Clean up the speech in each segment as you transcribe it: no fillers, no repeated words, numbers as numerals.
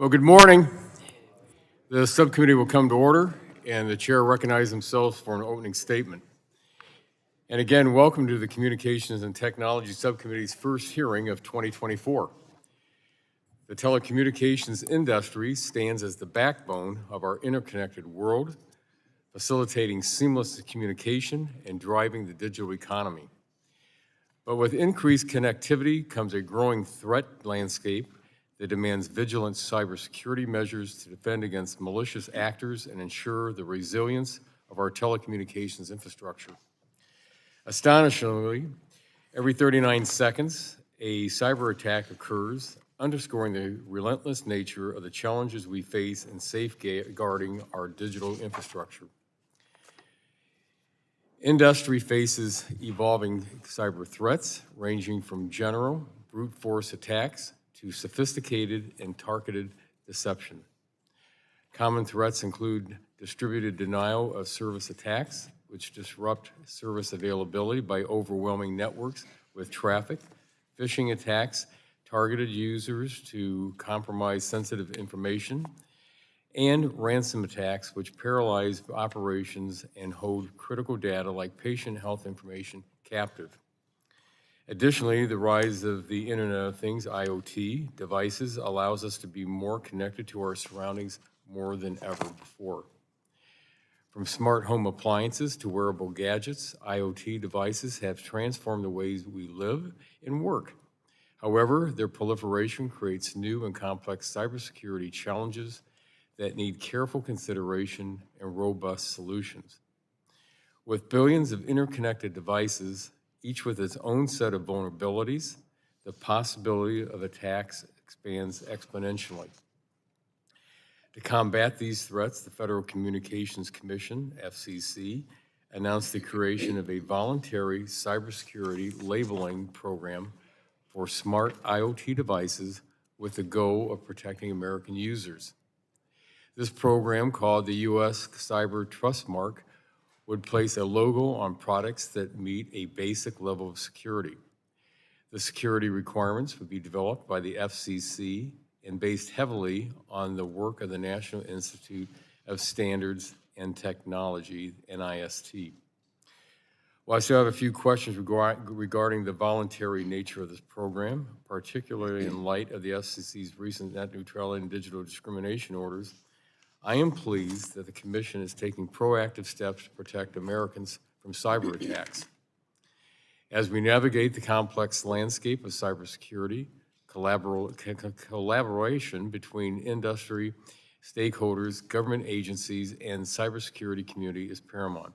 Well, good morning. The subcommittee will come to order, and the chair recognizes himself for an opening statement. And again, welcome to the Communications and Technology Subcommittee's first hearing of 2024. The telecommunications industry stands as the backbone of our interconnected world, facilitating seamless communication and driving the digital economy. But with increased connectivity comes a growing threat landscape that demands vigilant cybersecurity measures to defend against malicious actors and ensure the resilience of our telecommunications infrastructure. Astonishingly, every 39 seconds, a cyber attack occurs, underscoring the relentless nature of the challenges we face in safeguarding our digital infrastructure. Industry faces evolving cyber threats, ranging from general brute force attacks to sophisticated and targeted deception. Common threats include distributed denial of service attacks, which disrupt service availability by overwhelming networks with traffic, phishing attacks, targeted users to compromise sensitive information, and ransom attacks, which paralyze operations and hold critical data like patient health information captive. Additionally, the rise of the Internet of Things, IoT, devices allows us to be more connected to our surroundings more than ever before. From smart home appliances to wearable gadgets, IoT devices have transformed the ways we live and work. However, their proliferation creates new and complex cybersecurity challenges that need careful consideration and robust solutions. With billions of interconnected devices, each with its own set of vulnerabilities, the possibility of attacks expands exponentially. To combat these threats, the Federal Communications Commission, FCC, announced the creation of a voluntary cybersecurity labeling program for smart IoT devices with the goal of protecting American users. This program, called the U.S. Cyber Trust Mark, would place a logo on products that meet a basic level of security. The security requirements would be developed by the FCC and based heavily on the work of the National Institute of Standards and Technology, NIST. Well, I still have a few questions regarding the voluntary nature of this program, particularly in light of the FCC's recent net neutrality and digital discrimination orders. I am pleased that the Commission is taking proactive steps to protect Americans from cyber attacks. As we navigate the complex landscape of cybersecurity, collaboration between industry, stakeholders, government agencies, and cybersecurity community is paramount.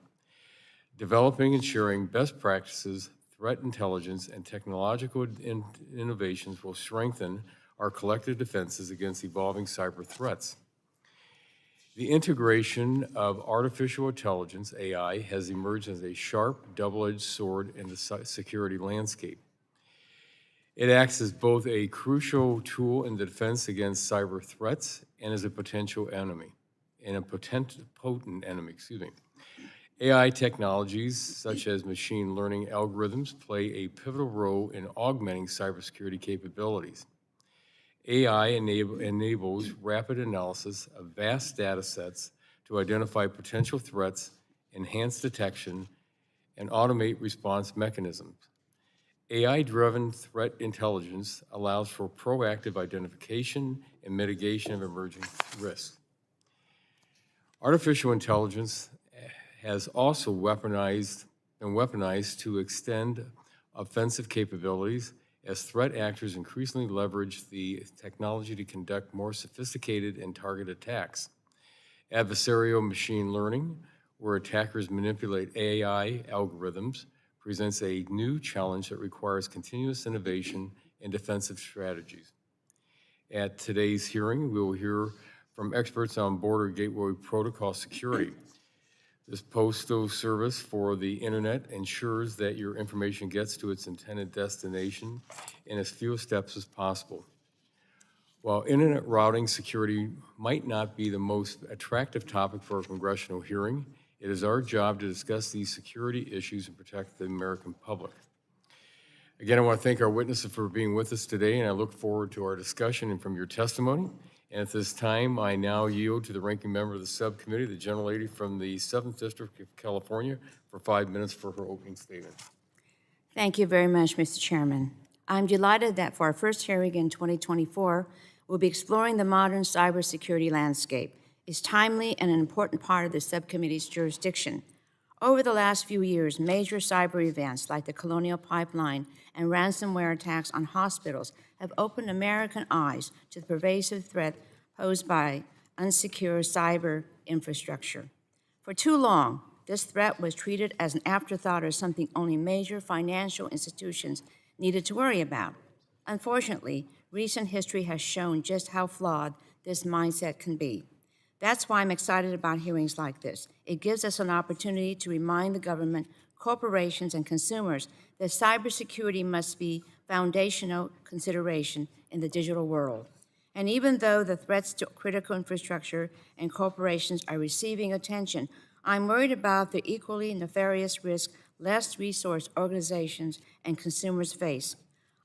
Developing and sharing best practices, threat intelligence, and technological innovations will strengthen our collective defenses against evolving cyber threats. The integration of artificial intelligence, AI, has emerged as a sharp, double-edged sword in the security landscape. It acts as both a crucial tool in the defense against cyber threats and as a potential enemy, potent enemy. AI technologies, such as machine learning algorithms, play a pivotal role in augmenting cybersecurity capabilities. AI enables rapid analysis of vast data sets to identify potential threats, enhance detection, and automate response mechanisms. AI-driven threat intelligence allows for proactive identification and mitigation of emerging risks. Artificial intelligence has also been weaponized to extend offensive capabilities as threat actors increasingly leverage the technology to conduct more sophisticated and targeted attacks. Adversarial machine learning, where attackers manipulate AI algorithms, presents a new challenge that requires continuous innovation and defensive strategies. At today's hearing, we will hear from experts on border gateway protocol security. This postal service for the internet ensures that your information gets to its intended destination in as few steps as possible. While internet routing security might not be the most attractive topic for a congressional hearing, it is our job to discuss these security issues and protect the American public. Again, I want to thank our witnesses for being with us today, and I look forward to our discussion and from your testimony. And at this time, I now yield to the ranking member of the subcommittee, the gentlelady from the 7th District of California, for 5 minutes for her opening statement. Thank you very much, Mr. Chairman. I'm delighted that for our first hearing in 2024, we'll be exploring the modern cybersecurity landscape. It's timely and an important part of the subcommittee's jurisdiction. Over the last few years, major cyber events like the Colonial Pipeline and ransomware attacks on hospitals have opened American eyes to the pervasive threat posed by unsecure cyber infrastructure. For too long, this threat was treated as an afterthought or something only major financial institutions needed to worry about. Unfortunately, recent history has shown just how flawed this mindset can be. That's why I'm excited about hearings like this. It gives us an opportunity to remind the government, corporations, and consumers that cybersecurity must be foundational consideration in the digital world. And even though the threats to critical infrastructure and corporations are receiving attention, I'm worried about the equally nefarious risk less resourced organizations and consumers face.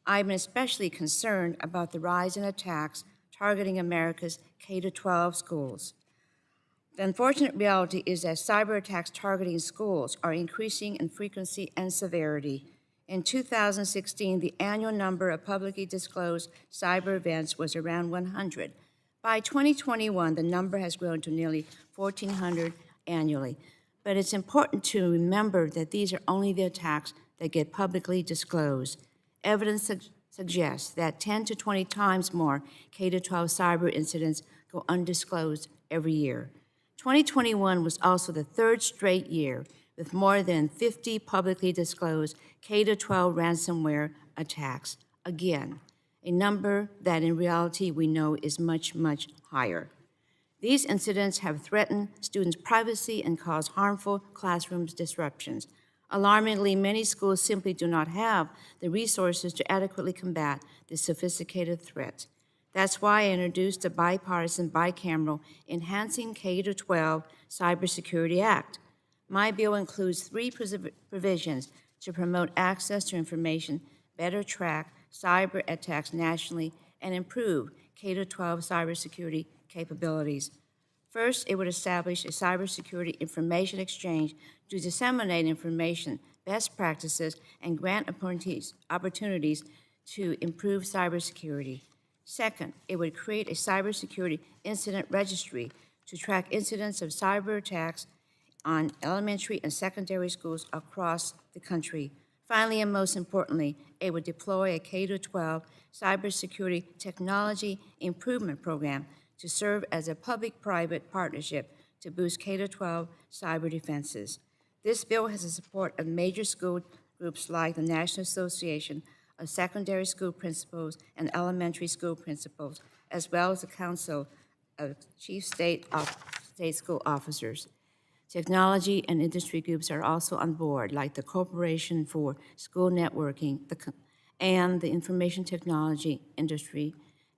I'm especially concerned about the rise in attacks targeting America's K-12 schools. The unfortunate reality is that cyber attacks targeting schools are increasing in frequency and severity. In 2016, the annual number of publicly disclosed cyber events was around 100. By 2021, the number has grown to nearly 1,400 annually. But it's important to remember that these are only the attacks that get publicly disclosed. Evidence suggests that 10 to 20 times more K-12 cyber incidents go undisclosed every year. 2021 was also the third straight year with more than 50 publicly disclosed K-12 ransomware attacks. Again, a number that in reality we know is much, much higher. These incidents have threatened students' privacy and caused harmful classroom disruptions. Alarmingly, many schools simply do not have the resources to adequately combat this sophisticated threat. That's why I introduced a bipartisan, bicameral Enhancing K-12 Cybersecurity Act. My bill includes 3 provisions to promote access to information, better track cyber attacks nationally, and improve K-12 cybersecurity capabilities. First, it would establish a cybersecurity information exchange to disseminate information, best practices, and grant opportunities to improve cybersecurity. Second, it would create a cybersecurity incident registry to track incidents of cyber attacks on elementary and secondary schools across the country. Finally, and most importantly, it would deploy a K-12 cybersecurity technology improvement program to serve as a public-private partnership to boost K-12 cyber defenses. This bill has the support of major school groups like the National Association of Secondary School Principals and Elementary School Principals, as well as the Council of Chief State School Officers. Technology and industry groups are also on board, like the Corporation for School Networking and the Information Technology Industry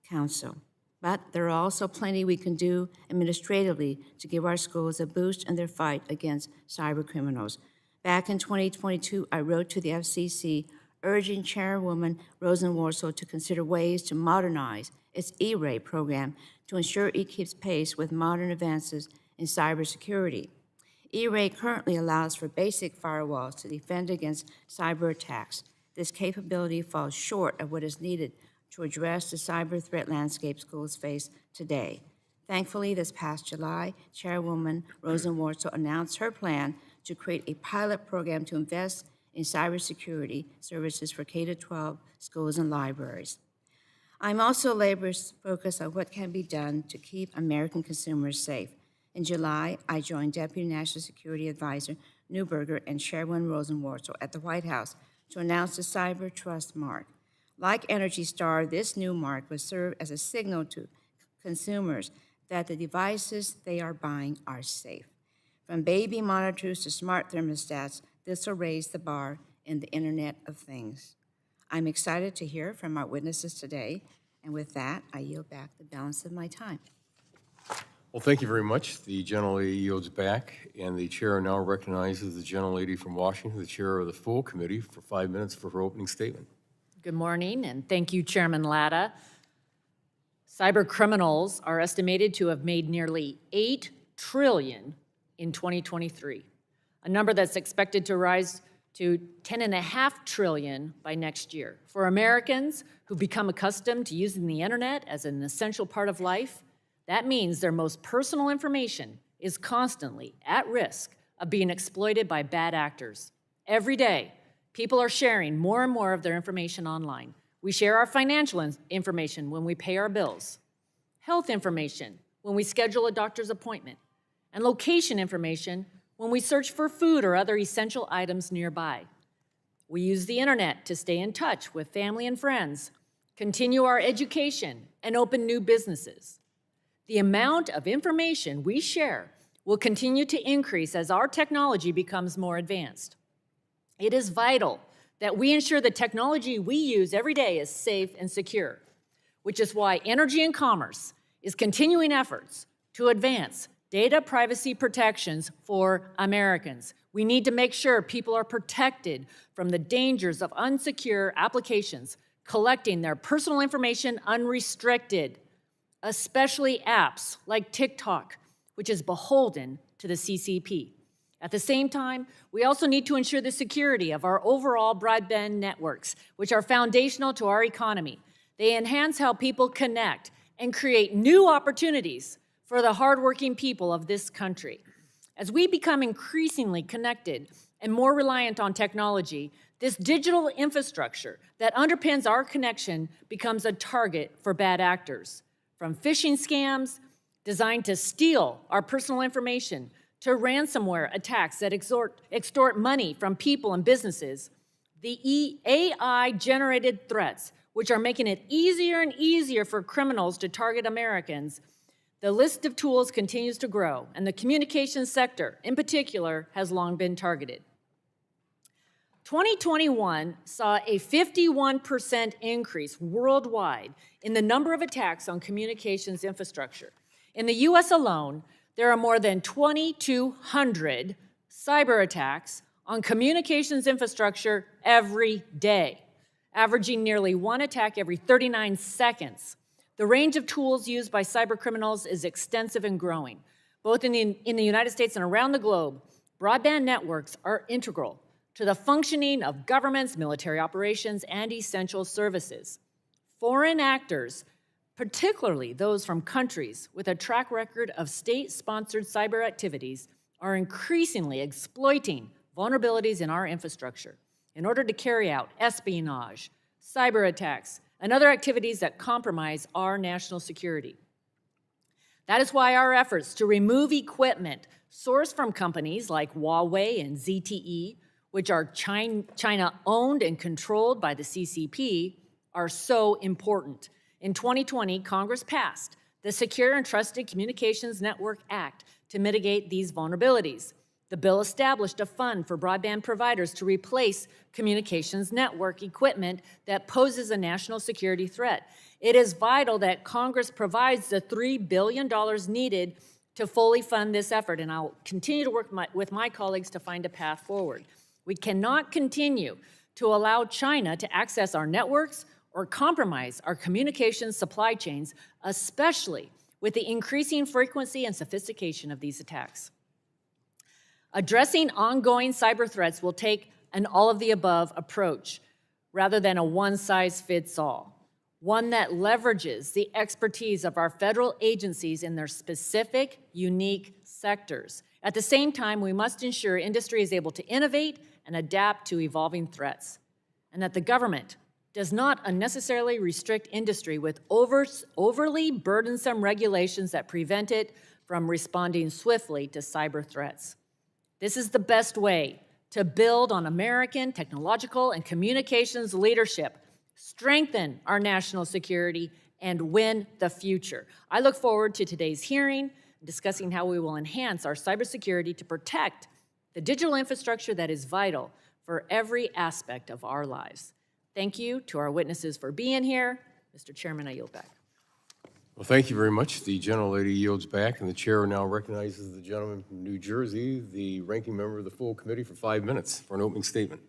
Council. But there are also plenty we can do administratively to give our schools a boost in their fight against cyber criminals. Back in 2022, I wrote to the FCC urging Chairwoman Rosenworcel to consider ways to modernize its E-Ray program to ensure it keeps pace with modern advances in cybersecurity. E-Ray currently allows for basic firewalls to defend against cyber attacks. This capability falls short of what is needed to address the cyber threat landscape schools face today. Thankfully, this past July, Chairwoman Rosenworcel announced her plan to create a pilot program to invest in cybersecurity services for K-12 schools and libraries. I'm also focused on what can be done to keep American consumers safe. In July, I joined Deputy National Security Advisor Neuberger and Chairwoman Rosenworcel at the White House to announce the Cyber Trust Mark. Like Energy Star, this new mark will serve as a signal to consumers that the devices they are buying are safe. From baby monitors to smart thermostats, this will raise the bar in the Internet of Things. I'm excited to hear from our witnesses today, and with that, I yield back the balance of my time. Well, thank you very much. The gentlelady yields back, and the chair now recognizes the gentlelady from Washington, the chair of the full committee, for 5 minutes for her opening statement. Good morning, and thank you, Chairman Latta. Cyber criminals are estimated to have made nearly $8 trillion in 2023, a number that's expected to rise to $10.5 trillion by next year. For Americans who become accustomed to using the internet as an essential part of life, that means their most personal information is constantly at risk of being exploited by bad actors. Every day, people are sharing more and more of their information online. We share our financial information when we pay our bills, health information when we schedule a doctor's appointment, and location information when we search for food or other essential items nearby. We use the internet to stay in touch with family and friends, continue our education, and open new businesses. The amount of information we share will continue to increase as our technology becomes more advanced. It is vital that we ensure the technology we use every day is safe and secure, which is why Energy and Commerce is continuing efforts to advance data privacy protections for Americans. We need to make sure people are protected from the dangers of unsecure applications collecting their personal information unrestricted, especially apps like TikTok, which is beholden to the CCP. At the same time, we also need to ensure the security of our overall broadband networks, which are foundational to our economy. They enhance how people connect and create new opportunities for the hardworking people of this country. As we become increasingly connected and more reliant on technology, this digital infrastructure that underpins our connection becomes a target for bad actors. From phishing scams designed to steal our personal information to ransomware attacks that extort money from people and businesses, the AI-generated threats, which are making it easier and easier for criminals to target Americans, the list of tools continues to grow, and the communications sector, in particular, has long been targeted. 2021 saw a 51% increase worldwide in the number of attacks on communications infrastructure. In the US alone, there are more than 2,200 cyber attacks on communications infrastructure every day, averaging nearly one attack every 39 seconds. The range of tools used by cyber criminals is extensive and growing. Both in the United States and around the globe, broadband networks are integral to the functioning of governments, military operations, and essential services. Foreign actors, particularly those from countries with a track record of state-sponsored cyber activities, are increasingly exploiting vulnerabilities in our infrastructure in order to carry out espionage, cyber attacks, and other activities that compromise our national security. That is why our efforts to remove equipment sourced from companies like Huawei and ZTE, which are China-owned and controlled by the CCP, are so important. In 2020, Congress passed the Secure and Trusted Communications Network Act to mitigate these vulnerabilities. The bill established a fund for broadband providers to replace communications network equipment that poses a national security threat. It is vital that Congress provides the $3 billion needed to fully fund this effort, and I'll continue to work with my colleagues to find a path forward. We cannot continue to allow China to access our networks or compromise our communications supply chains, especially with the increasing frequency and sophistication of these attacks. Addressing ongoing cyber threats will take an all-of-the-above approach rather than a one-size-fits-all, one that leverages the expertise of our federal agencies in their specific, unique sectors. At the same time, we must ensure industry is able to innovate and adapt to evolving threats, and that the government does not unnecessarily restrict industry with overly burdensome regulations that prevent it from responding swiftly to cyber threats. This is the best way to build on American technological and communications leadership, strengthen our national security, and win the future. I look forward to today's hearing, discussing how we will enhance our cybersecurity to protect the digital infrastructure that is vital for every aspect of our lives. Thank you to our witnesses for being here. Mr. Chairman, I yield back. Well, thank you very much. The gentlelady yields back, and the chair now recognizes the gentleman from New Jersey, the ranking member of the full committee, for 5 minutes for an opening statement.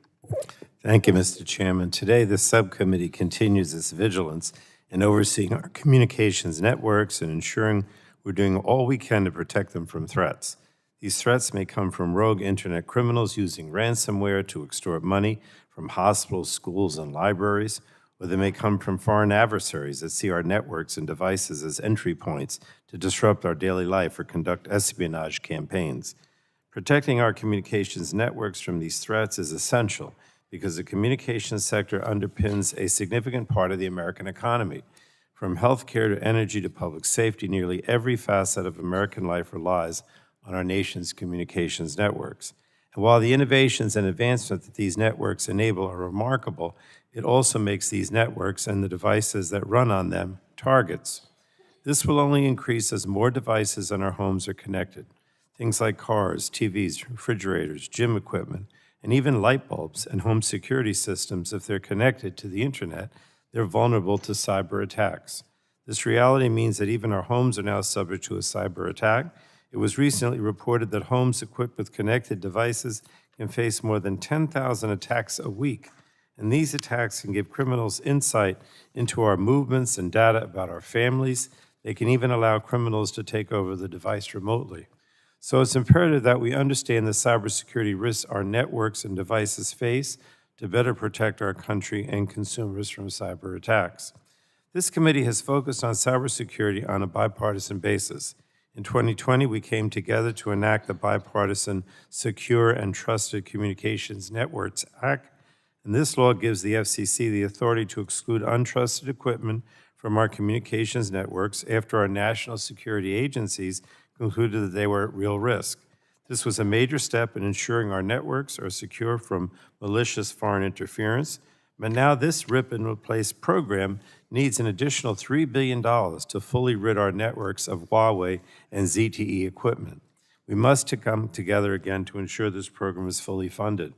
Thank you, Mr. Chairman. Today, the subcommittee continues its vigilance and overseeing our communications networks and ensuring we're doing all we can to protect them from threats. These threats may come from rogue internet criminals using ransomware to extort money from hospitals, schools, and libraries, or they may come from foreign adversaries that see our networks and devices as entry points to disrupt our daily life or conduct espionage campaigns. Protecting our communications networks from these threats is essential because the communications sector underpins a significant part of the American economy. From healthcare to energy to public safety, nearly every facet of American life relies on our nation's communications networks. And while the innovations and advancements that these networks enable are remarkable, it also makes these networks and the devices that run on them targets. This will only increase as more devices in our homes are connected. Things like cars, TVs, refrigerators, gym equipment, and even light bulbs and home security systems, if they're connected to the internet, they're vulnerable to cyber attacks. This reality means that even our homes are now subject to a cyber attack. It was recently reported that homes equipped with connected devices can face more than 10,000 attacks a week. And these attacks can give criminals insight into our movements and data about our families. They can even allow criminals to take over the device remotely. So it's imperative that we understand the cybersecurity risks our networks and devices face to better protect our country and consumers from cyber attacks. This committee has focused on cybersecurity on a bipartisan basis. In 2020, we came together to enact the Bipartisan Secure and Trusted Communications Networks Act, and this law gives the FCC the authority to exclude untrusted equipment from our communications networks after our national security agencies concluded that they were at real risk. This was a major step in ensuring our networks are secure from malicious foreign interference, but now this rip and replace program needs an additional $3 billion to fully rid our networks of Huawei and ZTE equipment. We must come together again to ensure this program is fully funded.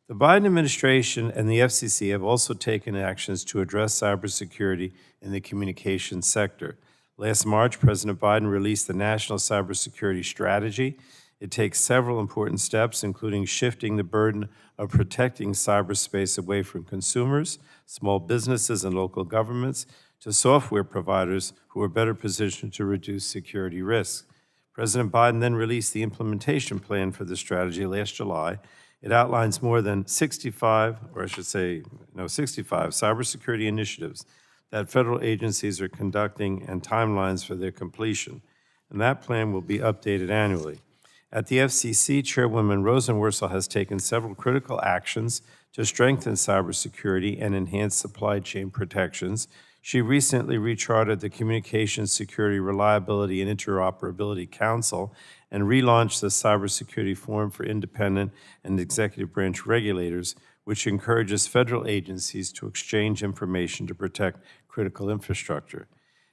The Biden administration and the FCC have also taken actions to address cybersecurity in the communications sector. Last March, President Biden released the National Cybersecurity Strategy. It takes several important steps, including shifting the burden of protecting cyberspace away from consumers, small businesses, and local governments to software providers who are better positioned to reduce security risks. President Biden then released the implementation plan for the strategy last July. It outlines more than 65 cybersecurity initiatives that federal agencies are conducting and timelines for their completion. And that plan will be updated annually. At the FCC, Chairwoman Rosenworcel has taken several critical actions to strengthen cybersecurity and enhance supply chain protections. She recently rechartered the Communications Security Reliability and Interoperability Council and relaunched the Cybersecurity Forum for Independent and Executive Branch Regulators, which encourages federal agencies to exchange information to protect critical infrastructure.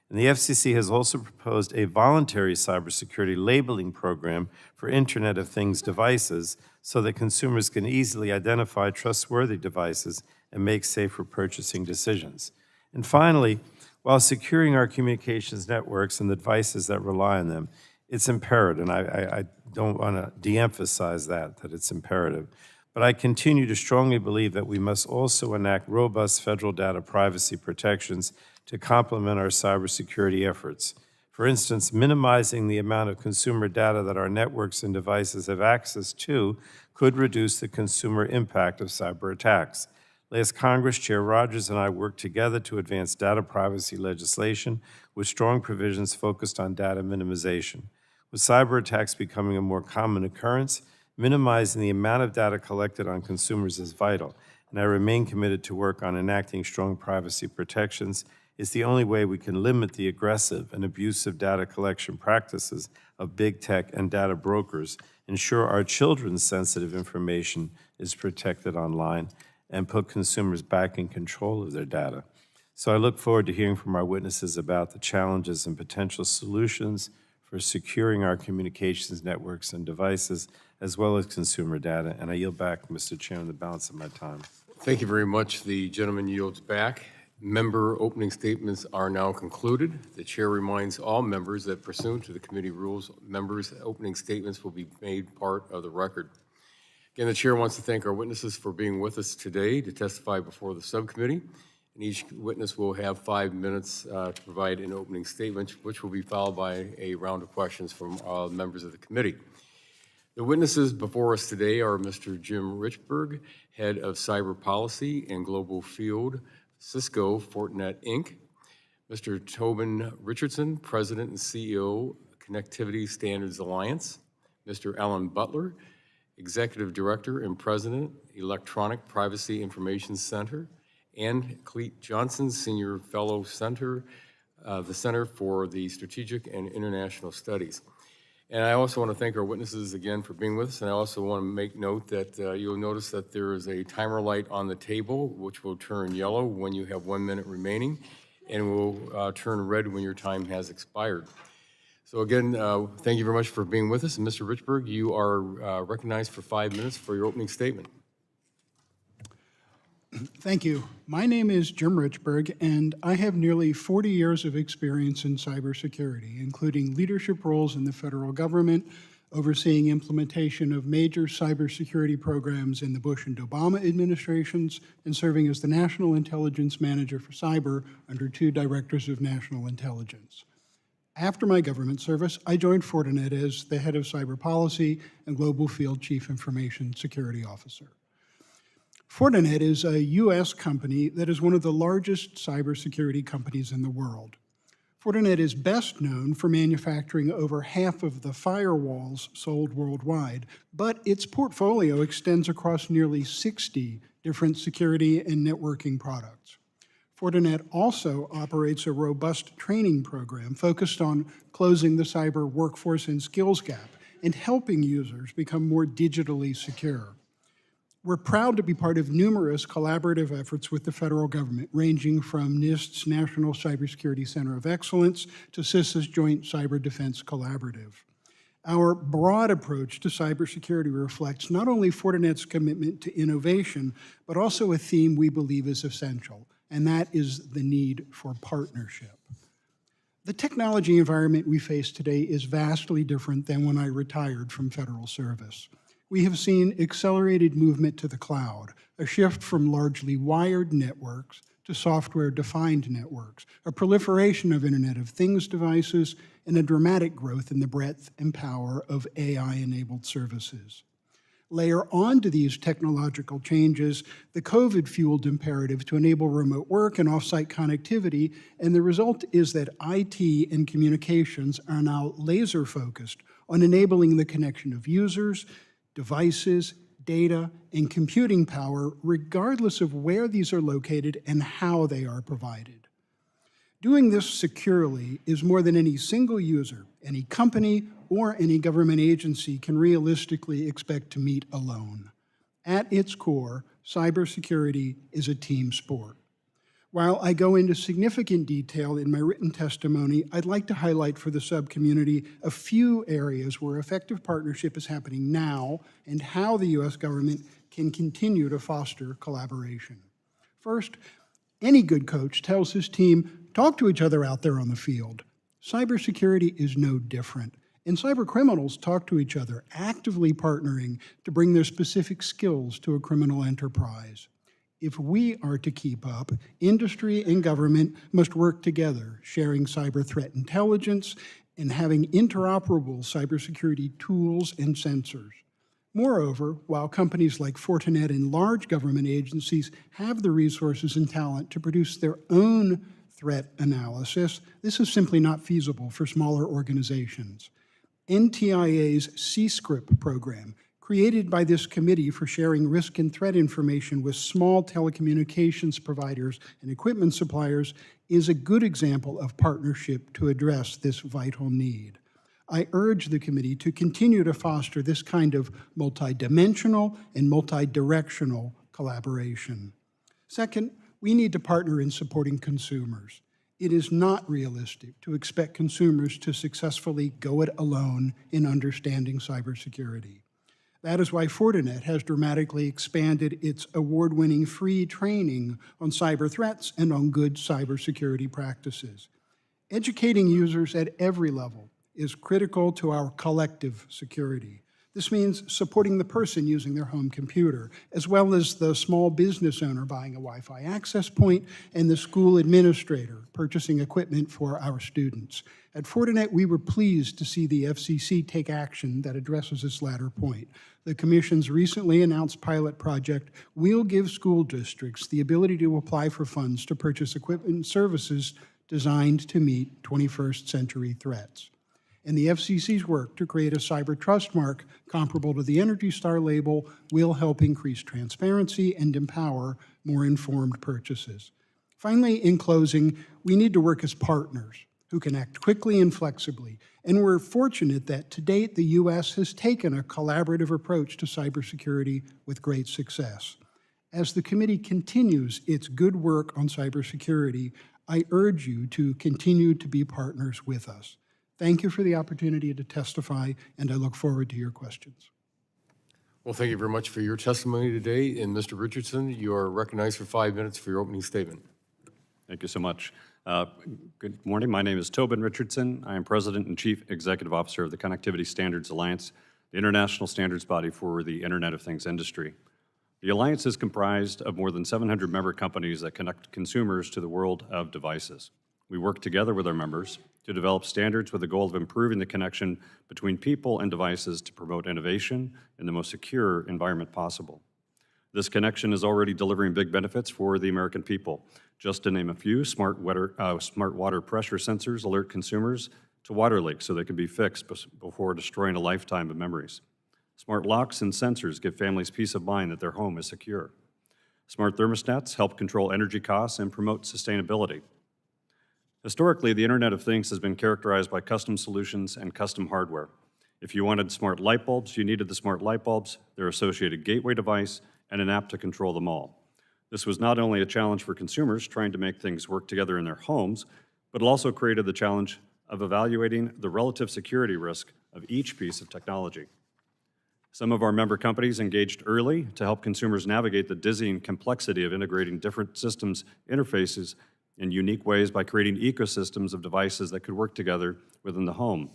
And the FCC has also proposed a voluntary cybersecurity labeling program for Internet of Things devices so that consumers can easily identify trustworthy devices and make safer purchasing decisions. And finally, while securing our communications networks and the devices that rely on them, it's imperative, and I don't want to de-emphasize that it's imperative, but I continue to strongly believe that we must also enact robust federal data privacy protections to complement our cybersecurity efforts. For instance, minimizing the amount of consumer data that our networks and devices have access to could reduce the consumer impact of cyber attacks. Last Congress, Chair Rodgers and I worked together to advance data privacy legislation with strong provisions focused on data minimization. With cyber attacks becoming a more common occurrence, minimizing the amount of data collected on consumers is vital, and I remain committed to work on enacting strong privacy protections. It's the only way we can limit the aggressive and abusive data collection practices of big tech and data brokers, ensure our children's sensitive information is protected online, and put consumers back in control of their data. So I look forward to hearing from our witnesses about the challenges and potential solutions for securing our communications networks and devices, as well as consumer data. And I yield back, Mr. Chairman, the balance of my time. Thank you very much. The gentleman yields back. Member opening statements are now concluded. The chair reminds all members that pursuant to the committee rules, members' opening statements will be made part of the record. Again, the chair wants to thank our witnesses for being with us today to testify before the subcommittee. and each witness will have 5 minutes to provide an opening statement, which will be followed by a round of questions from members of the committee. The witnesses before us today are Mr. Jim Richburg, Head of Cyber Policy and Global Field, Cisco Fortinet, Inc., Mr. Tobin Richardson, President and CEO, Connectivity Standards Alliance, Mr. Alan Butler, Executive Director and President, Electronic Privacy Information Center, and Cleet Johnson, Senior Fellow Center, the Center for the Strategic and International Studies. And I also want to thank our witnesses again for being with us, and I also want to make note that you'll notice that there is a timer light on the table, which will turn yellow when you have 1 minute remaining, and will turn red when your time has expired. So again, thank you very much for being with us. And Mr. Richburg, you are recognized for 5 minutes for your opening statement. Thank you. My name is Jim Richburg, and I have nearly 40 years of experience in cybersecurity, including leadership roles in the federal government, overseeing implementation of major cybersecurity programs in the Bush and Obama administrations, and serving as the National Intelligence Manager for Cyber under 2 Directors of National Intelligence. After my government service, I joined Fortinet as the Head of Cyber Policy and Global Field Chief Information Security Officer. Fortinet is a U.S. company that is one of the largest cybersecurity companies in the world. Fortinet is best known for manufacturing over half of the firewalls sold worldwide, but its portfolio extends across nearly 60 different security and networking products. Fortinet also operates a robust training program focused on closing the cyber workforce and skills gap and helping users become more digitally secure. We're proud to be part of numerous collaborative efforts with the federal government, ranging from NIST's National Cybersecurity Center of Excellence to CISA's Joint Cyber Defense Collaborative. Our broad approach to cybersecurity reflects not only Fortinet's commitment to innovation, but also a theme we believe is essential, and that is the need for partnership. The technology environment we face today is vastly different than when I retired from federal service. We have seen accelerated movement to the cloud, a shift from largely wired networks to software-defined networks, a proliferation of Internet of Things devices, and a dramatic growth in the breadth and power of AI-enabled services. Layer onto these technological changes the COVID-fueled imperative to enable remote work and off-site connectivity, and the result is that IT and communications are now laser-focused on enabling the connection of users, devices, data, and computing power, regardless of where these are located and how they are provided. Doing this securely is more than any single user, any company, or any government agency can realistically expect to meet alone. At its core, cybersecurity is a team sport. While I go into significant detail in my written testimony, I'd like to highlight for the subcommunity a few areas where effective partnership is happening now and how the U.S. government can continue to foster collaboration. First, any good coach tells his team, talk to each other out there on the field. Cybersecurity is no different, and cyber criminals talk to each other, actively partnering to bring their specific skills to a criminal enterprise. If we are to keep up, industry and government must work together, sharing cyber threat intelligence and having interoperable cybersecurity tools and sensors. Moreover, while companies like Fortinet and large government agencies have the resources and talent to produce their own threat analysis, this is simply not feasible for smaller organizations. NTIA's CSCRIP program, created by this committee for sharing risk and threat information with small telecommunications providers and equipment suppliers, is a good example of partnership to address this vital need. I urge the committee to continue to foster this kind of multidimensional and multidirectional collaboration. Second, we need to partner in supporting consumers. It is not realistic to expect consumers to successfully go it alone in understanding cybersecurity. That is why Fortinet has dramatically expanded its award-winning free training on cyber threats and on good cybersecurity practices. Educating users at every level is critical to our collective security. This means supporting the person using their home computer, as well as the small business owner buying a Wi-Fi access point and the school administrator purchasing equipment for our students. At Fortinet, we were pleased to see the FCC take action that addresses this latter point. The Commission's recently announced pilot project will give school districts the ability to apply for funds to purchase equipment and services designed to meet 21st century threats. And the FCC's work to create a cyber trust mark comparable to the Energy Star label will help increase transparency and empower more informed purchases. Finally, in closing, we need to work as partners who can act quickly and flexibly. And we're fortunate that to date, the U.S. has taken a collaborative approach to cybersecurity with great success. As the committee continues its good work on cybersecurity, I urge you to continue to be partners with us. Thank you for the opportunity to testify, and I look forward to your questions. Well, thank you very much for your testimony today. And Mr. Richardson, you are recognized for 5 minutes for your opening statement. Thank you so much. Good morning. My name is Tobin Richardson. I am President and Chief Executive Officer of the Connectivity Standards Alliance, the international standards body for the Internet of Things industry. The Alliance is comprised of more than 700 member companies that connect consumers to the world of devices. We work together with our members to develop standards with the goal of improving the connection between people and devices to promote innovation in the most secure environment possible. This connection is already delivering big benefits for the American people. Just to name a few, smart water pressure sensors alert consumers to water leaks so they can be fixed before destroying a lifetime of memories. Smart locks and sensors give families peace of mind that their home is secure. Smart thermostats help control energy costs and promote sustainability. Historically, the Internet of Things has been characterized by custom solutions and custom hardware. If you wanted smart light bulbs, you needed the smart light bulbs, their associated gateway device, and an app to control them all. This was not only a challenge for consumers trying to make things work together in their homes, but it also created the challenge of evaluating the relative security risk of each piece of technology. Some of our member companies engaged early to help consumers navigate the dizzying complexity of integrating different systems interfaces in unique ways by creating ecosystems of devices that could work together within the home.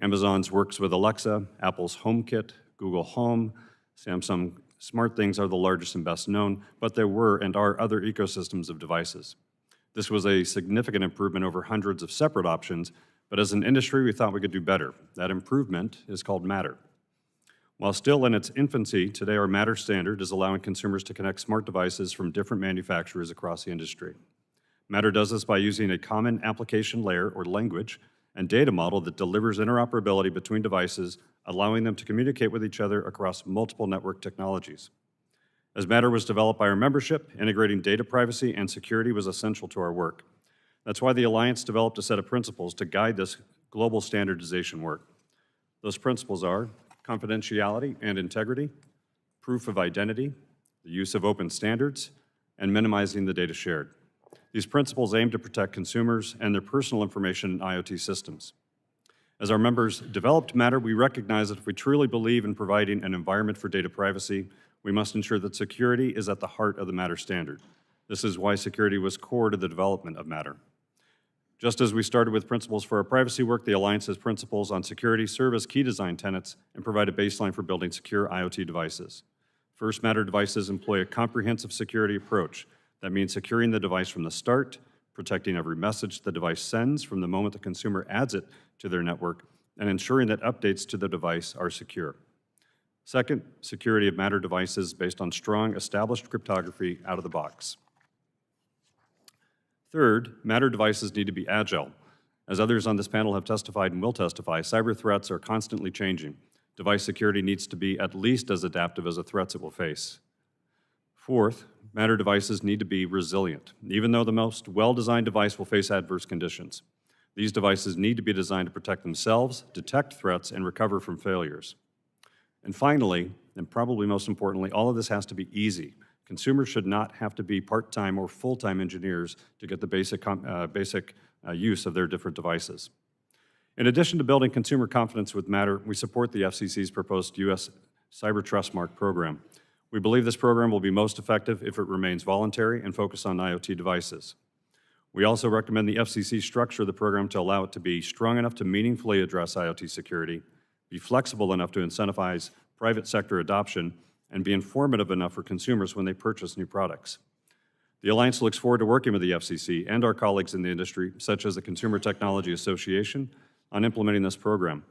Amazon's works with Alexa, Apple's HomeKit, Google Home, Samsung SmartThings are the largest and best known, but there were and are other ecosystems of devices. This was a significant improvement over hundreds of separate options, but as an industry, we thought we could do better. That improvement is called Matter. While still in its infancy, today our Matter standard is allowing consumers to connect smart devices from different manufacturers across the industry. Matter does this by using a common application layer or language and data model that delivers interoperability between devices, allowing them to communicate with each other across multiple network technologies. As Matter was developed by our membership, integrating data privacy and security was essential to our work. That's why the Alliance developed a set of principles to guide this global standardization work. Those principles are confidentiality and integrity, proof of identity, the use of open standards, and minimizing the data shared. These principles aim to protect consumers and their personal information in IoT systems. As our members developed Matter, we recognize that if we truly believe in providing an environment for data privacy, we must ensure that security is at the heart of the Matter standard. This is why security was core to the development of Matter. Just as we started with principles for our privacy work, the Alliance's principles on security serve as key design tenets and provide a baseline for building secure IoT devices. First, Matter devices employ a comprehensive security approach. That means securing the device from the start, protecting every message the device sends from the moment the consumer adds it to their network, and ensuring that updates to the device are secure. Second, security of Matter devices based on strong, established cryptography out of the box. Third, Matter devices need to be agile. As others on this panel have testified and will testify, cyber threats are constantly changing. Device security needs to be at least as adaptive as the threats it will face. Fourth, Matter devices need to be resilient. Even though the most well-designed device will face adverse conditions, these devices need to be designed to protect themselves, detect threats, and recover from failures. And finally, and probably most importantly, all of this has to be easy. Consumers should not have to be part-time or full-time engineers to get the basic use of their different devices. In addition to building consumer confidence with Matter, we support the FCC's proposed U.S. Cyber Trust Mark program. We believe this program will be most effective if it remains voluntary and focused on IoT devices. We also recommend the FCC structure the program to allow it to be strong enough to meaningfully address IoT security, be flexible enough to incentivize private sector adoption, and be informative enough for consumers when they purchase new products. The Alliance looks forward to working with the FCC and our colleagues in the industry, such as the Consumer Technology Association, on implementing this program.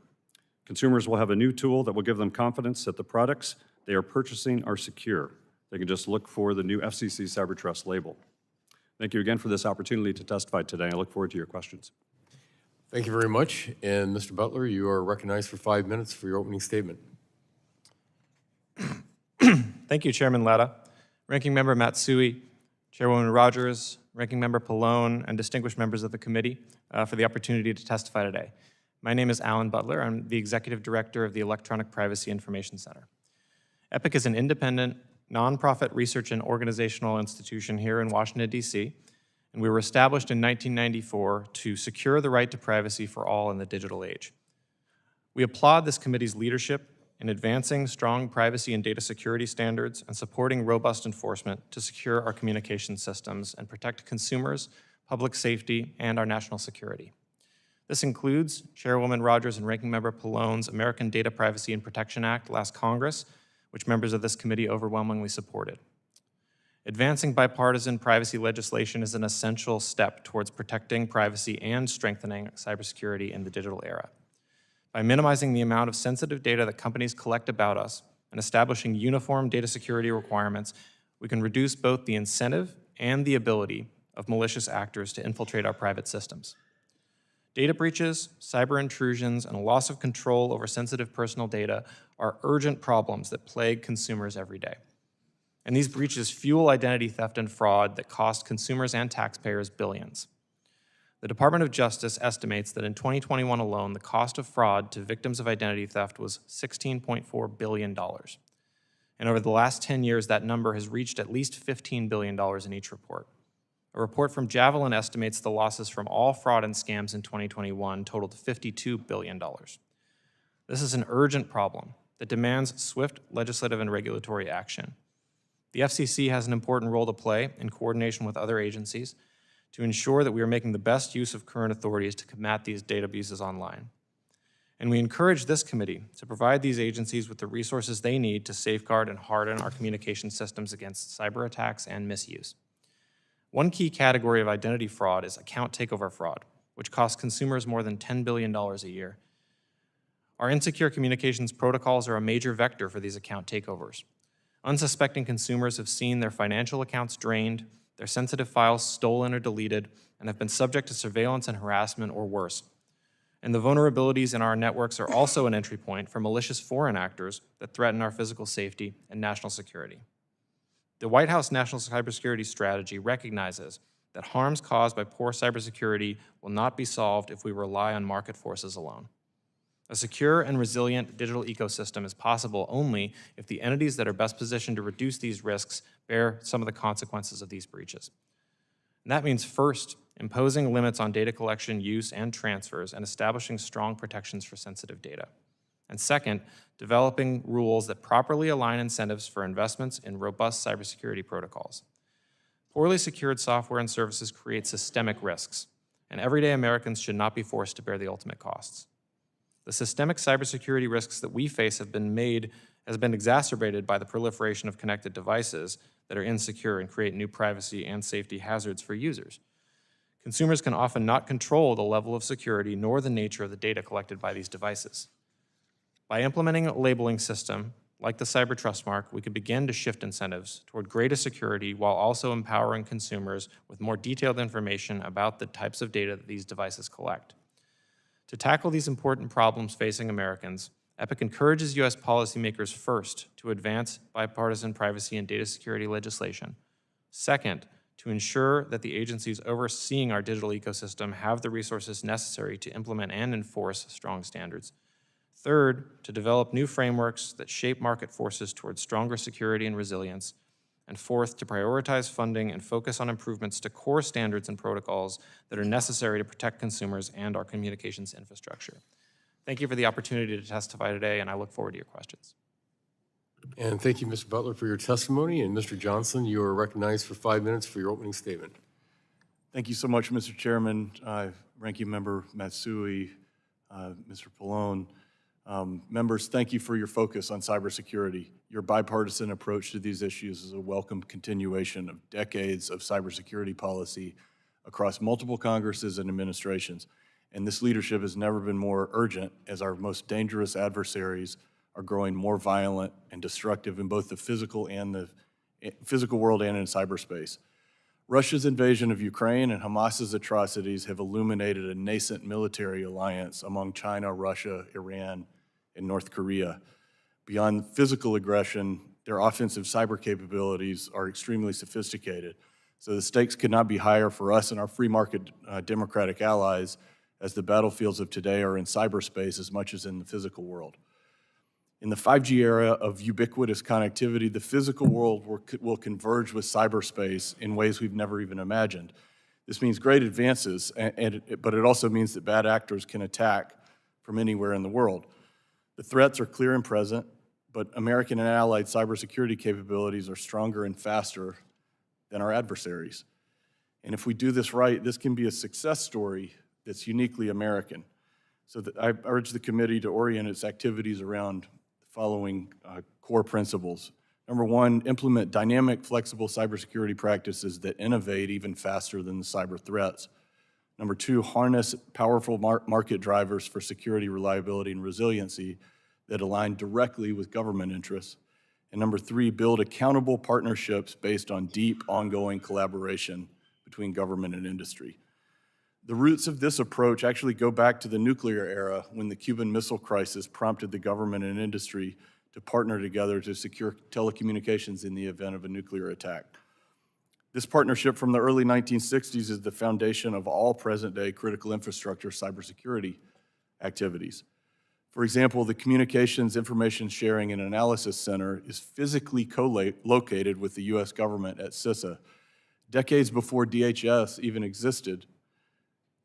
Consumers will have a new tool that will give them confidence that the products they are purchasing are secure. They can just look for the new FCC Cyber Trust label. Thank you again for this opportunity to testify today. I look forward to your questions. Thank you very much. And Mr. Butler, you are recognized for 5 minutes for your opening statement. Thank you, Chairman Latta, Ranking Member Matsui, Chairwoman Rodgers, Ranking Member Pallone, and distinguished members of the committee for the opportunity to testify today. My name is Alan Butler. I'm the Executive Director of the Electronic Privacy Information Center. EPIC is an independent, nonprofit research and organizational institution here in Washington, D.C., and we were established in 1994 to secure the right to privacy for all in the digital age. We applaud this committee's leadership in advancing strong privacy and data security standards and supporting robust enforcement to secure our communication systems and protect consumers, public safety, and our national security. This includes Chairwoman Rodgers and Ranking Member Pallone's American Data Privacy and Protection Act last Congress, which members of this committee overwhelmingly supported. Advancing bipartisan privacy legislation is an essential step towards protecting privacy and strengthening cybersecurity in the digital era. By minimizing the amount of sensitive data that companies collect about us and establishing uniform data security requirements, we can reduce both the incentive and the ability of malicious actors to infiltrate our private systems. Data breaches, cyber intrusions, and a loss of control over sensitive personal data are urgent problems that plague consumers every day. And these breaches fuel identity theft and fraud that cost consumers and taxpayers billions. The Department of Justice estimates that in 2021 alone, the cost of fraud to victims of identity theft was $16.4 billion. And over the last 10 years, that number has reached at least $15 billion in each report. A report from Javelin estimates the losses from all fraud and scams in 2021 totaled $52 billion. This is an urgent problem that demands swift legislative and regulatory action. The FCC has an important role to play in coordination with other agencies to ensure that we are making the best use of current authorities to combat these data abuses online. And we encourage this committee to provide these agencies with the resources they need to safeguard and harden our communication systems against cyber attacks and misuse. One key category of identity fraud is account takeover fraud, which costs consumers more than $10 billion a year. Our insecure communications protocols are a major vector for these account takeovers. Unsuspecting consumers have seen their financial accounts drained, their sensitive files stolen or deleted, and have been subject to surveillance and harassment or worse. And the vulnerabilities in our networks are also an entry point for malicious foreign actors that threaten our physical safety and national security. The White House National Cybersecurity Strategy recognizes that harms caused by poor cybersecurity will not be solved if we rely on market forces alone. A secure and resilient digital ecosystem is possible only if the entities that are best positioned to reduce these risks bear some of the consequences of these breaches. And that means first, imposing limits on data collection, use, and transfers, and establishing strong protections for sensitive data. And second, developing rules that properly align incentives for investments in robust cybersecurity protocols. Poorly secured software and services create systemic risks, and everyday Americans should not be forced to bear the ultimate costs. The systemic cybersecurity risks that we face has been exacerbated by the proliferation of connected devices that are insecure and create new privacy and safety hazards for users. Consumers can often not control the level of security nor the nature of the data collected by these devices. By implementing a labeling system like the Cyber Trust Mark, we could begin to shift incentives toward greater security while also empowering consumers with more detailed information about the types of data that these devices collect. To tackle these important problems facing Americans, EPIC encourages U.S. policymakers first to advance bipartisan privacy and data security legislation. Second, to ensure that the agencies overseeing our digital ecosystem have the resources necessary to implement and enforce strong standards. Third, to develop new frameworks that shape market forces towards stronger security and resilience. And fourth, to prioritize funding and focus on improvements to core standards and protocols that are necessary to protect consumers and our communications infrastructure. Thank you for the opportunity to testify today, and I look forward to your questions. And thank you, Mr. Butler, for your testimony. And Mr. Johnson, you are recognized for 5 minutes for your opening statement. Thank you so much, Mr. Chairman, Ranking Member Matsui, Mr. Pallone. Members, thank you for your focus on cybersecurity. Your bipartisan approach to these issues is a welcome continuation of decades of cybersecurity policy across multiple Congresses and administrations. And this leadership has never been more urgent as our most dangerous adversaries are growing more violent and destructive in both the physical world and in cyberspace. Russia's invasion of Ukraine and Hamas's atrocities have illuminated a nascent military alliance among China, Russia, Iran, and North Korea. Beyond physical aggression, their offensive cyber capabilities are extremely sophisticated. So the stakes could not be higher for us and our free market democratic allies, as the battlefields of today are in cyberspace as much as in the physical world. In the 5G era of ubiquitous connectivity, the physical world will converge with cyberspace in ways we've never even imagined. This means great advances, but it also means that bad actors can attack from anywhere in the world. The threats are clear and present, but American and allied cybersecurity capabilities are stronger and faster than our adversaries. And if we do this right, this can be a success story that's uniquely American. So I urge the committee to orient its activities around following core principles. Number one, implement dynamic, flexible cybersecurity practices that innovate even faster than the cyber threats. Number two, harness powerful market drivers for security, reliability, and resiliency that align directly with government interests. And number three, build accountable partnerships based on deep, ongoing collaboration between government and industry. The roots of this approach actually go back to the nuclear era, when the Cuban Missile Crisis prompted the government and industry to partner together to secure telecommunications in the event of a nuclear attack. This partnership from the early 1960s is the foundation of all present-day critical infrastructure cybersecurity activities. For example, the Communications Information Sharing and Analysis Center is physically co-located with the U.S. government at CISA. Decades before DHS even existed,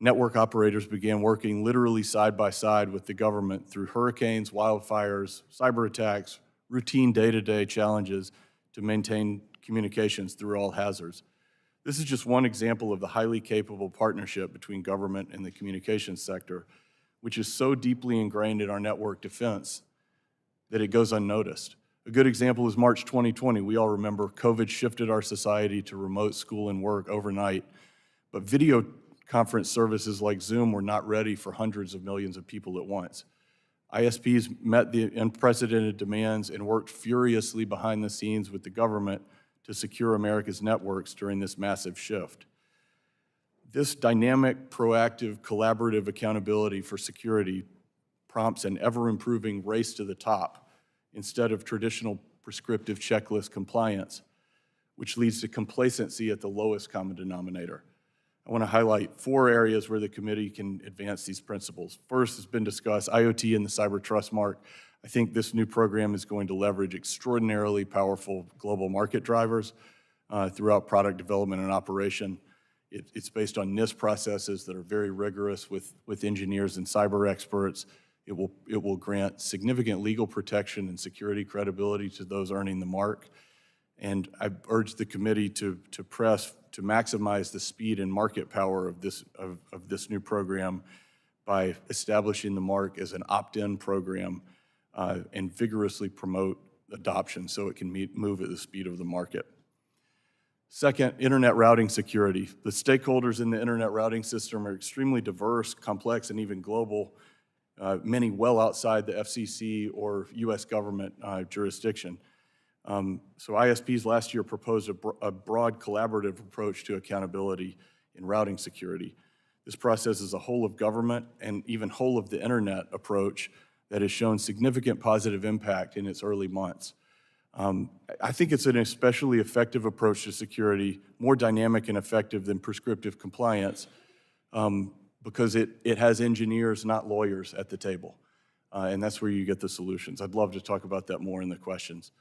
network operators began working literally side by side with the government through hurricanes, wildfires, cyber attacks, routine day-to-day challenges to maintain communications through all hazards. This is just one example of the highly capable partnership between government and the communications sector, which is so deeply ingrained in our network defense that it goes unnoticed. A good example is March 2020. We all remember COVID shifted our society to remote school and work overnight, but video conference services like Zoom were not ready for hundreds of millions of people at once. ISPs met the unprecedented demands and worked furiously behind the scenes with the government to secure America's networks during this massive shift. This dynamic, proactive, collaborative accountability for security prompts an ever-improving race to the top instead of traditional prescriptive checklist compliance, which leads to complacency at the lowest common denominator. I want to highlight 4 areas where the committee can advance these principles. First has been discussed, IoT and the Cyber Trust Mark. I think this new program is going to leverage extraordinarily powerful global market drivers throughout product development and operation. It's based on NIST processes that are very rigorous with engineers and cyber experts. It will grant significant legal protection and security credibility to those earning the mark. And I urge the committee to press to maximize the speed and market power of this new program by establishing the mark as an opt-in program and vigorously promote adoption so it can move at the speed of the market. Second, internet routing security. The stakeholders in the internet routing system are extremely diverse, complex, and even global, many well outside the FCC or U.S. government jurisdiction. So ISPs last year proposed a broad collaborative approach to accountability in routing security. This process is a whole of government and even whole of the internet approach that has shown significant positive impact in its early months. I think it's an especially effective approach to security, more dynamic and effective than prescriptive compliance, because it has engineers, not lawyers, at the table. And that's where you get the solutions. I'd love to talk about that more in the questions.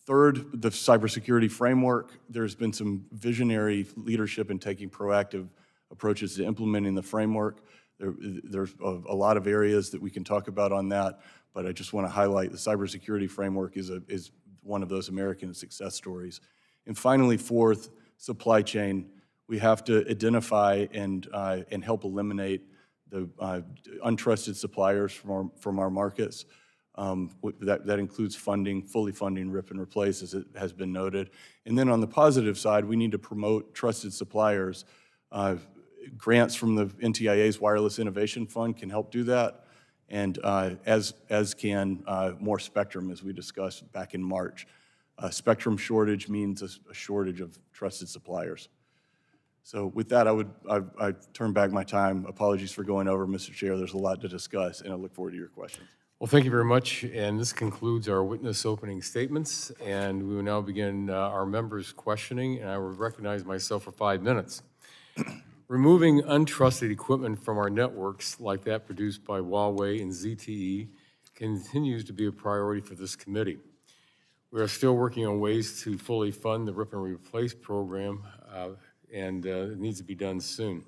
Third, the cybersecurity framework. There's been some visionary leadership in taking proactive approaches to implementing the framework. There's a lot of areas that we can talk about on that, but I just want to highlight the cybersecurity framework is one of those American success stories. And finally, fourth, supply chain. We have to identify and help eliminate untrusted suppliers from our markets. That includes funding, fully funding rip and replace, as it has been noted. And then on the positive side, we need to promote trusted suppliers. Grants from the NTIA's Wireless Innovation Fund can help do that, and as can more spectrum, as we discussed back in March. Spectrum shortage means a shortage of trusted suppliers. So with that, I turn back my time. Apologies for going over, Mr. Chair. There's a lot to discuss, and I look forward to your questions. Well, thank you very much, and this concludes our witness opening statements, and we will now begin our members' questioning, and I will recognize myself for 5 minutes. Removing untrusted equipment from our networks, like that produced by Huawei and ZTE, continues to be a priority for this committee. We are still working on ways to fully fund the Rip and Replace program, and it needs to be done soon.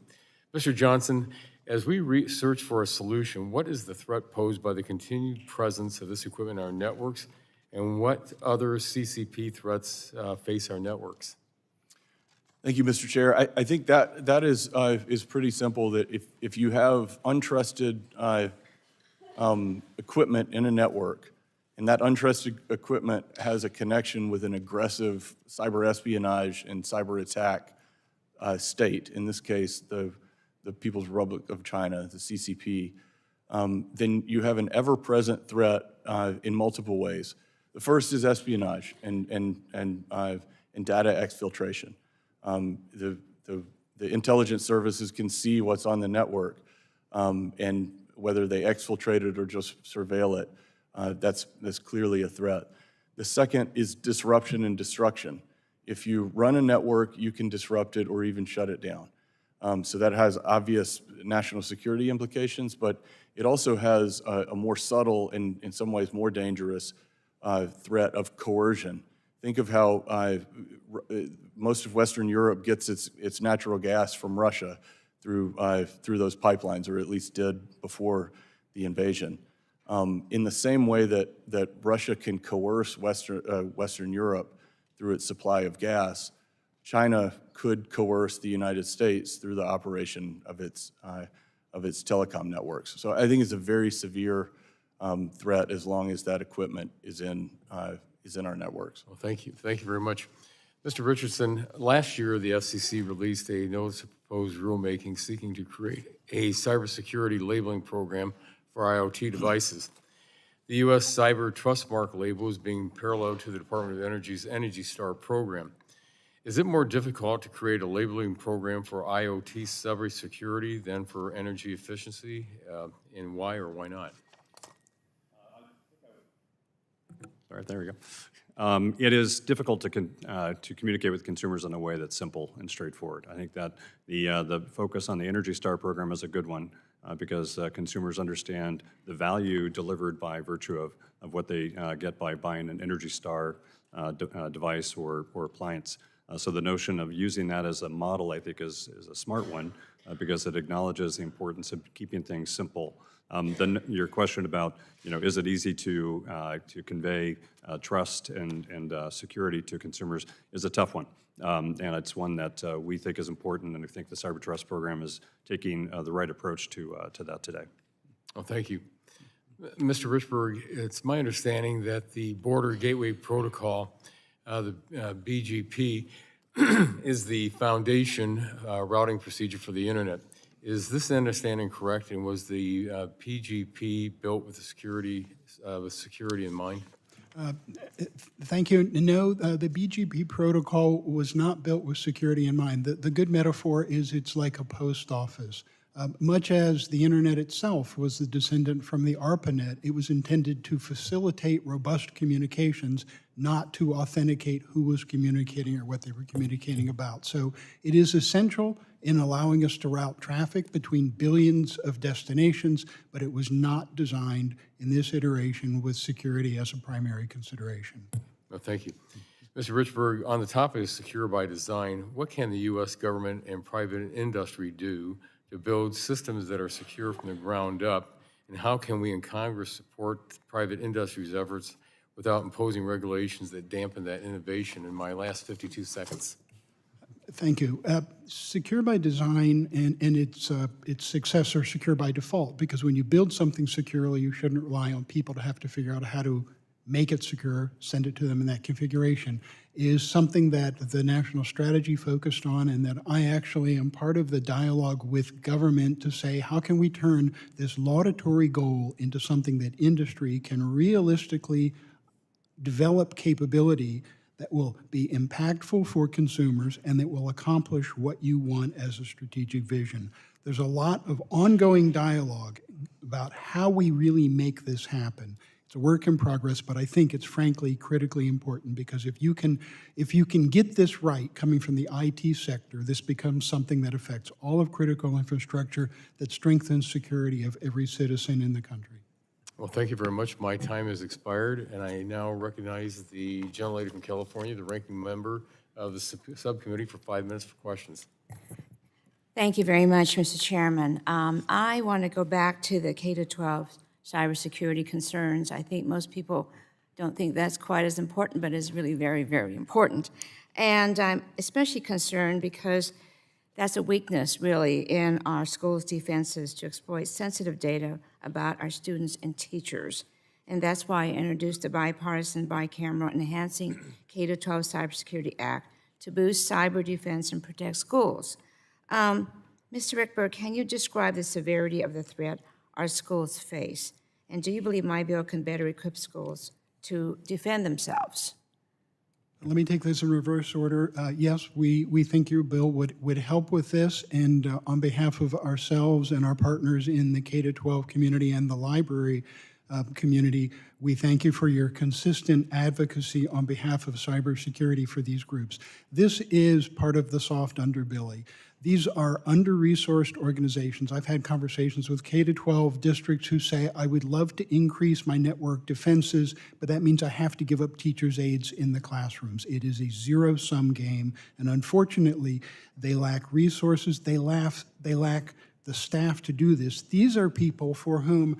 Mr. Johnson, as we search for a solution, what is the threat posed by the continued presence of this equipment in our networks, and what other CCP threats face our networks? Thank you, Mr. Chair. I think that is pretty simple, that if you have untrusted equipment in a network, and that untrusted equipment has a connection with an aggressive cyber espionage and cyber attack state, in this case, the People's Republic of China, the CCP, then you have an ever-present threat in multiple ways. The first is espionage and data exfiltration. The intelligence services can see what's on the network, and whether they exfiltrate it or just surveil it, that's clearly a threat. The second is disruption and destruction. If you run a network, you can disrupt it or even shut it down. So that has obvious national security implications, but it also has a more subtle and in some ways more dangerous threat of coercion. Think of how most of Western Europe gets its natural gas from Russia through those pipelines, or at least did before the invasion. In the same way that Russia can coerce Western Europe through its supply of gas, China could coerce the United States through the operation of its telecom networks. So I think it's a very severe threat as long as that equipment is in our networks. Well, thank you. Thank you very much. Mr. Richardson, last year the FCC released a notice of proposed rulemaking seeking to create a cybersecurity labeling program for IoT devices. The U.S. Cyber Trust Mark label is being paralleled to the Department of Energy's Energy Star program. Is it more difficult to create a labeling program for IoT cybersecurity than for energy efficiency, and why or why not? All right, there we go. It is difficult to communicate with consumers in a way that's simple and straightforward. I think that the focus on the Energy Star program is a good one because consumers understand the value delivered by virtue of what they get by buying an Energy Star device or appliance. So the notion of using that as a model, I think, is a smart one because it acknowledges the importance of keeping things simple. Then your question about, is it easy to convey trust and security to consumers is a tough one. And it's one that we think is important, and I think the Cyber Trust program is taking the right approach to that today. Well, thank you. Mr. Richburg, it's my understanding that the Border Gateway Protocol, the BGP, is the foundation routing procedure for the internet. Is this understanding correct, and was the PGP built with security in mind? Thank you. No, the BGP protocol was not built with security in mind. The good metaphor is it's like a post office. Much as the internet itself was the descendant from the ARPANET, it was intended to facilitate robust communications, not to authenticate who was communicating or what they were communicating about. So it is essential in allowing us to route traffic between billions of destinations, but it was not designed in this iteration with security as a primary consideration. Well, thank you. Mr. Richburg, on the topic of secure by design, what can the U.S. government and private industry do to build systems that are secure from the ground up, and how can we in Congress support private industry's efforts without imposing regulations that dampen that innovation? In my last 52 seconds. Thank you. Secure by design and its successor, secure by default, because when you build something securely, you shouldn't rely on people to have to figure out how to make it secure, send it to them in that configuration, is something that the national strategy focused on, and that I actually am part of the dialogue with government to say, how can we turn this laudatory goal into something that industry can realistically develop capability that will be impactful for consumers and that will accomplish what you want as a strategic vision. There's a lot of ongoing dialogue about how we really make this happen. It's a work in progress, but I think it's frankly critically important, because if you can get this right coming from the IT sector, this becomes something that affects all of critical infrastructure, that strengthens security of every citizen in the country. Well, thank you very much. My time has expired, and I now recognize the gentlelady from California, the ranking member of the subcommittee, for 5 minutes for questions. Thank you very much, Mr. Chairman. I want to go back to the K-12 cybersecurity concerns. I think most people don't think that's quite as important, but it's really very, very important. And I'm especially concerned because that's a weakness, really, in our schools' defenses to exploit sensitive data about our students and teachers. And that's why I introduced the bipartisan, bicameral, Enhancing K-12 Cybersecurity Act to boost cyber defense and protect schools. Mr. Rickberg, can you describe the severity of the threat our schools face? And do you believe my bill can better equip schools to defend themselves? Let me take this in reverse order. Yes, we think your bill would help with this, and on behalf of ourselves and our partners in the K-12 community and the library community, we thank you for your consistent advocacy on behalf of cybersecurity for these groups. This is part of the soft underbelly. These are under-resourced organizations. I've had conversations with K-12 districts who say, I would love to increase my network defenses, but that means I have to give up teachers' aides in the classrooms. It is a zero-sum game, and unfortunately, they lack resources. They lack the staff to do this. These are people for whom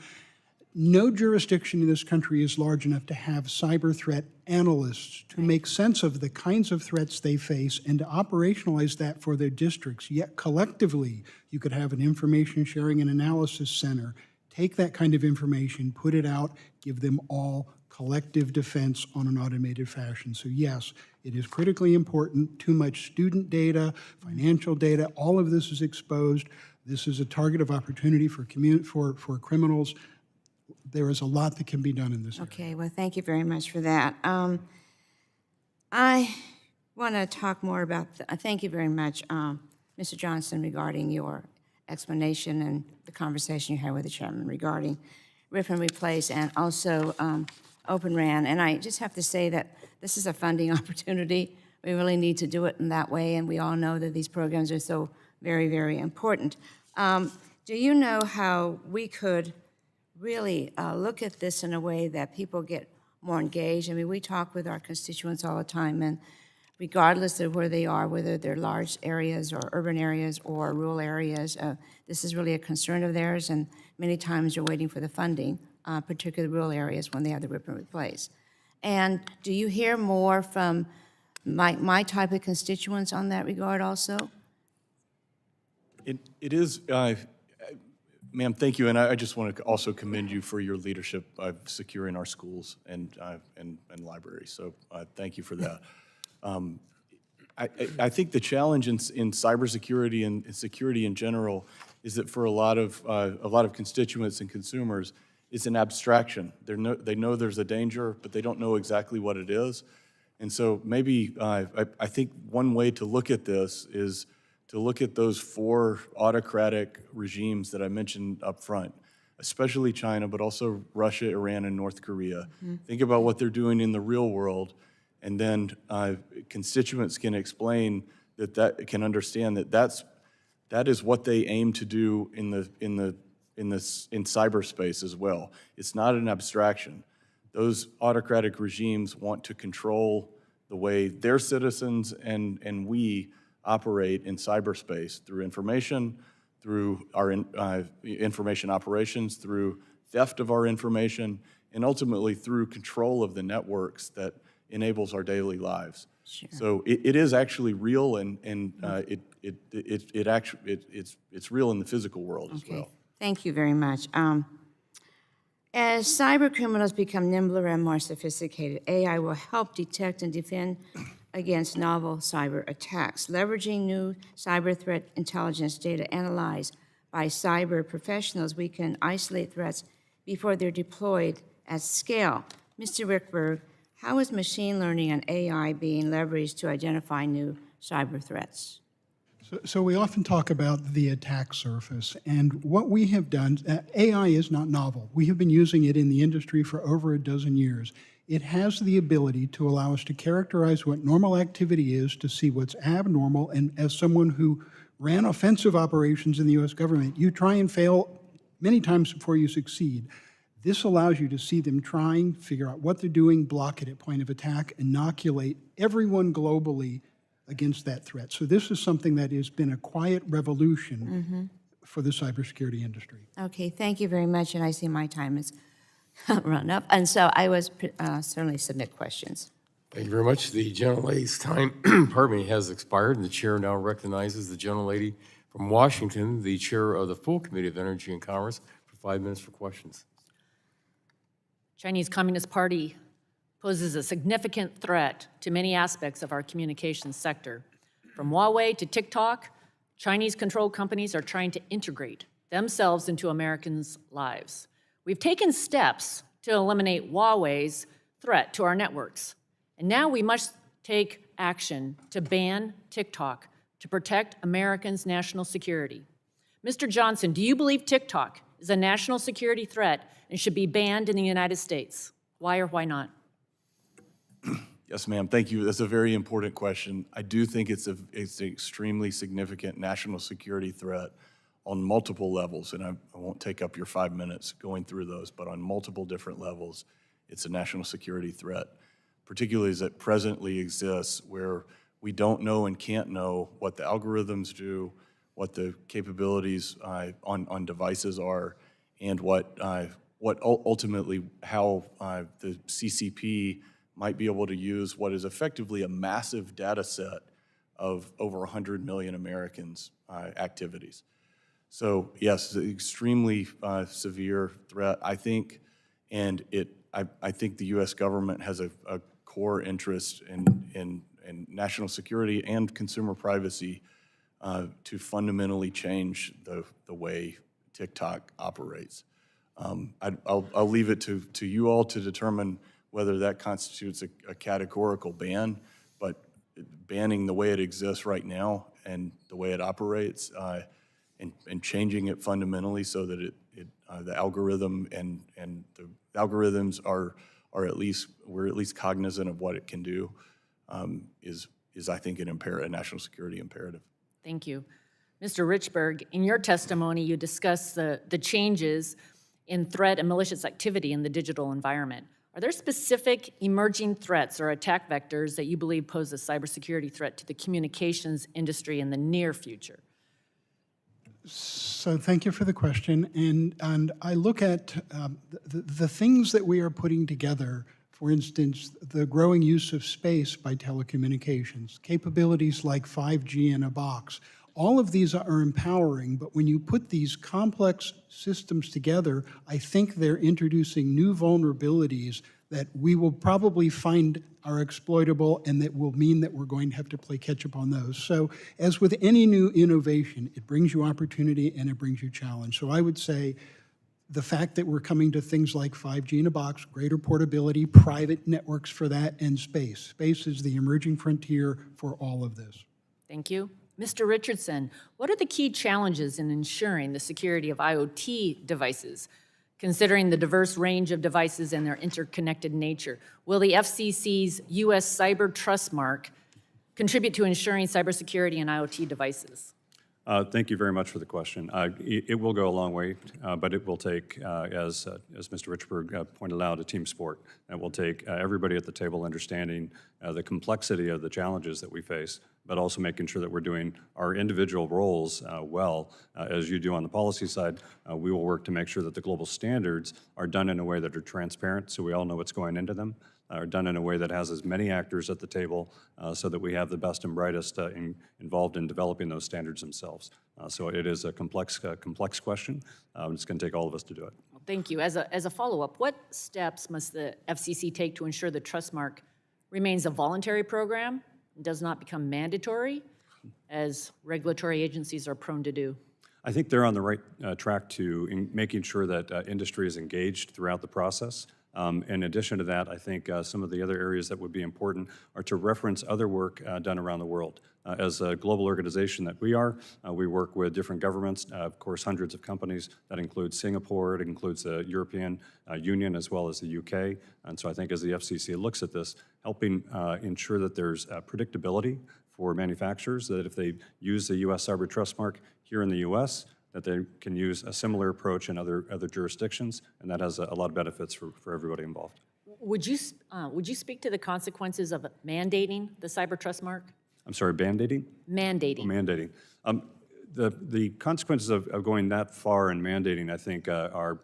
no jurisdiction in this country is large enough to have cyber threat analysts to make sense of the kinds of threats they face and to operationalize that for their districts. Yet collectively, you could have an information sharing and analysis center, take that kind of information, put it out, give them all collective defense on an automated fashion. So yes, it is critically important. Too much student data, financial data, all of this is exposed. This is a target of opportunity for criminals. There is a lot that can be done in this area. Okay, well, thank you very much for that. I want to talk more about, thank you very much, Mr. Johnson, regarding your explanation and the conversation you had with the chairman regarding rip and replace and also Open RAN. And I just have to say that this is a funding opportunity. We really need to do it in that way, and we all know that these programs are so very, very important. Do you know how we could really look at this in a way that people get more engaged? I mean, we talk with our constituents all the time, and regardless of where they are, whether they're large areas or urban areas or rural areas, this is really a concern of theirs, and many times you're waiting for the funding, particularly rural areas when they have the rip and replace. And do you hear more from my type of constituents on that regard also? It is, ma'am, thank you, and I just want to also commend you for your leadership of securing our schools and libraries, so thank you for that. I think the challenge in cybersecurity and security in general is that for a lot of constituents and consumers, it's an abstraction. They know there's a danger, but they don't know exactly what it is. And so maybe I think one way to look at this is to look at those 4 autocratic regimes that I mentioned up front, especially China, but also Russia, Iran, and North Korea. Mm-hmm. Think about what they're doing in the real world, and then constituents can explain that can understand that is what they aim to do in cyberspace as well. It's not an abstraction. Those autocratic regimes want to control the way their citizens and we operate in cyberspace through information, through our information operations, through theft of our information, and ultimately through control of the networks that enables our daily lives. So it is actually real, and it's real in the physical world as well. Thank you very much. As cyber criminals become nimbler and more sophisticated, AI will help detect and defend against novel cyber attacks. Leveraging new cyber threat intelligence data analyzed by cyber professionals, we can isolate threats before they're deployed at scale. Mr. Rickberg, how is machine learning and AI being leveraged to identify new cyber threats? So we often talk about the attack surface, and what we have done, AI is not novel. We have been using it in the industry for over a dozen years. It has the ability to allow us to characterize what normal activity is, to see what's abnormal, and as someone who ran offensive operations in the U.S. government, you try and fail many times before you succeed. This allows you to see them trying, figure out what they're doing, block it at point of attack, inoculate everyone globally against that threat. So this is something that has been a quiet revolution for the cybersecurity industry. Okay, thank you very much, and I see my time is run up, and so I will certainly submit questions. Thank you very much. The gentlelady's time, pardon me, has expired, and the chair now recognizes the gentlelady from Washington, the chair of the full Committee of Energy and Commerce, for 5 minutes for questions. Chinese Communist Party poses a significant threat to many aspects of our communications sector. From Huawei to TikTok, Chinese-controlled companies are trying to integrate themselves into Americans' lives. We've taken steps to eliminate Huawei's threat to our networks, and now we must take action to ban TikTok to protect Americans' national security. Mr. Johnson, do you believe TikTok is a national security threat and should be banned in the United States? Why or why not? Yes, ma'am. Thank you. That's a very important question. I do think it's an extremely significant national security threat on multiple levels, and I won't take up your 5 minutes going through those, but on multiple different levels, it's a national security threat, particularly as it presently exists, where we don't know and can't know what the algorithms do, what the capabilities on devices are, and what ultimately how the CCP might be able to use what is effectively a massive data set of over 100 million Americans' activities. So yes, it's an extremely severe threat, I think, and I think the U.S. government has a core interest in national security and consumer privacy to fundamentally change the way TikTok operates. I'll leave it to you all to determine whether that constitutes a categorical ban, but banning the way it exists right now and the way it operates and changing it fundamentally so that the algorithm and the algorithms are at least, we're at least cognizant of what it can do is I think a national security imperative. Thank you. Mr. Richburg, in your testimony, you discussed the changes in threat and malicious activity in the digital environment. Are there specific emerging threats or attack vectors that you believe pose a cybersecurity threat to the communications industry in the near future? So thank you for the question. And I look at the things that we are putting together, for instance, the growing use of space by telecommunications, capabilities like 5G in a box. All of these are empowering, but when you put these complex systems together, I think they're introducing new vulnerabilities that we will probably find are exploitable and that will mean that we're going to have to play catch up on those. So as with any new innovation, it brings you opportunity and it brings you challenge. So I would say the fact that we're coming to things like 5G in a box, greater portability, private networks for that, and space. Space is the emerging frontier for all of this. Thank you. Mr. Richardson, what are the key challenges in ensuring the security of IoT devices, considering the diverse range of devices and their interconnected nature? Will the FCC's U.S. Cyber Trust Mark contribute to ensuring cybersecurity in IoT devices? Thank you very much for the question. It will go a long way, but it will take, as Mr. Richburg pointed out, a team sport. It will take everybody at the table understanding the complexity of the challenges that we face, but also making sure that we're doing our individual roles well. As you do on the policy side, we will work to make sure that the global standards are done in a way that are transparent so we all know what's going into them. are done in a way that has as many actors at the table so that we have the best and brightest involved in developing those standards themselves. So it is a complex question. It's going to take all of us to do it. Well, thank you. As a follow-up, what steps must the FCC take to ensure the Trustmark remains a voluntary program and does not become mandatory, as regulatory agencies are prone to do? I think they're on the right track to making sure that industry is engaged throughout the process. In addition to that, I think some of the other areas that would be important are to reference other work done around the world. As a global organization that we are, we work with different governments, of course, hundreds of companies. That includes Singapore, it includes the European Union, as well as the UK. And so I think as the FCC looks at this, helping ensure that there's predictability for manufacturers, that if they use the U.S. Cyber Trustmark here in the U.S., that they can use a similar approach in other jurisdictions, and that has a lot of benefits for everybody involved. Would you speak to the consequences of mandating the Cyber Trustmark? I'm sorry, band-aiding? Mandating. Oh, mandating. The consequences of going that far in mandating, I think, are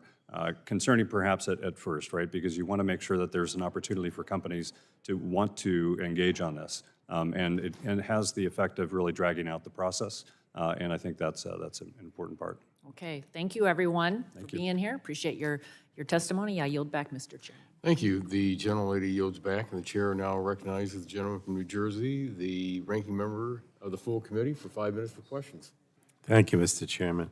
concerning perhaps at first, right? Because you want to make sure that there's an opportunity for companies to want to engage on this. And it has the effect of really dragging out the process. And I think that's an important part. Okay, thank you, everyone, for being here. Appreciate your testimony. I yield back, Mr. Chair. Thank you. The gentlelady yields back, and the chair now recognizes the gentleman from New Jersey, the ranking member of the full committee, for 5 minutes for questions. Thank you, Mr. Chairman.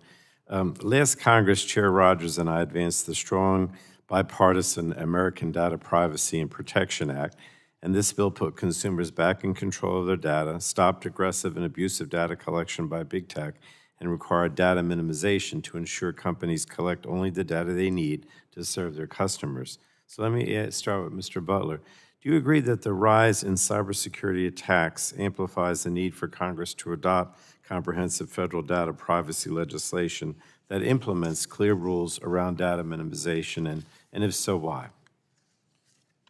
Last Congress, Chair Rodgers and I advanced the strong bipartisan American Data Privacy and Protection Act, and this bill put consumers back in control of their data, stopped aggressive and abusive data collection by big tech, and required data minimization to ensure companies collect only the data they need to serve their customers. So let me start with Mr. Butler. Do you agree that the rise in cybersecurity attacks amplifies the need for Congress to adopt comprehensive federal data privacy legislation that implements clear rules around data minimization, and if so, why?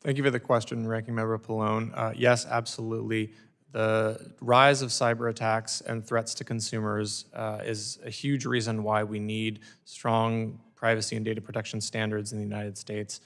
Thank you for the question, Ranking Member Pallone. Yes, absolutely. The rise of cyber attacks and threats to consumers is a huge reason why we need strong privacy and data protection standards in the United States.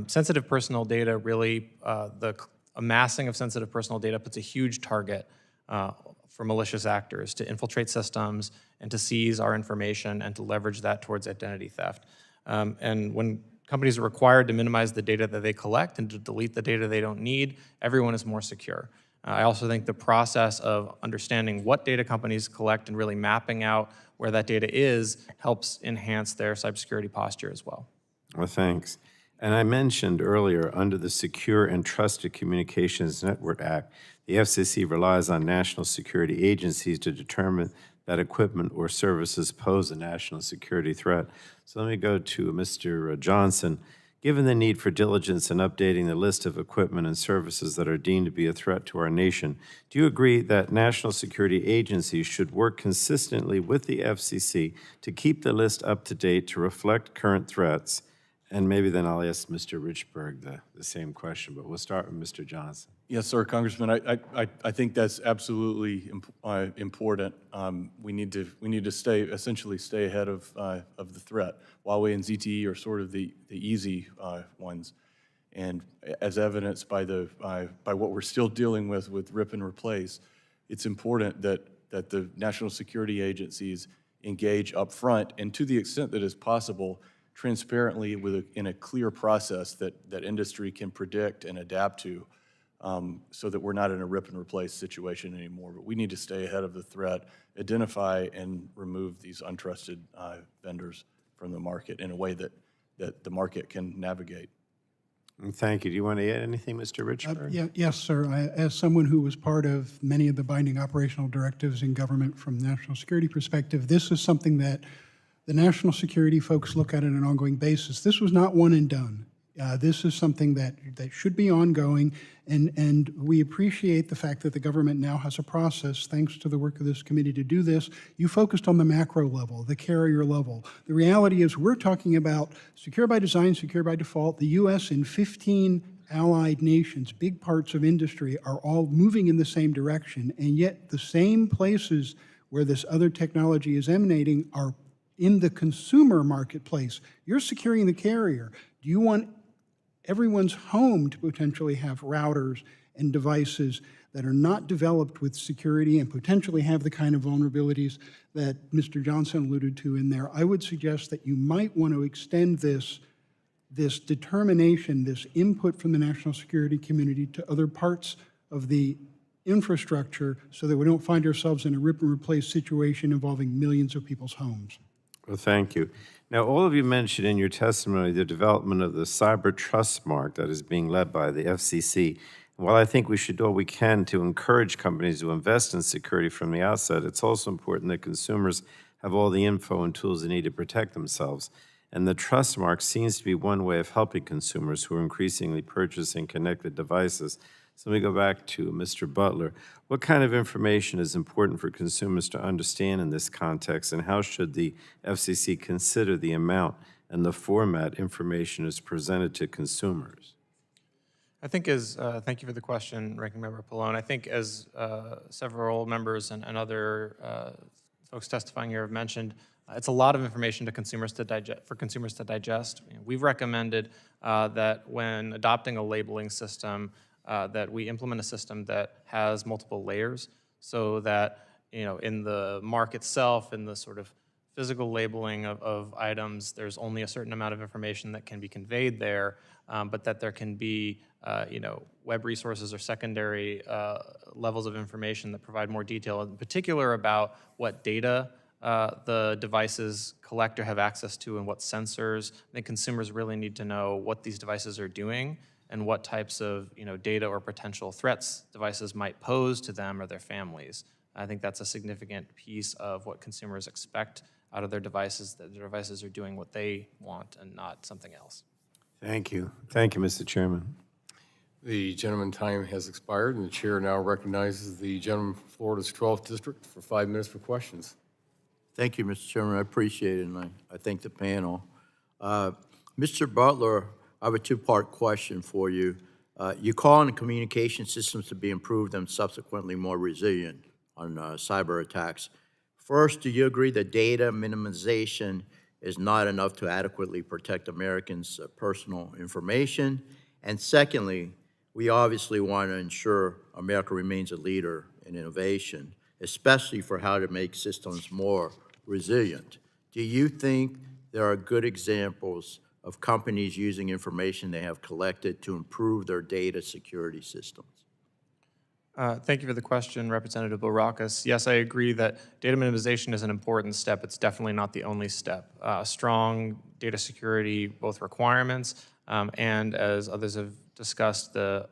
Sensitive personal data really, the amassing of sensitive personal data puts a huge target for malicious actors to infiltrate systems and to seize our information and to leverage that towards identity theft. And when companies are required to minimize the data that they collect and to delete the data they don't need, everyone is more secure. I also think the process of understanding what data companies collect and really mapping out where that data is helps enhance their cybersecurity posture as well. Well, thanks. And I mentioned earlier, under the Secure and Trusted Communications Network Act, the FCC relies on national security agencies to determine that equipment or services pose a national security threat. So let me go to Mr. Johnson. Given the need for diligence in updating the list of equipment and services that are deemed to be a threat to our nation, do you agree that national security agencies should work consistently with the FCC to keep the list up to date to reflect current threats? And maybe then I'll ask Mr. Richburg the same question, but we'll start with Mr. Johnson. Yes, sir, Congressman. I think that's absolutely important. We need to essentially stay ahead of the threat. Huawei and ZTE are sort of the easy ones, and as evidenced by what we're still dealing with rip and replace, it's important that the national security agencies engage up front, and to the extent that is possible, transparently in a clear process that industry can predict and adapt to, so that we're not in a rip and replace situation anymore. But we need to stay ahead of the threat, identify and remove these untrusted vendors from the market in a way that the market can navigate. Thank you. Do you want to add anything, Mr. Richburg? Yes, sir. As someone who was part of many of the binding operational directives in government from a national security perspective, this is something that the national security folks look at on an ongoing basis. This was not one and done. This is something that should be ongoing, and we appreciate the fact that the government now has a process, thanks to the work of this committee, to do this. You focused on the macro level, the carrier level. The reality is we're talking about secure by design, secure by default. The U.S. and 15 allied nations, big parts of industry, are all moving in the same direction, and yet the same places where this other technology is emanating are in the consumer marketplace. You're securing the carrier. Do you want everyone's home to potentially have routers and devices that are not developed with security and potentially have the kind of vulnerabilities that Mr. Johnson alluded to in there. I would suggest that you might want to extend this determination, this input from the national security community to other parts of the infrastructure so that we don't find ourselves in a rip and replace situation involving millions of people's homes. Well, thank you. Now, all of you mentioned in your testimony the development of the cyber trust mark that is being led by the FCC. While I think we should do all we can to encourage companies to invest in security from the outset, it's also important that consumers have all the info and tools they need to protect themselves. And the trust mark seems to be one way of helping consumers who are increasingly purchasing connected devices. So let me go back to Mr. Butler. What kind of information is important for consumers to understand in this context, and how should the FCC consider the amount and the format information is presented to consumers? I think thank you for the question, Ranking Member Pallone. I think as several members and other folks testifying here have mentioned, it's a lot of information to consumers to digest. You know, we've recommended that when adopting a labeling system, that we implement a system that has multiple layers, so that in the mark itself, in the sort of physical labeling of items, there's only a certain amount of information that can be conveyed there, but that there can be web resources or secondary levels of information that provide more detail, in particular about what data the devices collect or have access to and what sensors. I think consumers really need to know what these devices are doing and what types of data or potential threats devices might pose to them or their families. I think that's a significant piece of what consumers expect out of their devices, that their devices are doing what they want and not something else. Thank you. Thank you, Mr. Chairman. The gentleman's time has expired, and the chair now recognizes the gentleman from Florida's 12th District for 5 minutes for questions. Thank you, Mr. Chairman. I appreciate it, and I thank the panel. Mr. Butler, I have a two-part question for you. You call on the communication systems to be improved and subsequently more resilient on cyber attacks. First, do you agree that data minimization is not enough to adequately protect Americans' personal information? And secondly, we obviously want to ensure America remains a leader in innovation, especially for how to make systems more resilient. Do you think there are good examples of companies using information they have collected to improve their data security systems? Thank you for the question, Representative Bourakis. Yes, I agree that data minimization is an important step. It's definitely not the only step. Strong data security, both requirements and, as others have discussed, the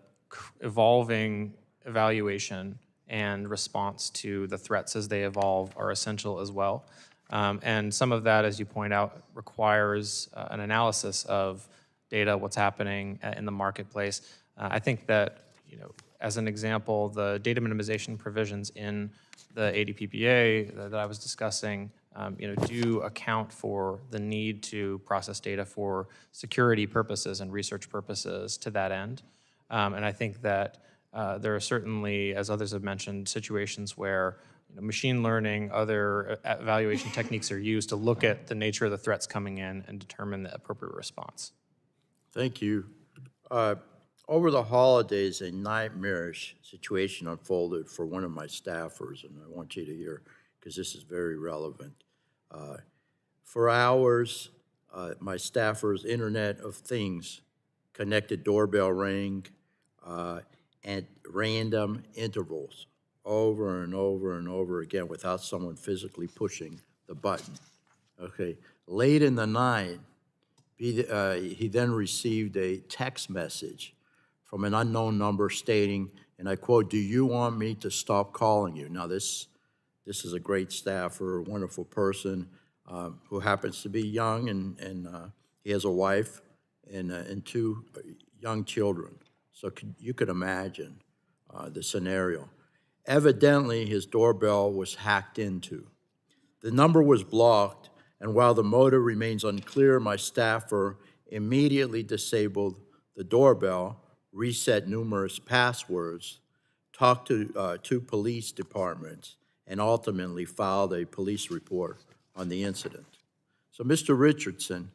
evolving evaluation and response to the threats as they evolve are essential as well. And some of that, as you point out, requires an analysis of data, what's happening in the marketplace. I think that, as an example, the data minimization provisions in the ADPPA that I was discussing, do account for the need to process data for security purposes and research purposes to that end. And I think that there are certainly, as others have mentioned, situations where machine learning, other evaluation techniques are used to look at the nature of the threats coming in and determine the appropriate response. Thank you. Over the holidays, a nightmarish situation unfolded for one of my staffers, and I want you to hear, because this is very relevant. For hours, my staffer's Internet of Things connected doorbell rang at random intervals, over and over and over again, without someone physically pushing the button. Okay, late in the night, he then received a text message from an unknown number stating, and I quote, "Do you want me to stop calling you?" Now, this is a great staffer, a wonderful person who happens to be young, and he has a wife and 2 young children. So you could imagine the scenario. Evidently, his doorbell was hacked into. The number was blocked, and while the motive remains unclear, my staffer immediately disabled the doorbell, reset numerous passwords, talked to 2 police departments, and ultimately filed a police report on the incident. So, Mr. Richardson,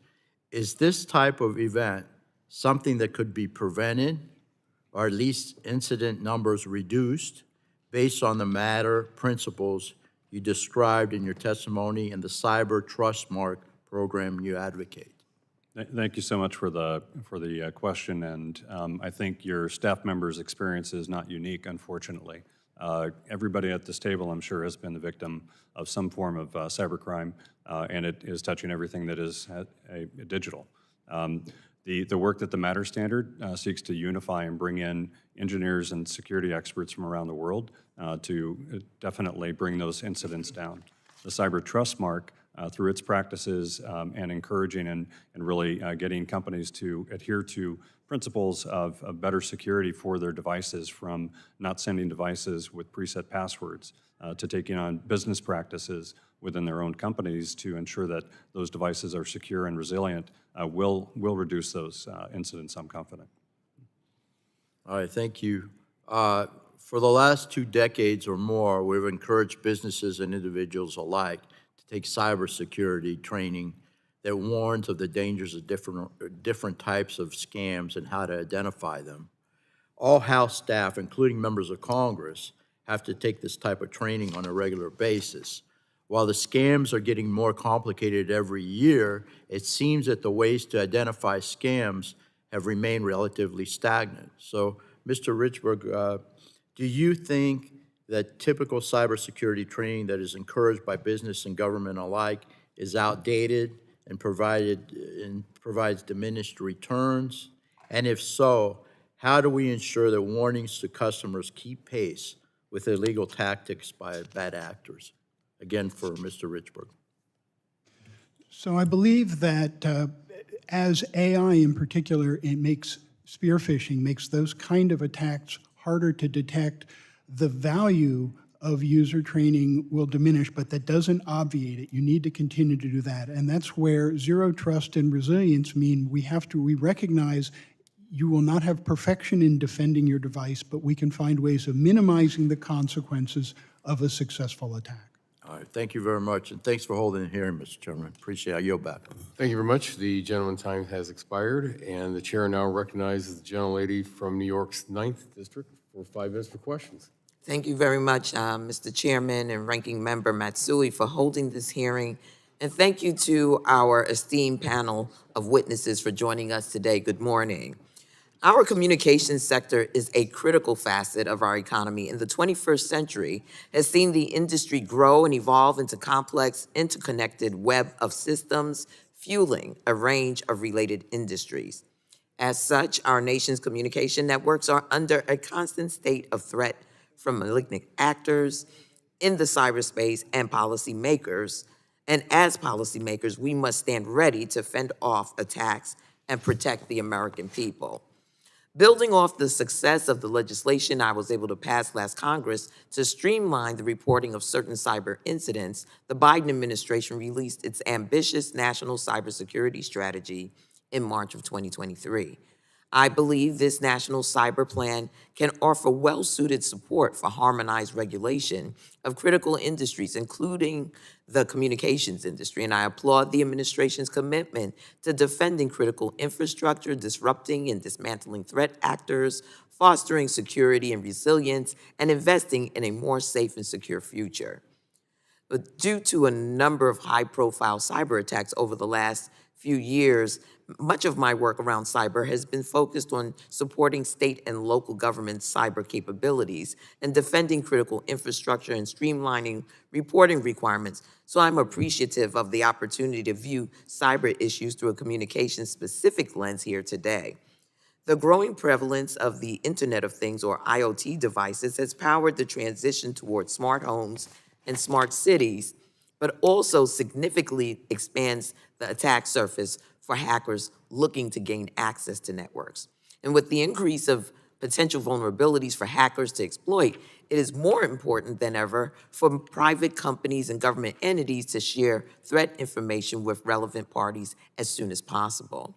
is this type of event something that could be prevented, or at least incident numbers reduced, based on the matter principles you described in your testimony and the Cyber Trust Mark program you advocate? Thank you so much for the question, and I think your staff member's experience is not unique, unfortunately. Everybody at this table, I'm sure, has been the victim of some form of cybercrime, and it is touching everything that is digital. The work that the Matter Standard seeks to unify and bring in engineers and security experts from around the world to definitely bring those incidents down. The Cyber Trust Mark, through its practices and encouraging and really getting companies to adhere to principles of better security for their devices, from not sending devices with preset passwords to taking on business practices within their own companies to ensure that those devices are secure and resilient, will reduce those incidents, I'm confident. All right, thank you. For the last 2 decades or more, we've encouraged businesses and individuals alike to take cybersecurity training that warns of the dangers of different types of scams and how to identify them. All House staff, including members of Congress, have to take this type of training on a regular basis. While the scams are getting more complicated every year, it seems that the ways to identify scams have remained relatively stagnant. So, Mr. Richburg, do you think that typical cybersecurity training that is encouraged by business and government alike is outdated and provides diminished returns? And if so, how do we ensure that warnings to customers keep pace with illegal tactics by bad actors? Again, for Mr. Richburg. So I believe that as AI in particular, it makes spear phishing, makes those kind of attacks harder to detect. The value of user training will diminish, but that doesn't obviate it. You need to continue to do that. And that's where zero trust and resilience mean we recognize you will not have perfection in defending your device, but we can find ways of minimizing the consequences of a successful attack. All right, thank you very much, and thanks for holding the hearing, Mr. Chairman. Appreciate it. I yield back. Thank you very much. The gentleman's time has expired, and the chair now recognizes the gentlelady from New York's 9th District for 5 minutes for questions. Thank you very much, Mr. Chairman and Ranking Member Matsui, for holding this hearing. And thank you to our esteemed panel of witnesses for joining us today. Good morning. Our communications sector is a critical facet of our economy, and the 21st century has seen the industry grow and evolve into complex, interconnected web of systems, fueling a range of related industries. As such, our nation's communication networks are under a constant state of threat from malignant actors in the cyberspace and policymakers. And as policymakers, we must stand ready to fend off attacks and protect the American people. Building off the success of the legislation I was able to pass last Congress to streamline the reporting of certain cyber incidents, the Biden administration released its ambitious national cybersecurity strategy in March of 2023. I believe this national cyber plan can offer well-suited support for harmonized regulation of critical industries, including the communications industry, and I applaud the administration's commitment to defending critical infrastructure, disrupting and dismantling threat actors, fostering security and resilience, and investing in a more safe and secure future. But due to a number of high-profile cyber attacks over the last few years, much of my work around cyber has been focused on supporting state and local government cyber capabilities and defending critical infrastructure and streamlining reporting requirements. So I'm appreciative of the opportunity to view cyber issues through a communication-specific lens here today. The growing prevalence of the Internet of Things, or IoT devices, has powered the transition towards smart homes and smart cities, but also significantly expands the attack surface for hackers looking to gain access to networks. And with the increase of potential vulnerabilities for hackers to exploit, it is more important than ever for private companies and government entities to share threat information with relevant parties as soon as possible.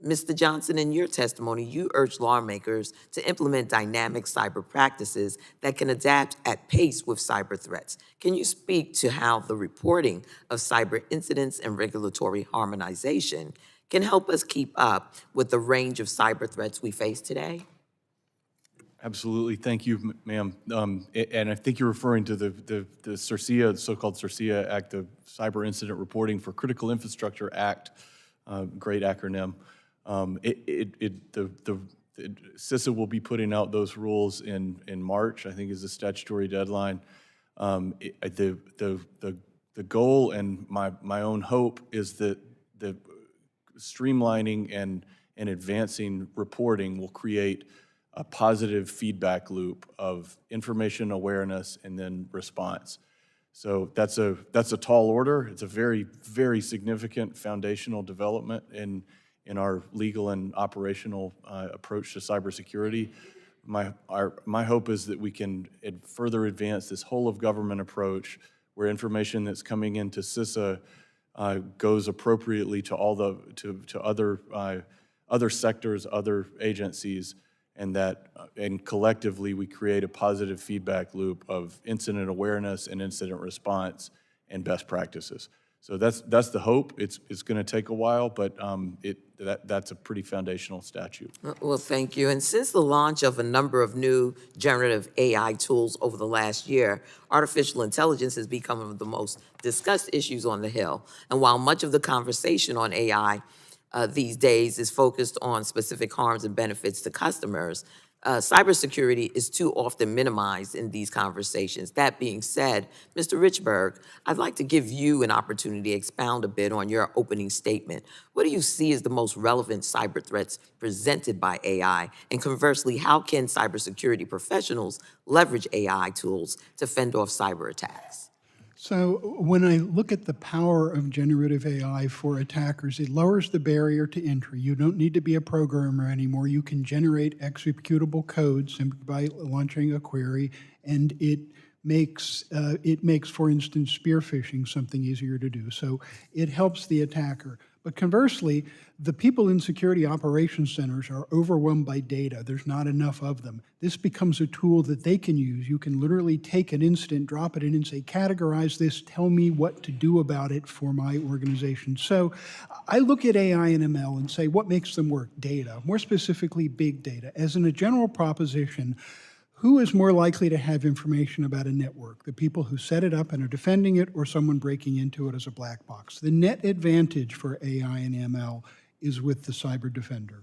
Mr. Johnson, in your testimony, you urged lawmakers to implement dynamic cyber practices that can adapt at pace with cyber threats. Can you speak to how the reporting of cyber incidents and regulatory harmonization can help us keep up with the range of cyber threats we face today? Absolutely. Thank you, ma'am. And I think you're referring to the CIRCIA, the so-called CIRCIA Act, the Cyber Incident Reporting for Critical Infrastructure Act, great acronym. CISA will be putting out those rules in March, I think is the statutory deadline. The goal and my own hope is that the streamlining and advancing reporting will create a positive feedback loop of information awareness and then response. So that's a tall order. It's a very, very significant foundational development in our legal and operational approach to cybersecurity. My hope is that we can further advance this whole of government approach where information that's coming into CISA goes appropriately to all to other sectors, other agencies, and collectively we create a positive feedback loop of incident awareness and incident response and best practices. So that's the hope. It's going to take a while, but that's a pretty foundational statute. Well, thank you. And since the launch of a number of new generative AI tools over the last year, artificial intelligence has become one of the most discussed issues on the Hill. And while much of the conversation on AI these days is focused on specific harms and benefits to customers, cybersecurity is too often minimized in these conversations. That being said, Mr. Richburg, I'd like to give you an opportunity to expound a bit on your opening statement. What do you see as the most relevant cyber threats presented by AI? And conversely, how can cybersecurity professionals leverage AI tools to fend off cyber attacks? So when I look at the power of generative AI for attackers, it lowers the barrier to entry. You don't need to be a programmer anymore. You can generate executable code simply by launching a query, and it makes, for instance, spear phishing something easier to do. So it helps the attacker. But conversely, the people in security operations centers are overwhelmed by data. There's not enough of them. This becomes a tool that they can use. You can literally take an incident, drop it in, and say, categorize this, tell me what to do about it for my organization. So I look at AI and ML and say, what makes them work? Data, more specifically, big data. As in a general proposition, who is more likely to have information about a network? The people who set it up and are defending it, or someone breaking into it as a black box? The net advantage for AI and ML is with the cyber defender.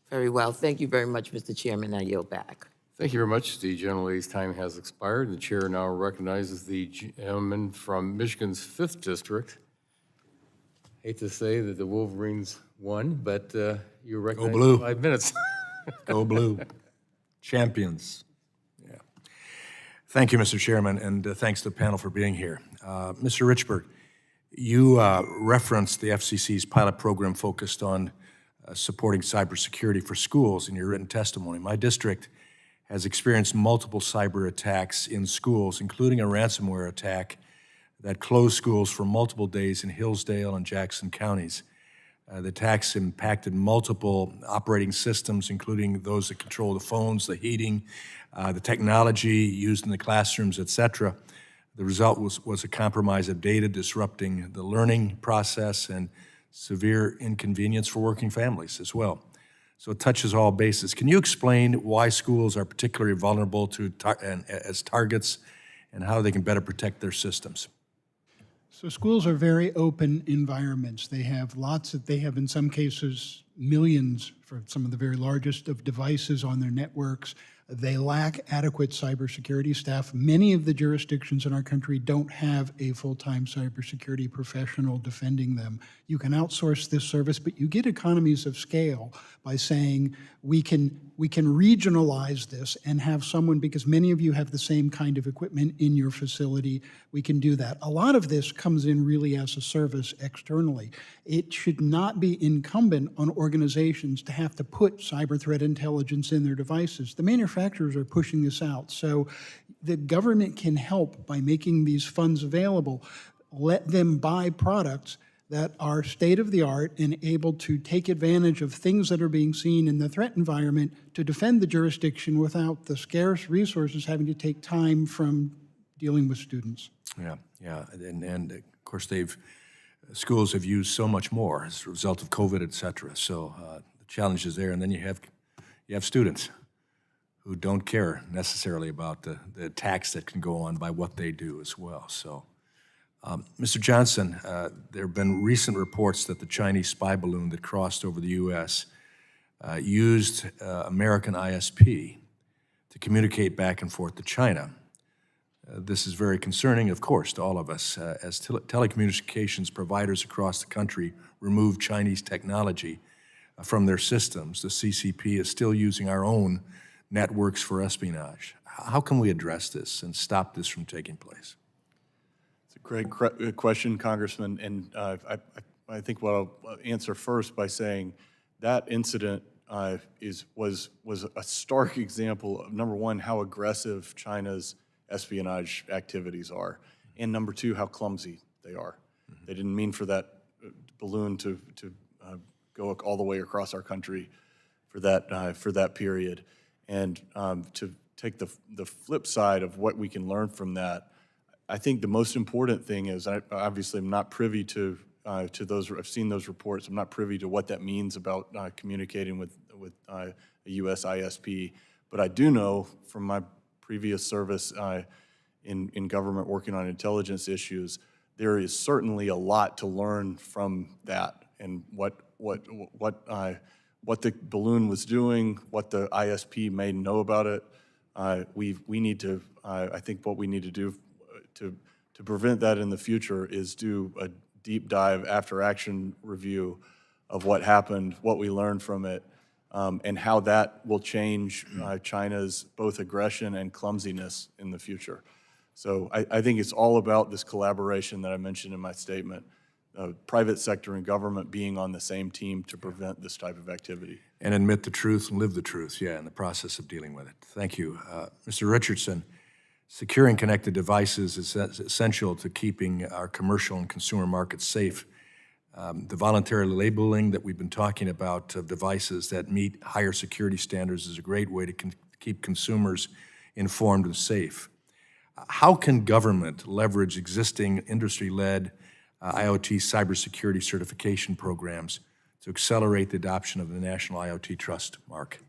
Very well. Thank you very much, Mr. Chairman. I yield back. Thank you very much. The gentlelady's time has expired. The chair now recognizes the gentleman from Michigan's 5th District. Hate to say that the Wolverines won, but you're recognized blue. in 5 minutes. Go blue. Champions. Yeah. Thank you, Mr. Chairman, and thanks to the panel for being here. Mr. Richburg, you referenced the FCC's pilot program focused on supporting cybersecurity for schools in your written testimony. My district has experienced multiple cyber attacks in schools, including a ransomware attack that closed schools for multiple days in Hillsdale and Jackson counties. The attacks impacted multiple operating systems, including those that control the phones, the heating, the technology used in the classrooms, et cetera. The result was a compromise of data, disrupting the learning process and severe inconvenience for working families as well. So it touches all bases. Can you explain why schools are particularly vulnerable to as targets and how they can better protect their systems? So schools are very open environments. They have in some cases millions for some of the very largest of devices on their networks. They lack adequate cybersecurity staff. Many of the jurisdictions in our country don't have a full-time cybersecurity professional defending them. You can outsource this service, but you get economies of scale by saying we can regionalize this and have someone, because many of you have the same kind of equipment in your facility, we can do that. A lot of this comes in really as a service externally. It should not be incumbent on organizations to have to put cyber threat intelligence in their devices. The manufacturers are pushing this out. So the government can help by making these funds available. Let them buy products that are state-of-the-art and able to take advantage of things that are being seen in the threat environment to defend the jurisdiction without the scarce resources having to take time from dealing with students. Yeah, and of course they've schools have used so much more as a result of COVID, et cetera. So the challenge is there, and then you have students who don't care necessarily about the attacks that can go on by what they do as well. So, Mr. Johnson, there have been recent reports that the Chinese spy balloon that crossed over the U.S. Used American ISP to communicate back and forth to China. This is very concerning, of course, to all of us. As telecommunications providers across the country remove Chinese technology from their systems, the CCP is still using our own networks for espionage. How can we address this and stop this from taking place? It's a great question, Congressman, and I think what I'll answer first by saying that incident was a stark example of, number one, how aggressive China's espionage activities are, and number two, how clumsy they are. They didn't mean for that balloon to go all the way across our country for that period. And to take the flip side of what we can learn from that, I think the most important thing is, obviously I'm not privy to those. I've seen those reports. I'm not privy to what that means about communicating with a U.S. ISP, but I do know from my previous service in government working on intelligence issues, there is certainly a lot to learn from that and what the balloon was doing, what the ISP may know about it. We need to. I think what we need to do to prevent that in the future is do a deep dive after action review of what happened, what we learned from it, and how that will change China's both aggression and clumsiness in the future. So I think it's all about this collaboration that I mentioned in my statement, private sector and government being on the same team to prevent this type of activity. And admit the truth and live the truth, in the process of dealing with it. Thank you. Mr. Richardson, securing connected devices is essential to keeping our commercial and consumer markets safe. The voluntary labeling that we've been talking about of devices that meet higher security standards is a great way to keep consumers informed and safe. How can government leverage existing industry-led IoT cybersecurity certification programs to accelerate the adoption of the National IoT Trust Mark?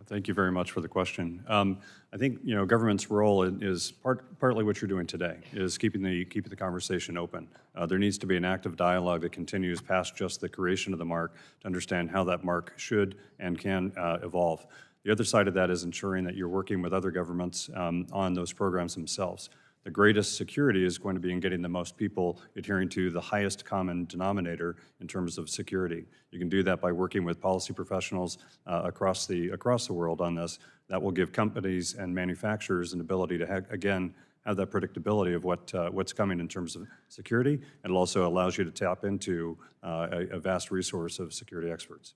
Thank you very much for the question. I think government's role is partly what you're doing today, is keeping the conversation open. There needs to be an active dialogue that continues past just the creation of the mark to understand how that mark should and can evolve. The other side of that is ensuring that you're working with other governments on those programs themselves. The greatest security is going to be in getting the most people adhering to the highest common denominator in terms of security. You can do that by working with policy professionals across the world on this. That will give companies and manufacturers an ability to, again, have that predictability of what's coming in terms of security, and it also allows you to tap into a vast resource of security experts.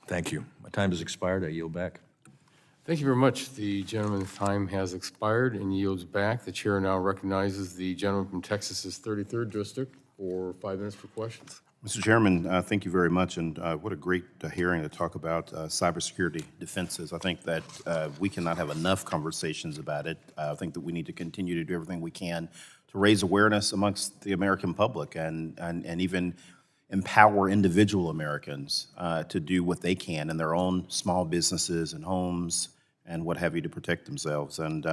Thank you. My time has expired. I yield back. Thank you very much. The gentleman's time has expired and yields back. The chair now recognizes the gentleman from Texas's 33rd District for 5 minutes for questions. Mr. Chairman, thank you very much, and what a great hearing to talk about cybersecurity defenses. I think that we cannot have enough conversations about it. I think that we need to continue to do everything we can to raise awareness amongst the American public and even empower individual Americans to do what they can in their own small businesses and homes and what have you to protect themselves. And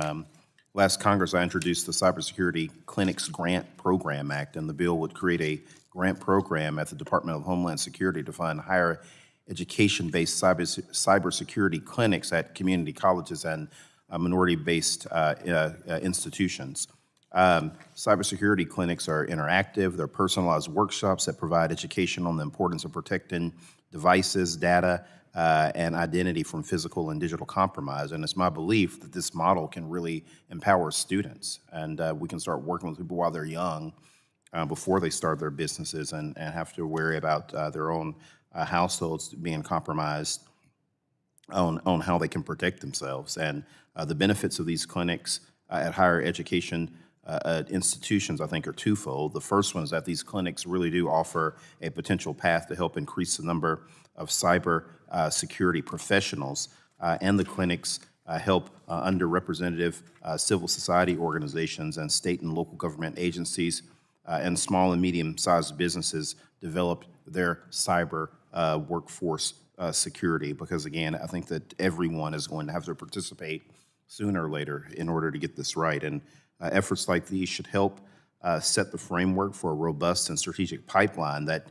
last Congress, I introduced the Cybersecurity Clinics Grant Program Act, and the bill would create a grant program at the Department of Homeland Security to fund higher education-based cybersecurity clinics at community colleges and minority-based institutions. Cybersecurity clinics are interactive. They're personalized workshops that provide education on the importance of protecting devices, data, and identity from physical and digital compromise. And it's my belief that this model can really empower students, and we can start working with people while they're young, before they start their businesses and have to worry about their own households being compromised on how they can protect themselves. And the benefits of these clinics at higher education institutions, I think, are twofold. The first one is that these clinics really do offer a potential path to help increase the number of cyber security professionals, and the clinics help underrepresented civil society organizations and state and local government agencies and small and medium-sized businesses develop their cyber workforce security, because again, I think that everyone is going to have to participate sooner or later in order to get this right. And efforts like these should help set the framework for a robust and strategic pipeline that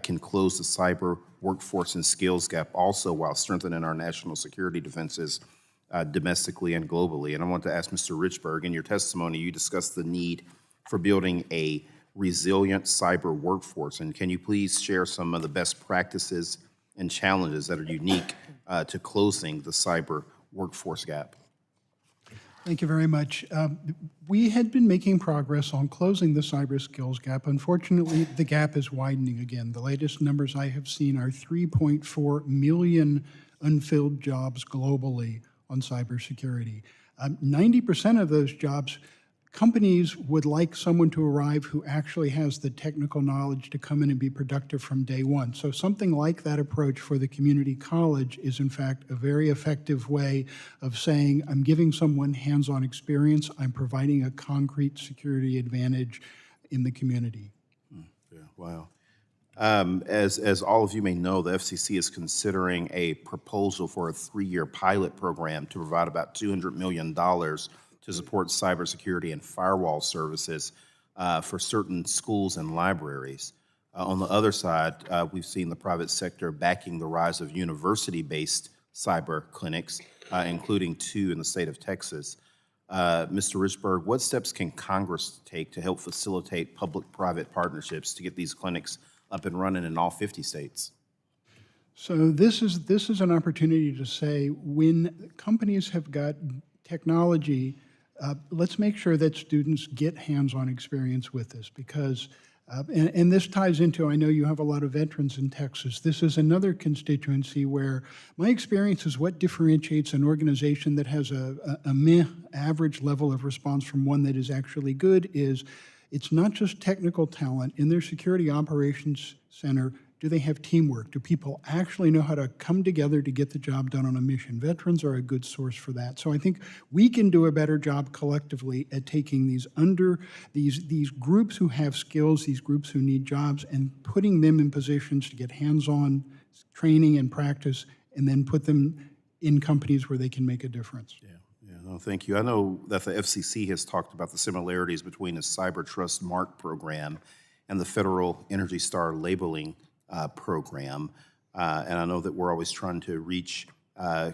can close the cyber workforce and skills gap also while strengthening our national security defenses domestically and globally. And I want to ask Mr. Richburg, in your testimony, you discussed the need for building a resilient cyber workforce. And can you please share some of the best practices and challenges that are unique to closing the cyber workforce gap? Thank you very much. We had been making progress on closing the cyber skills gap. Unfortunately, the gap is widening again. The latest numbers I have seen are 3.4 million unfilled jobs globally on cybersecurity. 90% of those jobs, companies would like someone to arrive who actually has the technical knowledge to come in and be productive from day one. So something like that approach for the community college is in fact a very effective way of saying, I'm giving someone hands-on experience, I'm providing a concrete security advantage in the community. Yeah, wow. As all of you may know, the FCC is considering a proposal for a 3-year pilot program to provide about $200 million to support cybersecurity and firewall services for certain schools and libraries. On the other side, we've seen the private sector backing the rise of university-based cyber clinics, including 2 in the state of Texas. Mr. Richburg, what steps can Congress take to help facilitate public-private partnerships to get these clinics up and running in all 50 states? So this is an opportunity to say, when companies have got technology, let's make sure that students get hands-on experience with this, because, and this ties into, I know you have a lot of veterans in Texas. This is another constituency where my experience is what differentiates an organization that has a meh average level of response from one that is actually good is it's not just technical talent. In their security operations center, do they have teamwork? Do people actually know how to come together to get the job done on a mission? Veterans are a good source for that. So I think we can do a better job collectively at taking these groups who have skills, these groups who need jobs, and putting them in positions to get hands-on training and practice, and then put them in companies where they can make a difference. Yeah, no, thank you. I know that the FCC has talked about the similarities between the Cyber Trust Mark program and the Federal Energy Star labeling program. And I know that we're always trying to reach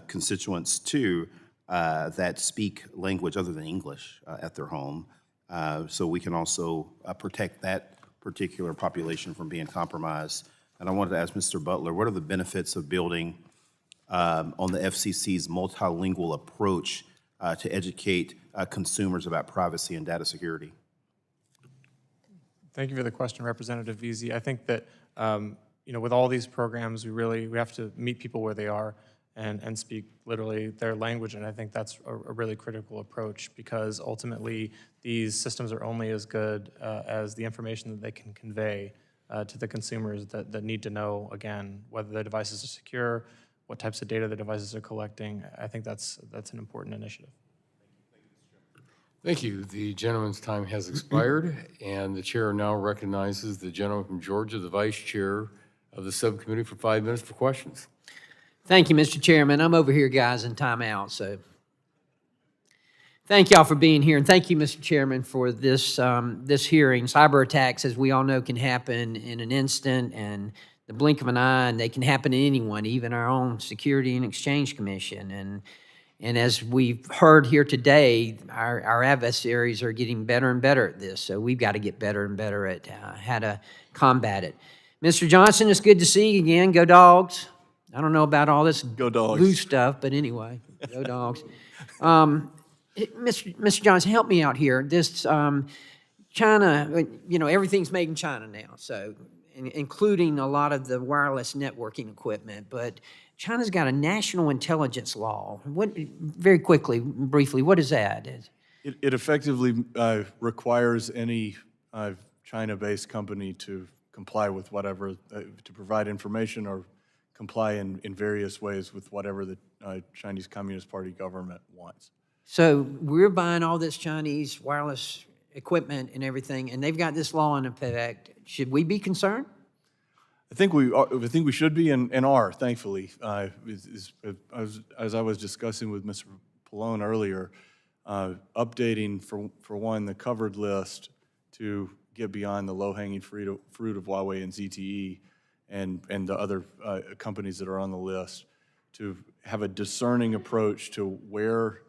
constituents too that speak language other than English at their home, so we can also protect that particular population from being compromised. And I wanted to ask Mr. Butler, what are the benefits of building on the FCC's multilingual approach to educate consumers about privacy and data security? Thank you for the question, Representative Veazey. I think that with all these programs, we have to meet people where they are and speak literally their language, and I think that's a really critical approach, because ultimately these systems are only as good as the information that they can convey to the consumers that need to know, again, whether their devices are secure, what types of data the devices are collecting. I think that's an important initiative. Thank you. The gentleman's time has expired, and the chair now recognizes the gentleman from Georgia, the vice chair of the subcommittee, for 5 minutes for questions. Thank you, Mr. Chairman. I'm over here, guys, in timeout, so thank y'all for being here, and thank you, Mr. Chairman, for this hearing. Cyber attacks, as we all know, can happen in an instant and the blink of an eye, and they can happen to anyone, even our own Security and Exchange Commission. And as we've heard here today, our adversaries are getting better and better at this, so we've got to get better and better at how to combat it. Mr. Johnson, it's good to see you again. Go Dogs. I don't know about all this Go Dogs. blue stuff, but anyway, go Dogs. Mr. Johnson, help me out here. This China, everything's made in China now, so including a lot of the wireless networking equipment, but China's got a national intelligence law. Very quickly, briefly, what is that? It effectively requires any China-based company to comply with whatever, to provide information or comply in various ways with whatever the Chinese Communist Party government wants. So we're buying all this Chinese wireless equipment and everything, and they've got this law in effect. Should we be concerned? I think we should be and are, thankfully. As I was discussing with Mr. Pallone earlier, updating, for one, the covered list to get beyond the low-hanging fruit of Huawei and ZTE and the other companies that are on the list, to have a discerning approach to where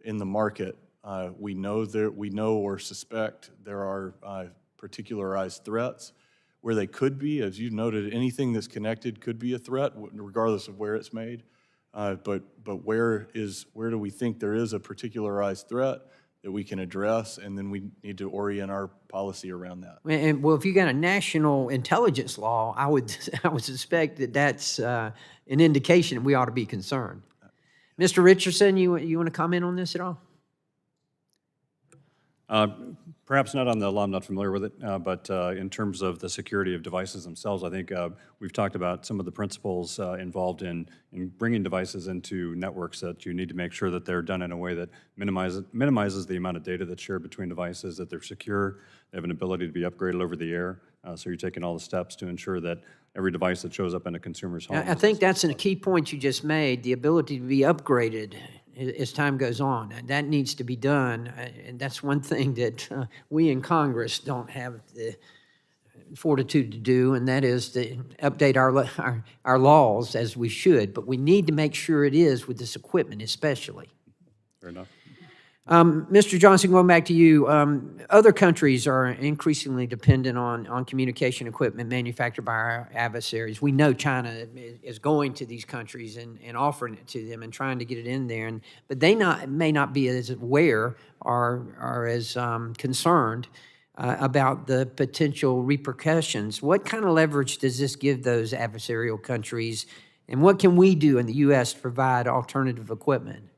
in the market we know or suspect there are particularized threats, where they could be. As you noted, anything that's connected could be a threat, regardless of where it's made. But where do we think there is a particularized threat that we can address, and then we need to orient our policy around that. And, well, if you got a national intelligence law, I would suspect that that's an indication that we ought to be concerned. Mr. Richardson, you want to comment on this at all? Perhaps not on the law, I'm not familiar with it, but in terms of the security of devices themselves, I think we've talked about some of the principles involved in bringing devices into networks, that you need to make sure that they're done in a way that minimizes the amount of data that's shared between devices, that they're secure, they have an ability to be upgraded over the air, so you're taking all the steps to ensure that every device that shows up in a consumer's home. I think that's a key point you just made, the ability to be upgraded as time goes on. And that needs to be done. And that's one thing that we in Congress don't have the fortitude to do, and that is to update our laws as we should. But we need to make sure it is with this equipment especially. Fair enough. Mr. Johnson, going back to you, other countries are increasingly dependent on communication equipment manufactured by our adversaries. We know China is going to these countries and offering it to them and trying to get it in there, but they may not be as aware or as concerned about the potential repercussions. What kind of leverage does this give those adversarial countries, and what can we do in the U.S. to provide alternative equipment?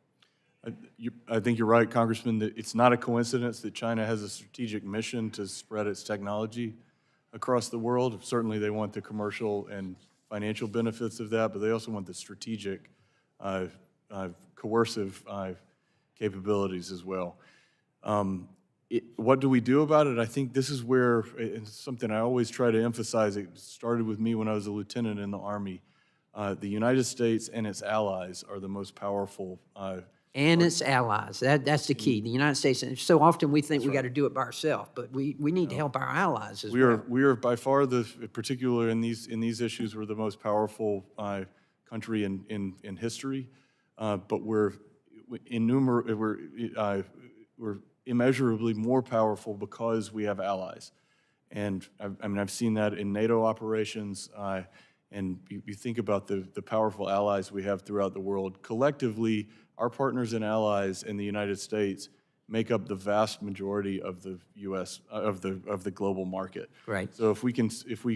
I think you're right, Congressman, that it's not a coincidence that China has a strategic mission to spread its technology across the world. Certainly they want the commercial and financial benefits of that, but they also want the strategic, coercive capabilities as well. What do we do about it? I think this is where, it's something I always try to emphasize, it started with me when I was a lieutenant in the Army. The United States and its allies are the most powerful and its allies. That's the key. The United States, and so often we think we got to do it by ourselves, but we need to help our allies as well. We are by far particularly in these issues, we're the most powerful country in history, but we're immeasurably more powerful because we have allies. And I've seen that in NATO operations, and you think about the powerful allies we have throughout the world. Collectively, our partners and allies in the United States make up the vast majority of the U.S. of the global market. Right. So if we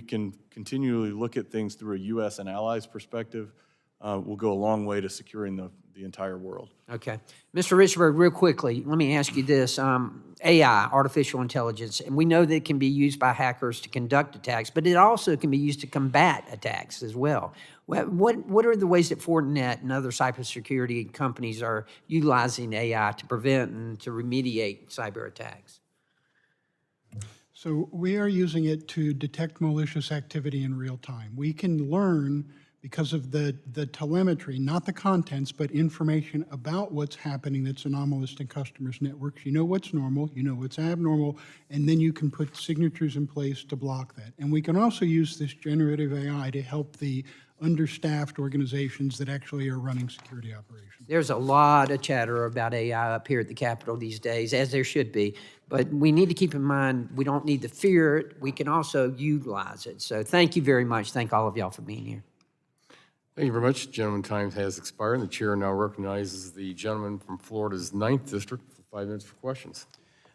can continually look at things through a U.S. and allies perspective, we'll go a long way to securing the entire world. Okay. Mr. Richburg, real quickly, let me ask you this. AI, artificial intelligence, and we know that it can be used by hackers to conduct attacks, but it also can be used to combat attacks as well. What are the ways that Fortinet and other cybersecurity companies are utilizing AI to prevent and to remediate cyber attacks? So we are using it to detect malicious activity in real time. We can learn, because of the telemetry, not the contents, but information about what's happening that's anomalous in customers' networks. You know what's normal, you know what's abnormal, and then you can put signatures in place to block that. And we can also use this generative AI to help the understaffed organizations that actually are running security operations. There's a lot of chatter about AI up here at the Capitol these days, as there should be. But we need to keep in mind, we don't need to fear it. We can also utilize it. So thank you very much. Thank all of y'all for being here. Thank you very much. Gentleman, time has expired, and the chair now recognizes the gentleman from Florida's 9th District for 5 minutes for questions.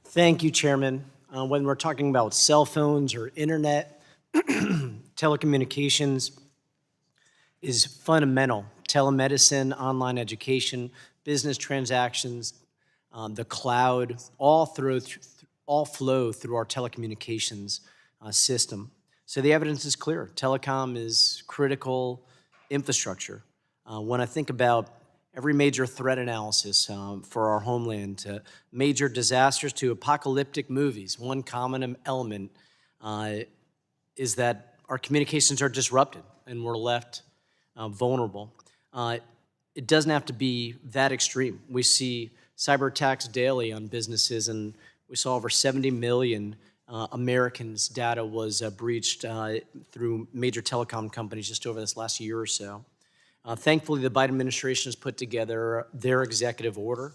Thank you, Chairman. When we're talking about cell phones or internet, telecommunications is fundamental. Telemedicine, online education, business transactions, the cloud, all flow through our telecommunications system. So the evidence is clear. Telecom is critical infrastructure. When I think about every major threat analysis for our homeland, to major disasters to apocalyptic movies, one common element is that our communications are disrupted and we're left vulnerable. It doesn't have to be that extreme. We see cyber attacks daily on businesses, and we saw over 70 million Americans' data was breached through major telecom companies just over this last year or so. Thankfully, the Biden administration has put together their executive order,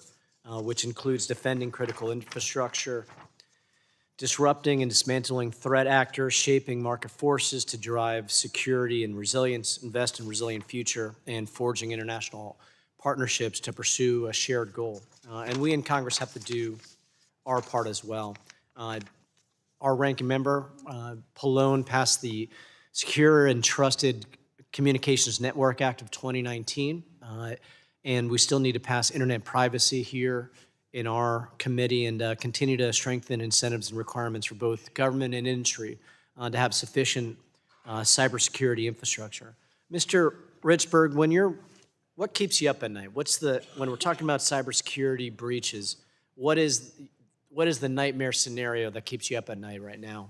which includes defending critical infrastructure, disrupting and dismantling threat actors, shaping market forces to drive security and resilience, invest in resilient future, and forging international partnerships to pursue a shared goal. And we in Congress have to do our part as well. Our ranking member, Pallone, passed the Secure and Trusted Communications Network Act of 2019, and we still need to pass internet privacy here in our committee and continue to strengthen incentives and requirements for both government and industry to have sufficient cybersecurity infrastructure. Mr. Richburg, what keeps you up at night? When we're talking about cybersecurity breaches, what is the nightmare scenario that keeps you up at night right now?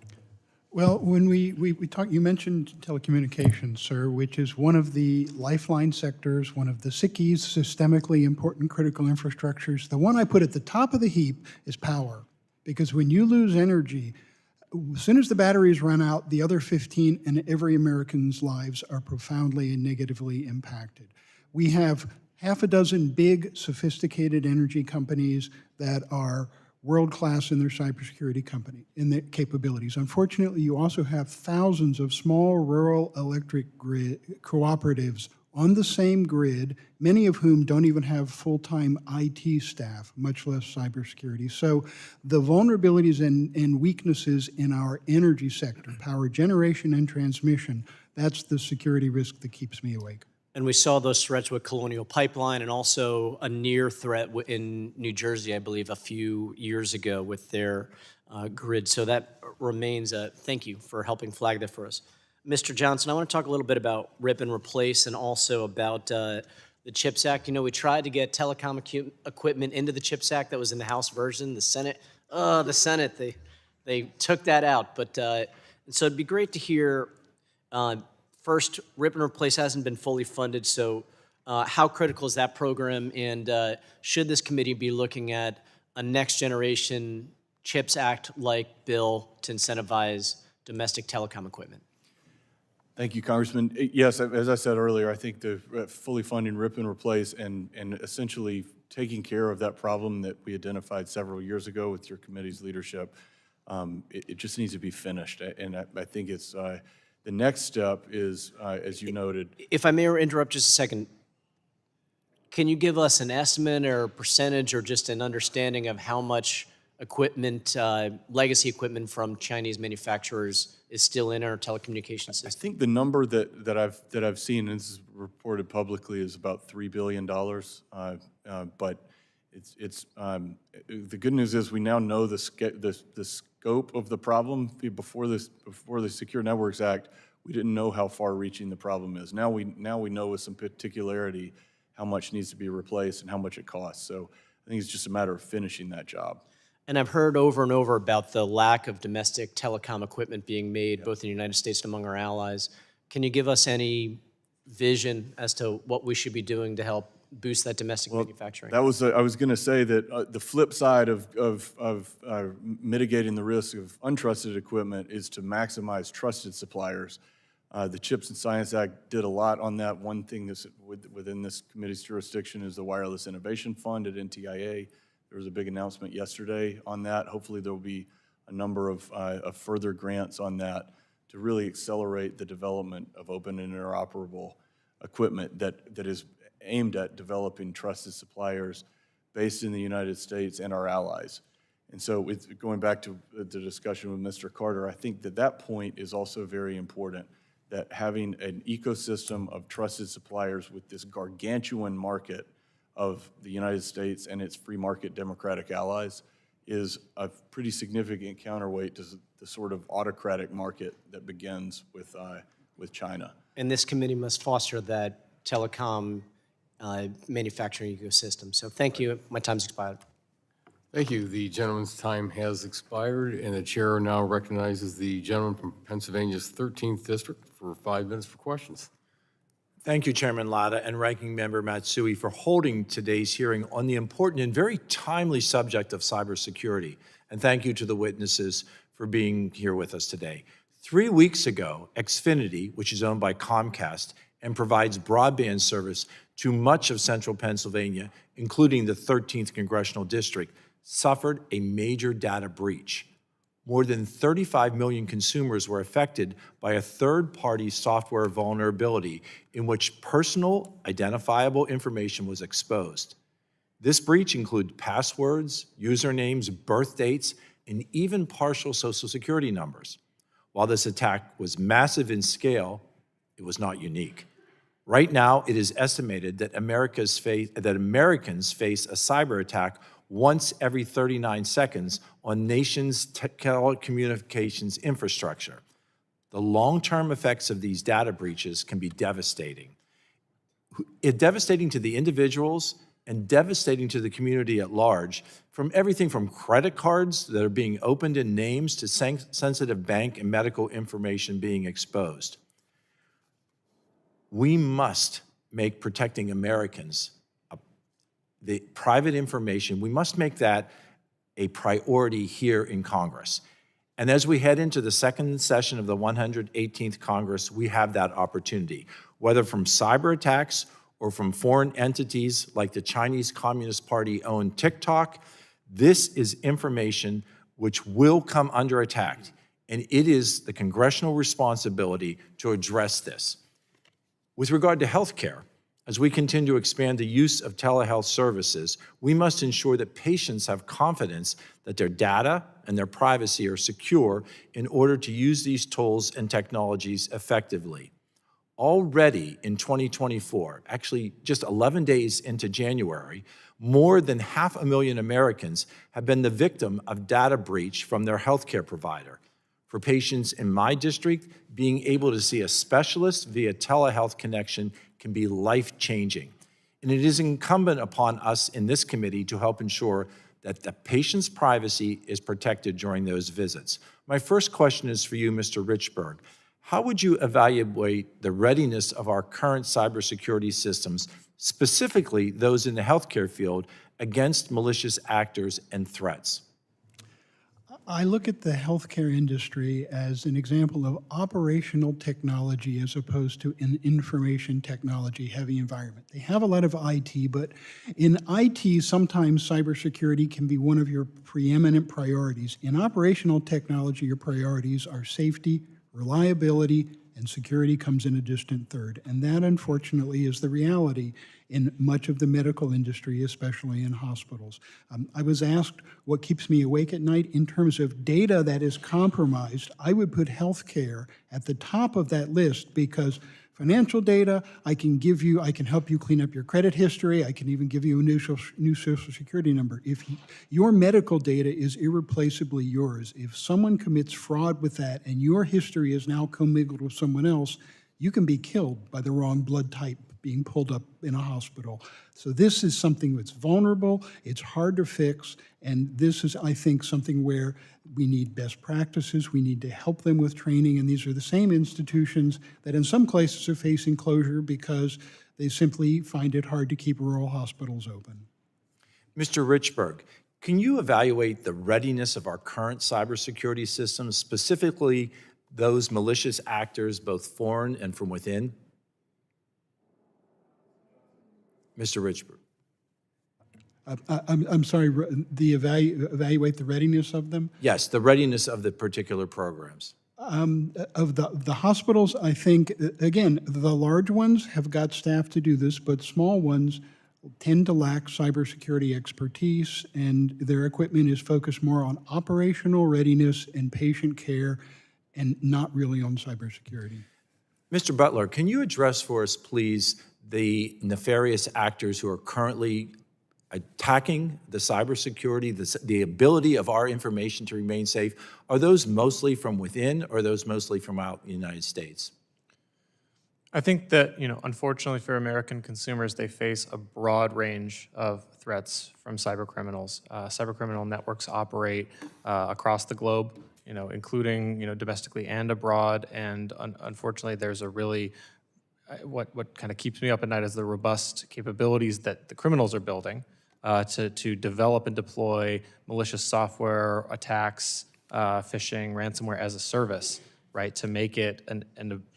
Well, when we talk, you mentioned telecommunications, sir, which is one of the lifeline sectors, one of the SICKIs, systemically important critical infrastructures. The one I put at the top of the heap is power, because when you lose energy, as soon as the batteries run out, the other 15 and every American's lives are profoundly and negatively impacted. We have half a dozen big, sophisticated energy companies that are world-class in their cybersecurity in their capabilities. Unfortunately, you also have thousands of small rural electric grid cooperatives on the same grid, many of whom don't even have full-time IT staff, much less cybersecurity. So the vulnerabilities and weaknesses in our energy sector, power generation and transmission, that's the security risk that keeps me awake. And we saw those threats with Colonial Pipeline and also a near threat in New Jersey, I believe, a few years ago with their grid. So that remains thank you for helping flag that for us. Mr. Johnson, I want to talk a little bit about rip and replace and also about the CHIPS Act. You know, we tried to get telecom equipment into the CHIPS Act that was in the House version. The Senate, they took that out. But and so it'd be great to hear first, rip and replace hasn't been fully funded, so how critical is that program, and should this committee be looking at a next-generation CHIPS Act-like bill to incentivize domestic telecom equipment? Thank you, Congressman. Yes, as I said earlier, I think the fully funding rip and replace and essentially taking care of that problem that we identified several years ago with your committee's leadership, it just needs to be finished, and I think it's the next step is, as you noted. If I may interrupt just a second, can you give us an estimate or a percentage or just an understanding of how much equipment, legacy equipment from Chinese manufacturers is still in our telecommunications system? I think the number that I've seen, and this is reported publicly, is about $3 billion. But it's the good news is we now know the scope of the problem. Before the Secure Networks Act, we didn't know how far-reaching the problem is. Now we know with some particularity how much needs to be replaced and how much it costs. So I think it's just a matter of finishing that job. And I've heard over and over about the lack of domestic telecom equipment being made, both in the United States and among our allies. Can you give us any vision as to what we should be doing to help boost that domestic manufacturing? That was I was going to say that the flip side of mitigating the risk of untrusted equipment is to maximize trusted suppliers. The CHIPS and Science Act did a lot on that. One thing that's within this committee's jurisdiction is the Wireless Innovation Fund at NTIA. There was a big announcement yesterday on that. Hopefully there will be a number of further grants on that to really accelerate the development of open and interoperable equipment that is aimed at developing trusted suppliers based in the United States and our allies. And so going back to the discussion with Mr. Carter, I think that point is also very important, that having an ecosystem of trusted suppliers with this gargantuan market of the United States and its free market democratic allies is a pretty significant counterweight to the sort of autocratic market that begins with China. And this committee must foster that telecom manufacturing ecosystem. So thank you. My time's expired. Thank you. The gentleman's time has expired, and the chair now recognizes the gentleman from Pennsylvania's 13th District for 5 minutes for questions. Thank you, Chairman Latta and Ranking Member Matsui, for holding today's hearing on the important and very timely subject of cybersecurity. And thank you to the witnesses for being here with us today. 3 weeks ago, Xfinity, which is owned by Comcast and provides broadband service to much of central Pennsylvania, including the 13th Congressional District, suffered a major data breach. More than 35 million consumers were affected by a third-party software vulnerability in which personal identifiable information was exposed. This breach included passwords, usernames, birth dates, and even partial Social Security numbers. While this attack was massive in scale, it was not unique. Right now, it is estimated that Americans face a cyber attack once every 39 seconds on nation's telecommunications infrastructure. The long-term effects of these data breaches can be devastating. Devastating to the individuals and devastating to the community at large, from everything from credit cards that are being opened in names to sensitive bank and medical information being exposed. We must make protecting Americans, the private information, we must make that a priority here in Congress. And as we head into the second session of the 118th Congress, we have that opportunity, whether from cyber attacks or from foreign entities like the Chinese Communist Party-owned TikTok. This is information which will come under attack, and it is the congressional responsibility to address this. With regard to healthcare, as we continue to expand the use of telehealth services, we must ensure that patients have confidence that their data and their privacy are secure in order to use these tools and technologies effectively. Already in 2024, actually just 11 days into January, more than 500,000 Americans have been the victim of data breach from their healthcare provider. For patients in my district, being able to see a specialist via telehealth connection can be life-changing. And it is incumbent upon us in this committee to help ensure that the patient's privacy is protected during those visits. My first question is for you, Mr. Richburg. How would you evaluate the readiness of our current cybersecurity systems, specifically those in the healthcare field, against malicious actors and threats? I look at the healthcare industry as an example of operational technology as opposed to an information technology heavy environment. They have a lot of IT, but in IT, sometimes cybersecurity can be one of your preeminent priorities. In operational technology, your priorities are safety, reliability, and security comes in a distant third. And that, unfortunately, is the reality in much of the medical industry, especially in hospitals. I was asked what keeps me awake at night. In terms of data that is compromised, I would put healthcare at the top of that list, because financial data, I can help you clean up your credit history. I can even give you a new Social Security number. If your medical data is irreplaceably yours, if someone commits fraud with that and your history is now commingled with someone else, you can be killed by the wrong blood type being pulled up in a hospital. So this is something that's vulnerable, it's hard to fix, and this is, I think, something where we need best practices, we need to help them with training, and these are the same institutions that in some places are facing closure because they simply find it hard to keep rural hospitals open. Mr. Richburg, can you evaluate the readiness of our current cybersecurity systems, specifically those malicious actors, both foreign and from within? Mr. Richburg. I'm sorry, evaluate the readiness of them? Yes, the readiness of the particular programs. Of the hospitals, I think, again, the large ones have got staff to do this, but small ones tend to lack cybersecurity expertise, and their equipment is focused more on operational readiness and patient care and not really on cybersecurity. Mr. Butler, can you address for us, please, the nefarious actors who are currently attacking the cybersecurity, the ability of our information to remain safe? Are those mostly from within, or are those mostly from out the United States? I think that, unfortunately for American consumers, they face a broad range of threats from cybercriminals. Cybercriminal networks operate across the globe, including, domestically and abroad. And unfortunately, there's a really, what kind of keeps me up at night is the robust capabilities that the criminals are building to develop and deploy malicious software attacks, phishing, ransomware as a service, right, to make it a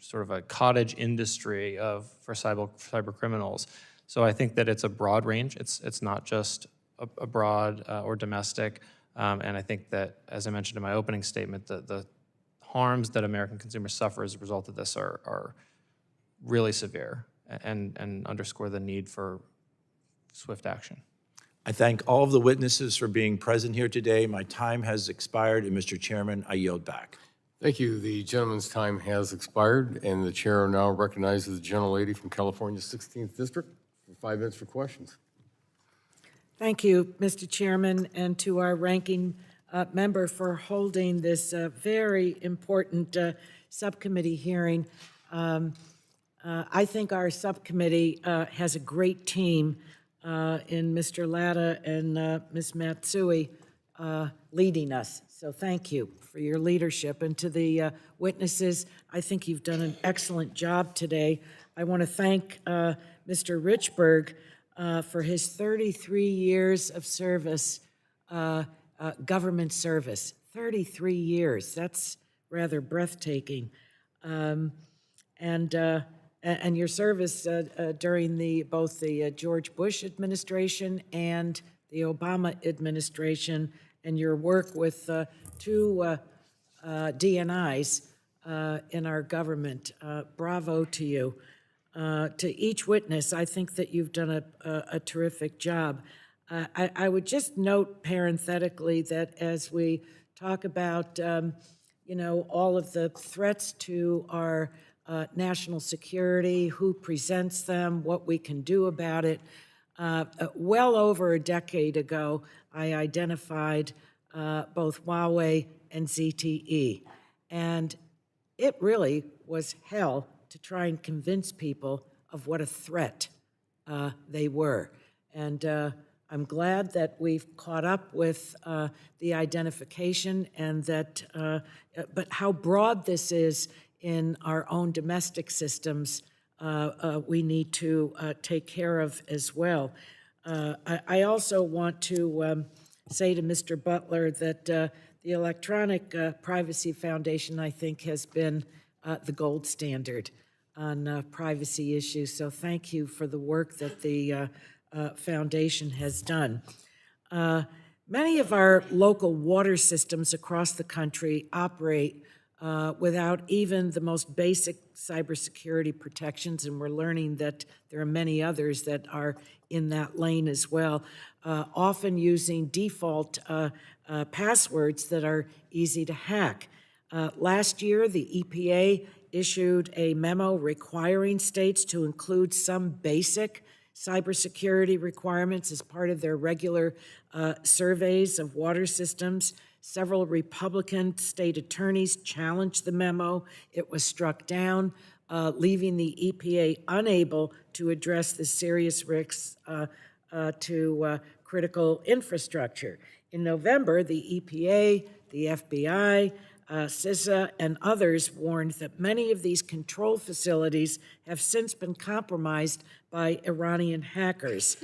sort of a cottage industry for cyber criminals. So I think that it's a broad range. It's not just abroad or domestic. And I think that, as I mentioned in my opening statement, the harms that American consumers suffer as a result of this are really severe and underscore the need for swift action. I thank all of the witnesses for being present here today. My time has expired, and Mr. Chairman, I yield back. Thank you. The gentleman's time has expired, and the chair now recognizes the gentlelady from California's 16th District for 5 minutes for questions. Thank you, Mr. Chairman, and to our ranking member for holding this very important subcommittee hearing. I think our subcommittee has a great team in Mr. Latta and Ms. Matsui leading us. So thank you for your leadership. And to the witnesses, I think you've done an excellent job today. I want to thank Mr. Richburg for his 33 years of service, government service. 33 years, that's rather breathtaking. And your service during both the George Bush administration and the Obama administration, and your work with two DNIs in our government. Bravo to you. To each witness, I think that you've done a terrific job. I would just note parenthetically that as we talk about, all of the threats to our national security, who presents them, what we can do about it. Well over a decade ago, I identified both Huawei and ZTE. And it really was hell to try and convince people of what a threat they were. And I'm glad that we've caught up with the identification and that, but how broad this is in our own domestic systems, we need to take care of as well. I also want to say to Mr. Butler that the Electronic Privacy Foundation, I think, has been the gold standard on privacy issues. So thank you for the work that the foundation has done. Many of our local water systems across the country operate without even the most basic cybersecurity protections, and we're learning that there are many others that are in that lane as well, often using default passwords that are easy to hack. Last year, the EPA issued a memo requiring states to include some basic cybersecurity requirements as part of their regular surveys of water systems. Several Republican state attorneys challenged the memo. It was struck down, leaving the EPA unable to address the serious risks to critical infrastructure. In November, the EPA, the FBI, CISA, and others warned that many of these control facilities have since been compromised by Iranian hackers.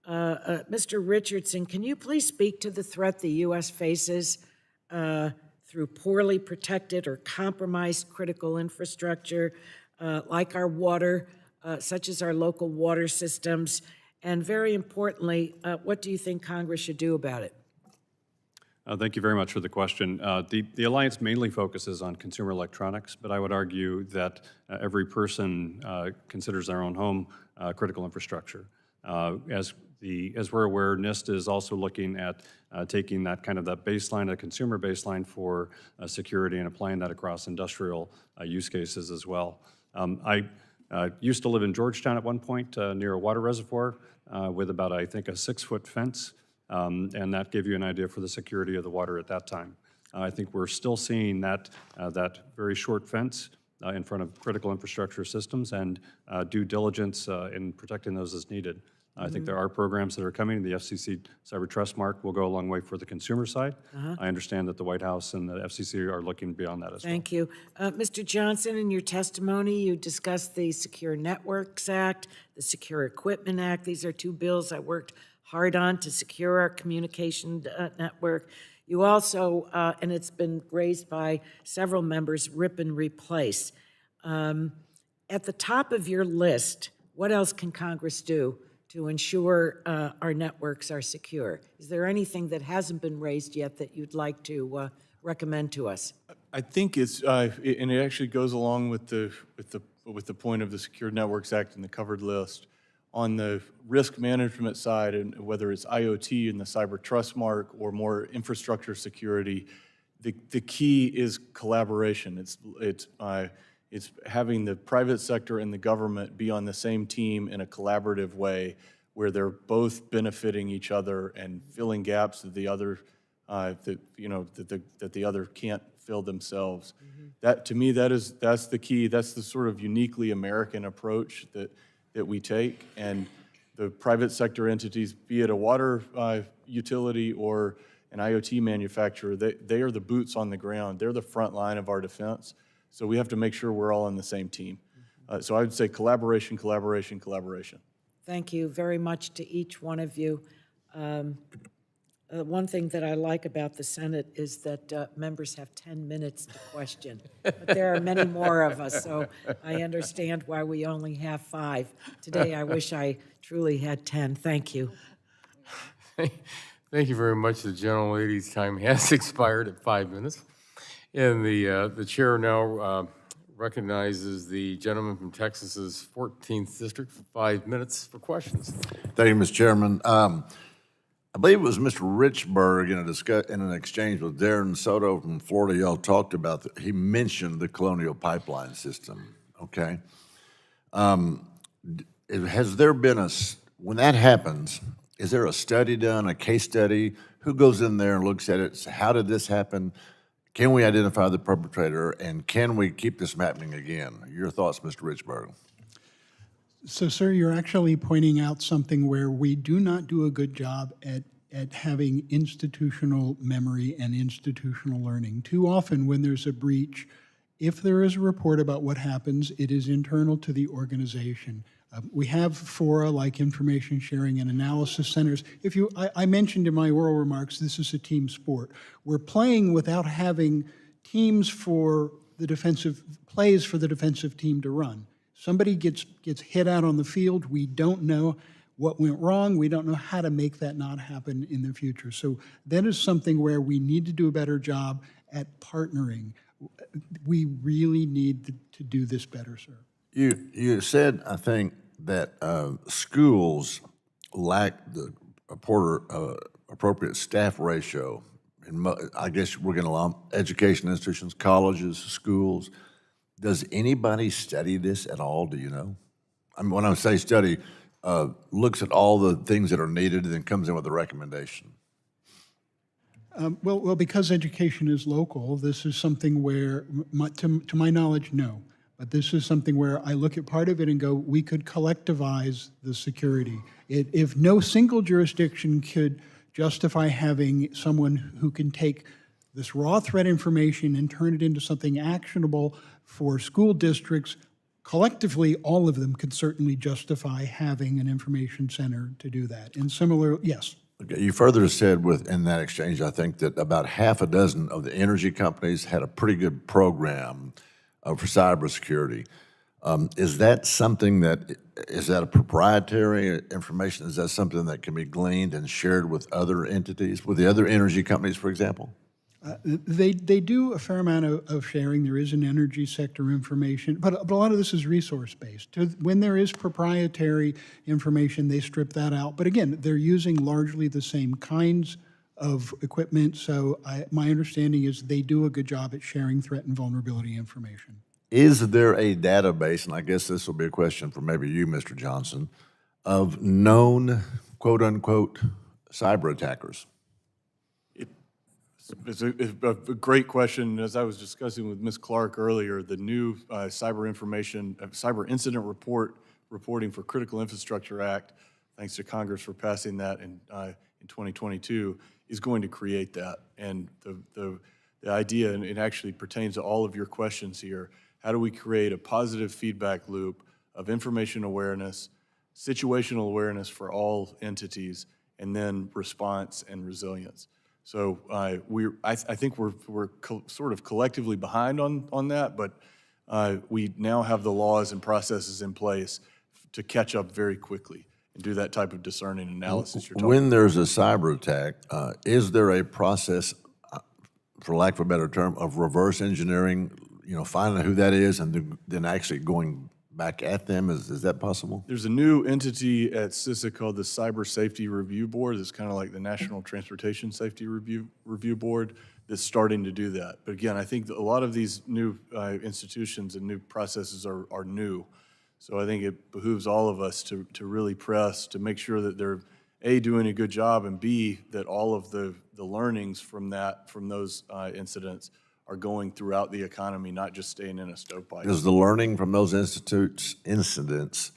Mr. Richardson, can you please speak to the threat the U.S. faces through poorly protected or compromised critical infrastructure, like our water, such as our local water systems? And very importantly, what do you think Congress should do about it? Thank you very much for the question. The Alliance mainly focuses on consumer electronics, but I would argue that every person considers their own home critical infrastructure. As we're aware, NIST is also looking at taking that kind of that baseline, a consumer baseline for security, and applying that across industrial use cases as well. I used to live in Georgetown at one point near a water reservoir with about, I think, a 6-foot fence. And that gave you an idea for the security of the water at that time. I think we're still seeing that very short fence in front of critical infrastructure systems and due diligence in protecting those as needed. I think there are programs that are coming. The FCC Cyber Trust Mark will go a long way for the consumer side. I understand that the White House and the FCC are looking beyond that as well. Thank you. Mr. Johnson, in your testimony, you discussed the Secure Networks Act, the Secure Equipment Act. These are two bills I worked hard on to secure our communication network. You also, and it's been raised by several members, rip and replace. At the top of your list, what else can Congress do to ensure our networks are secure? Is there anything that hasn't been raised yet that you'd like to recommend to us? I think it's, and it actually goes along with the point of the Secure Networks Act and the covered list. On the risk management side, and whether it's IoT and the Cyber Trust Mark or more infrastructure security, the key is collaboration. It's having the private sector and the government be on the same team in a collaborative way where they're both benefiting each other and filling gaps that the other, that the other can't fill themselves. That, to me, that's the key. That's the sort of uniquely American approach that we take. And the private sector entities, be it a water utility or an IoT manufacturer, they are the boots on the ground. They're the front line of our defense. So we have to make sure we're all on the same team. So I would say collaboration, collaboration, collaboration. Thank you very much to each one of you. One thing that I like about the Senate is that members have 10 minutes to question. But there are many more of us, so I understand why we only have 5. Today, I wish I truly had 10. Thank you. Thank you very much. The gentlelady's time has expired at 5 minutes. And the chair now recognizes the gentleman from Texas's 14th District for 5 minutes for questions. Thank you, Mr. Chairman. I believe it was Mr. Richburg in an exchange with Darren Soto from Florida. Y'all talked about he mentioned the Colonial Pipeline System. Okay, has there been when that happens? Is there a study done, a case study? Who goes in there and looks at it? How did this happen? Can we identify the perpetrator, and can we keep this from happening again? Your thoughts, Mr. Richburg? So, sir, you're actually pointing out something where we do not do a good job at having institutional memory and institutional learning. Too often when there's a breach, if there is a report about what happens, it is internal to the organization. We have fora like information sharing and analysis centers. I mentioned in my oral remarks, this is a team sport. We're playing without having teams for the defensive, plays for the defensive team to run. Somebody gets hit out on the field, we don't know what went wrong, we don't know how to make that not happen in the future. So that is something where we need to do a better job at partnering. We really need to do this better, sir. You said, I think, that schools lack the appropriate staff ratio. I guess we're going to lump education institutions, colleges, schools. Does anybody study this at all? Do you know? I mean, when I say study, looks at all the things that are needed and then comes in with a recommendation. Well, because education is local, this is something where, to my knowledge, no. But this is something where I look at part of it and go, we could collectivize the security. If no single jurisdiction could justify having someone who can take this raw threat information and turn it into something actionable for school districts, collectively, all of them could certainly justify having an information center to do that. And similar, yes. Okay, you further said in that exchange, I think, that about half a dozen of the energy companies had a pretty good program for cybersecurity. Is that something is that a proprietary information? Is that something that can be gleaned and shared with other entities, with the other energy companies, for example? They do a fair amount of sharing. There is an energy sector information, but a lot of this is resource-based. When there is proprietary information, they strip that out. But again, they're using largely the same kinds of equipment, so my understanding is they do a good job at sharing threat and vulnerability information. Is there a database, and I guess this will be a question for maybe you, Mr. Johnson, of known, quote-unquote, cyber attackers? It's a great question. As I was discussing with Ms. Clark earlier, the new cyber incident reporting for Critical Infrastructure Act, thanks to Congress for passing that in 2022, is going to create that. And the idea, and it actually pertains to all of your questions here, how do we create a positive feedback loop of information awareness, situational awareness for all entities, and then response and resilience? So I think we're sort of collectively behind on that, but we now have the laws and processes in place to catch up very quickly and do that type of discerning analysis you're talking about. When there's a cyber attack, is there a process, for lack of a better term, of reverse engineering, finding who that is and then actually going back at them? Is that possible? There's a new entity at CISA called the Cyber Safety Review Board. It's kind of like the National Transportation Safety Review Board that's starting to do that. But again, I think that a lot of these new institutions and new processes are new. So I think it behooves all of us to really press to make sure that they're, A, doing a good job, and B, that all of the learnings from those incidents are going throughout the economy, not just staying in a stovepipe. Does the learning from those incidents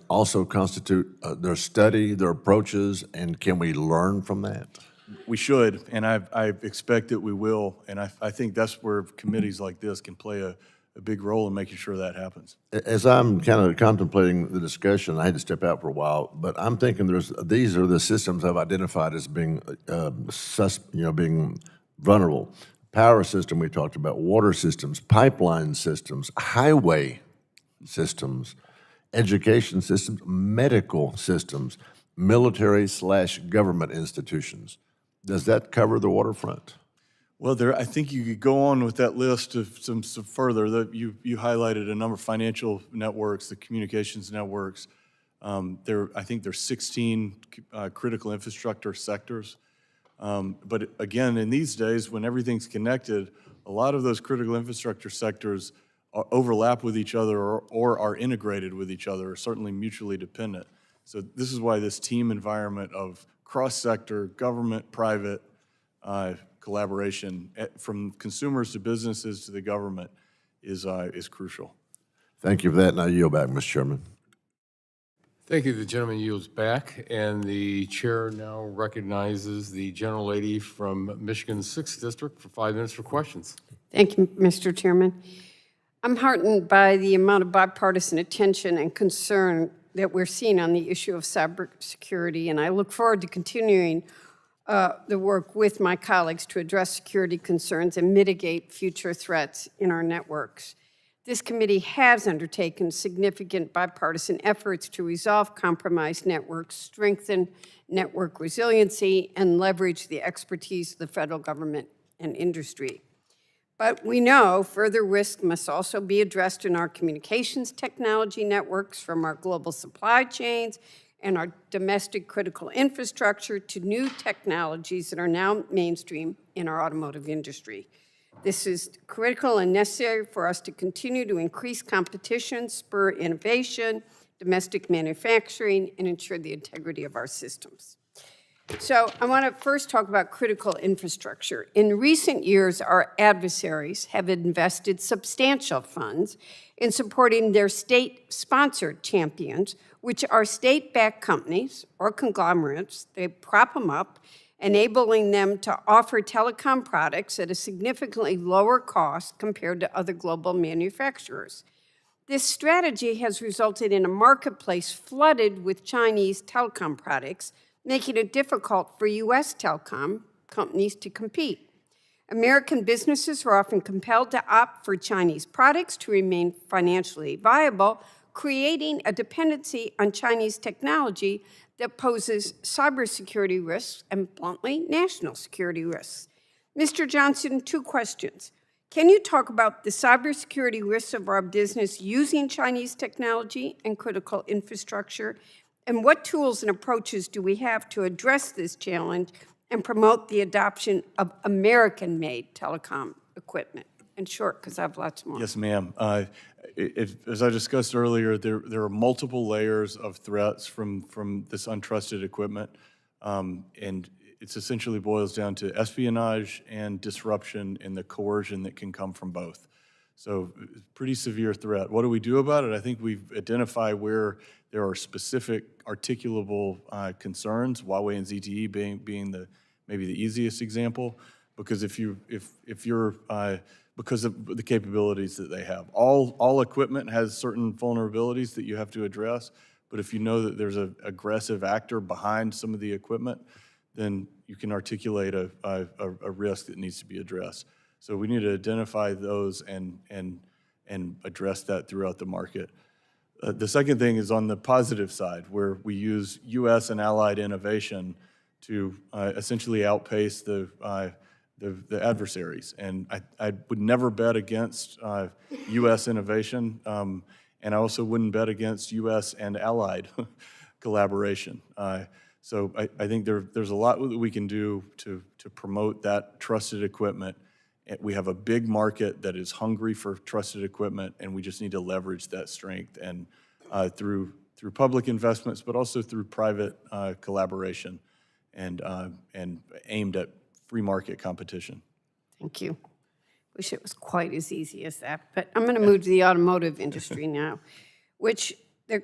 also constitute their study, their approaches, and can we learn from that? We should, and I expect that we will, and I think that's where committees like this can play a big role in making sure that happens. As I'm kind of contemplating the discussion, I had to step out for a while, but I'm thinking these are the systems I've identified as being being vulnerable. Power system we talked about, water systems, pipeline systems, highway systems, education systems, medical systems, military/government institutions. Does that cover the waterfront? Well, I think you could go on with that list of some further. You highlighted a number of financial networks, the communications networks. I think there's 16 critical infrastructure sectors. But again, in these days, when everything's connected, a lot of those critical infrastructure sectors overlap with each other or are integrated with each other, or certainly mutually dependent. So this is why this team environment of cross-sector, government, private collaboration, from consumers to businesses to the government, is crucial. Thank you for that, and I yield back, Mr. Chairman. Thank you. The gentleman yields back, and the chair now recognizes the gentlelady from Michigan's 6th District for 5 minutes for questions. Thank you, Mr. Chairman. I'm heartened by the amount of bipartisan attention and concern that we're seeing on the issue of cybersecurity, and I look forward to continuing the work with my colleagues to address security concerns and mitigate future threats in our networks. This committee has undertaken significant bipartisan efforts to resolve compromised networks, strengthen network resiliency, and leverage the expertise of the federal government and industry. But we know further risk must also be addressed in our communications technology networks, from our global supply chains and our domestic critical infrastructure to new technologies that are now mainstream in our automotive industry. This is critical and necessary for us to continue to increase competition, spur innovation, domestic manufacturing, and ensure the integrity of our systems. So I want to first talk about critical infrastructure. In recent years, our adversaries have invested substantial funds in supporting their state-sponsored champions, which are state-backed companies or conglomerates. They prop them up, enabling them to offer telecom products at a significantly lower cost compared to other global manufacturers. This strategy has resulted in a marketplace flooded with Chinese telecom products, making it difficult for U.S. telecom companies to compete. American businesses are often compelled to opt for Chinese products to remain financially viable, creating a dependency on Chinese technology that poses cybersecurity risks and, bluntly, national security risks. Mr. Johnson, 2 questions. Can you talk about the cybersecurity risks of our business using Chinese technology and critical infrastructure? And what tools and approaches do we have to address this challenge and promote the adoption of American-made telecom equipment? In short, because I have lots more. Yes, ma'am. As I discussed earlier, there are multiple layers of threats from this untrusted equipment, and It's essentially boils down to espionage and disruption and the coercion that can come from both. So pretty severe threat. What do we do about it? I think we've identified where there are specific articulable concerns, Huawei and ZTE being maybe the easiest example, because if you're because of the capabilities that they have. All equipment has certain vulnerabilities that you have to address, but if you know that there's an aggressive actor behind some of the equipment, then you can articulate a risk that needs to be addressed. So we need to identify those and address that throughout the market. The second thing is on the positive side, where we use U.S. and allied innovation to essentially outpace the adversaries. And I would never bet against U.S. innovation, and I also wouldn't bet against U.S. and allied collaboration. So I think there's a lot that we can do to promote that trusted equipment. We have a big market that is hungry for trusted equipment, and we just need to leverage that strength and through public investments, but also through private collaboration and aimed at free market competition. Thank you. Wish it was quite as easy as that. But I'm going to move to the automotive industry now, which there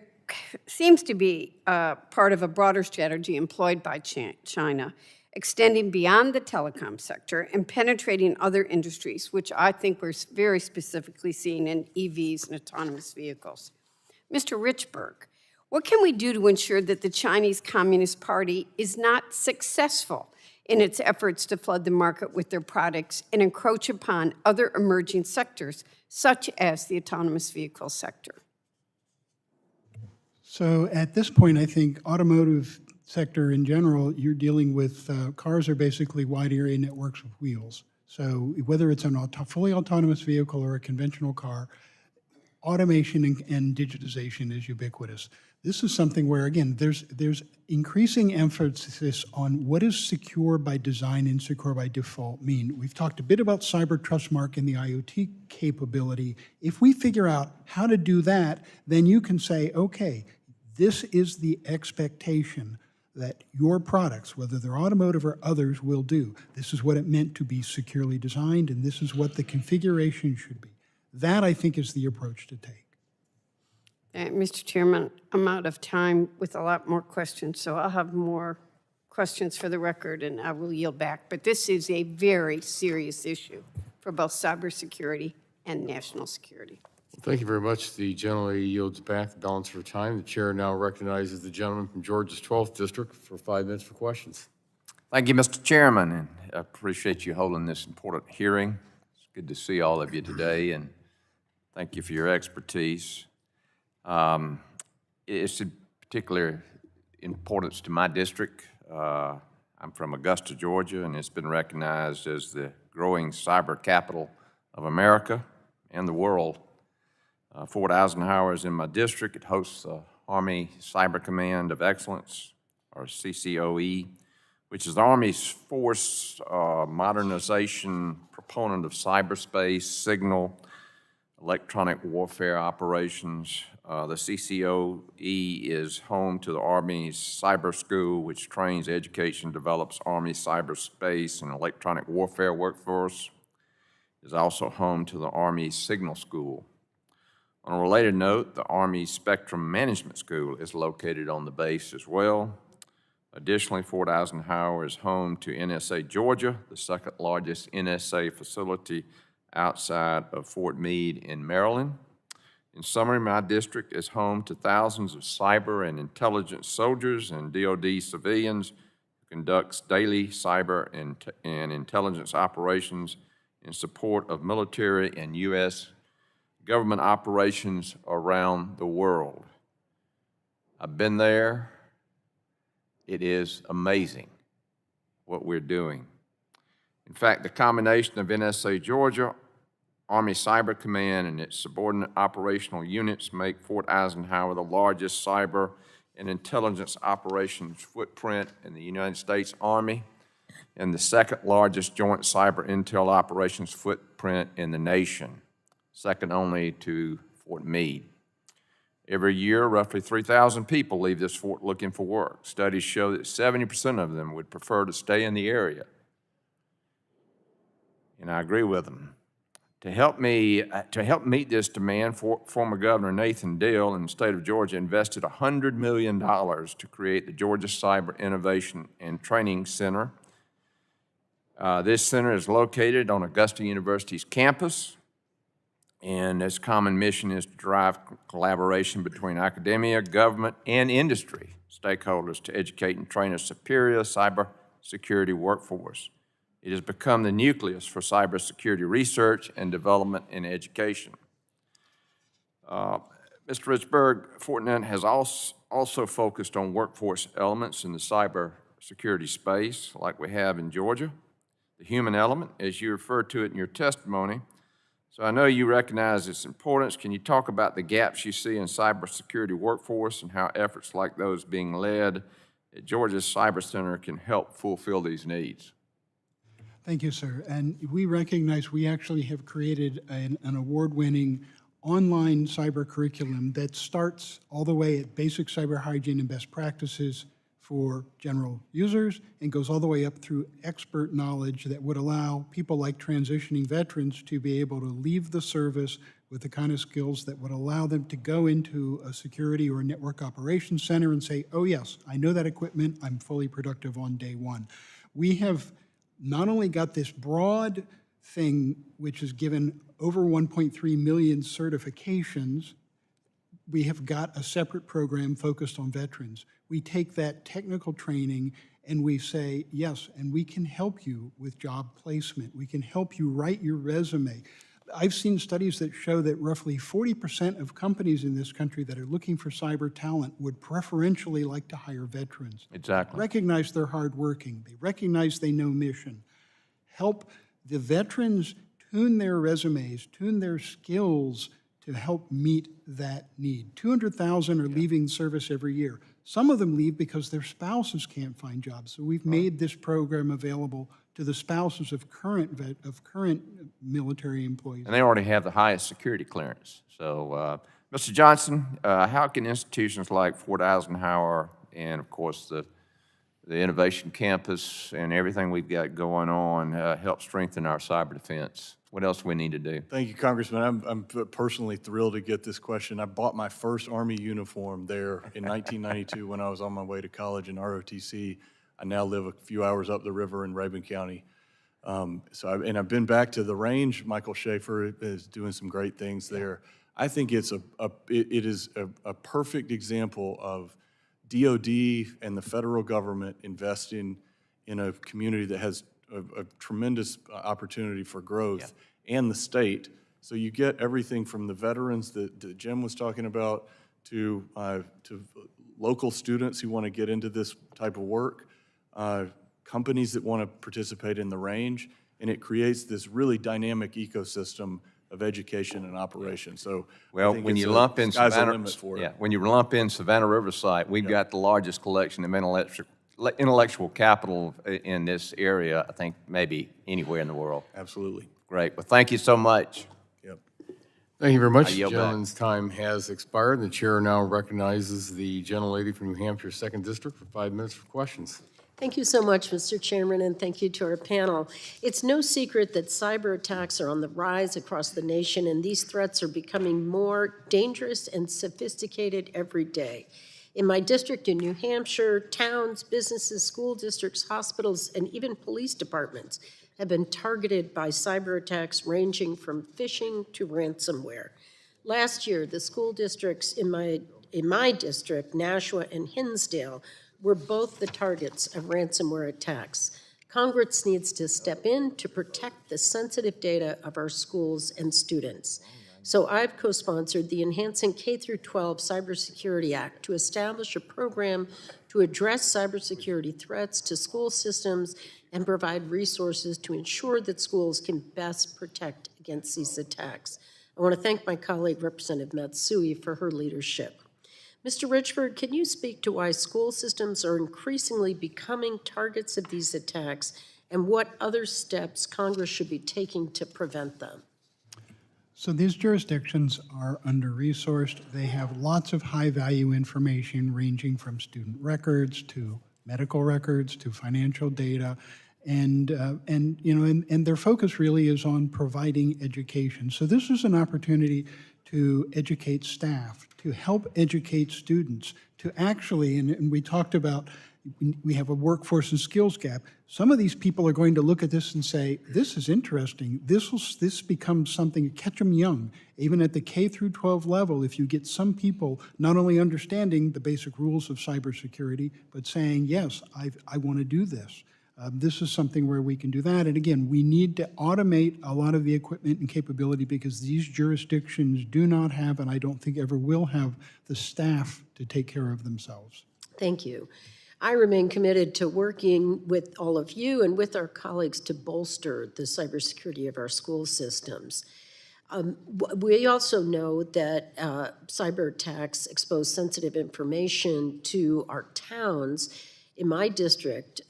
seems to be part of a broader strategy employed by China, extending beyond the telecom sector and penetrating other industries, which I think we're very specifically seeing in EVs and autonomous vehicles. Mr. Richburg, what can we do to ensure that the Chinese Communist Party is not successful in its efforts to flood the market with their products and encroach upon other emerging sectors, such as the autonomous vehicle sector? So at this point, I think automotive sector in general, you're dealing with cars are basically wide area networks with wheels. So whether it's a fully autonomous vehicle or a conventional car, automation and digitization is ubiquitous. This is something where, again, there's increasing emphasis on what does secure by design and secure by default mean. We've talked a bit about cyber trustmark and the IoT capability. If we figure out how to do that, then you can say, okay, this is the expectation that your products, whether they're automotive or others, will do. This is what it meant to be securely designed, and this is what the configuration should be. That, I think, is the approach to take. Mr. Chairman, I'm out of time with a lot more questions, so I'll have more questions for the record, and I will yield back. But this is a very serious issue for both cybersecurity and national security. Thank you very much. The gentleman yields back the balance for time. The chair now recognizes the gentleman from Georgia's 12th District for 5 minutes for questions. Thank you, Mr. Chairman, and I appreciate you holding this important hearing. It's good to see all of you today, and thank you for your expertise. It's of particular importance to my district. I'm from Augusta, Georgia, and it's been recognized as the growing cyber capital of America and the world. Fort Eisenhower is in my district. It hosts the Army Cyber Command of Excellence, or CCOE, which is the Army's force modernization proponent of cyberspace, signal, electronic warfare operations. The CCOE is home to the Army's Cyber School, which trains, education, develops Army cyberspace and electronic warfare workforce. It is also home to the Army Signal School. On a related note, the Army Spectrum Management School is located on the base as well. Additionally, Fort Eisenhower is home to NSA Georgia, the second largest NSA facility outside of Fort Meade in Maryland. In summary, my district is home to thousands of cyber and intelligence soldiers and DoD civilians who conducts daily cyber and intelligence operations in support of military and U.S. government operations around the world. I've been there. It is amazing what we're doing. In fact, the combination of NSA Georgia, Army Cyber Command, and its subordinate operational units make Fort Eisenhower the largest cyber and intelligence operations footprint in the United States Army and the second largest joint cyber intel operations footprint in the nation, second only to Fort Meade. Every year, roughly 3,000 people leave this fort looking for work. Studies show that 70% of them would prefer to stay in the area. And I agree with them. To help meet this demand, former Governor Nathan Deal in the state of Georgia invested $100 million to create the Georgia Cyber Innovation and Training Center. This center is located on Augusta University's campus, and its common mission is to drive collaboration between academia, government, and industry stakeholders to educate and train a superior cybersecurity workforce. It has become the nucleus for cybersecurity research and development in education. Mr. Richburg, Fortinet has also focused on workforce elements in the cybersecurity space, like we have in Georgia. The human element, as you referred to it in your testimony. So I know you recognize its importance. Can you talk about the gaps you see in cybersecurity workforce and how efforts like those being led at Georgia's Cyber Center can help fulfill these needs? Thank you, sir. And we recognize we actually have created an award-winning online cyber curriculum that starts all the way at basic cyber hygiene and best practices for general users and goes all the way up through expert knowledge that would allow people like transitioning veterans to be able to leave the service with the kind of skills that would allow them to go into a security or a network operations center and say, oh yes, I know that equipment, I'm fully productive on day one. We have not only got this broad thing, which has given over 1.3 million certifications, we have got a separate program focused on veterans. We take that technical training and we say, yes, and we can help you with job placement. We can help you write your resume. I've seen studies that show that roughly 40% of companies in this country that are looking for cyber talent would preferentially like to hire veterans. Exactly. Recognize they're hardworking. They recognize they know mission. Help the veterans tune their resumes, tune their skills to help meet that need. 200,000 are leaving service every year. Some of them leave because their spouses can't find jobs. So we've made this program available to the spouses of current military employees. And they already have the highest security clearance. So, Mr. Johnson, how can institutions like Fort Eisenhower and, of course, the Innovation Campus and everything we've got going on help strengthen our cyber defense? What else do we need to do? Thank you, Congressman. I'm personally thrilled to get this question. I bought my first Army uniform there in 1992 when I was on my way to college in ROTC. I now live a few hours up the river in Rabun County. I've been back to the range. Michael Schaefer is doing some great things there. I think it is a perfect example of DOD and the federal government investing in a community that has a tremendous opportunity for growth, and the state. So you get everything from the veterans that Jim was talking about to local students who want to get into this type of work, companies that want to participate in the range, and it creates this really dynamic ecosystem of education and operation. So well, when you lump in Savannah, when you lump in Savannah Riverside, we've got the largest collection of intellectual capital in this area, I think, maybe anywhere in the world. Absolutely. Great. Well, thank you so much. Yep. Thank you very much. I The yield back. gentleman's time has expired. The chair now recognizes the gentlelady from New Hampshire, 2nd District, for 5 minutes for questions. Thank you so much, Mr. Chairman, and thank you to our panel. It's no secret that cyber attacks are on the rise across the nation, and these threats are becoming more dangerous and sophisticated every day. In my district in New Hampshire, towns, businesses, school districts, hospitals, and even police departments have been targeted by cyber attacks ranging from phishing to ransomware. Last year, the school districts in my district, Nashua and Hinsdale, were both the targets of ransomware attacks. Congress needs to step in to protect the sensitive data of our schools and students. So I've co-sponsored the Enhancing K-12 Cybersecurity Act to establish a program to address cybersecurity threats to school systems and provide resources to ensure that schools can best protect against these attacks. I want to thank my colleague, Representative Matsui, for her leadership. Mr. Richburg, can you speak to why school systems are increasingly becoming targets of these attacks and what other steps Congress should be taking to prevent them? So these jurisdictions are under-resourced. They have lots of high-value information ranging from student records to medical records to financial data. And their focus really is on providing education. So this is an opportunity to educate staff, to help educate students, to actually, and we talked about, we have a workforce and skills gap. Some of these people are going to look at this and say, this is interesting. This becomes something, catch them young. Even at the K through 12 level, if you get some people not only understanding the basic rules of cybersecurity, but saying, yes, I want to do this. This is something where we can do that. And again, we need to automate a lot of the equipment and capability because these jurisdictions do not have, and I don't think ever will have, the staff to take care of themselves. Thank you. I remain committed to working with all of you and with our colleagues to bolster the cybersecurity of our school systems. We also know that cyber attacks expose sensitive information to our towns. In my district,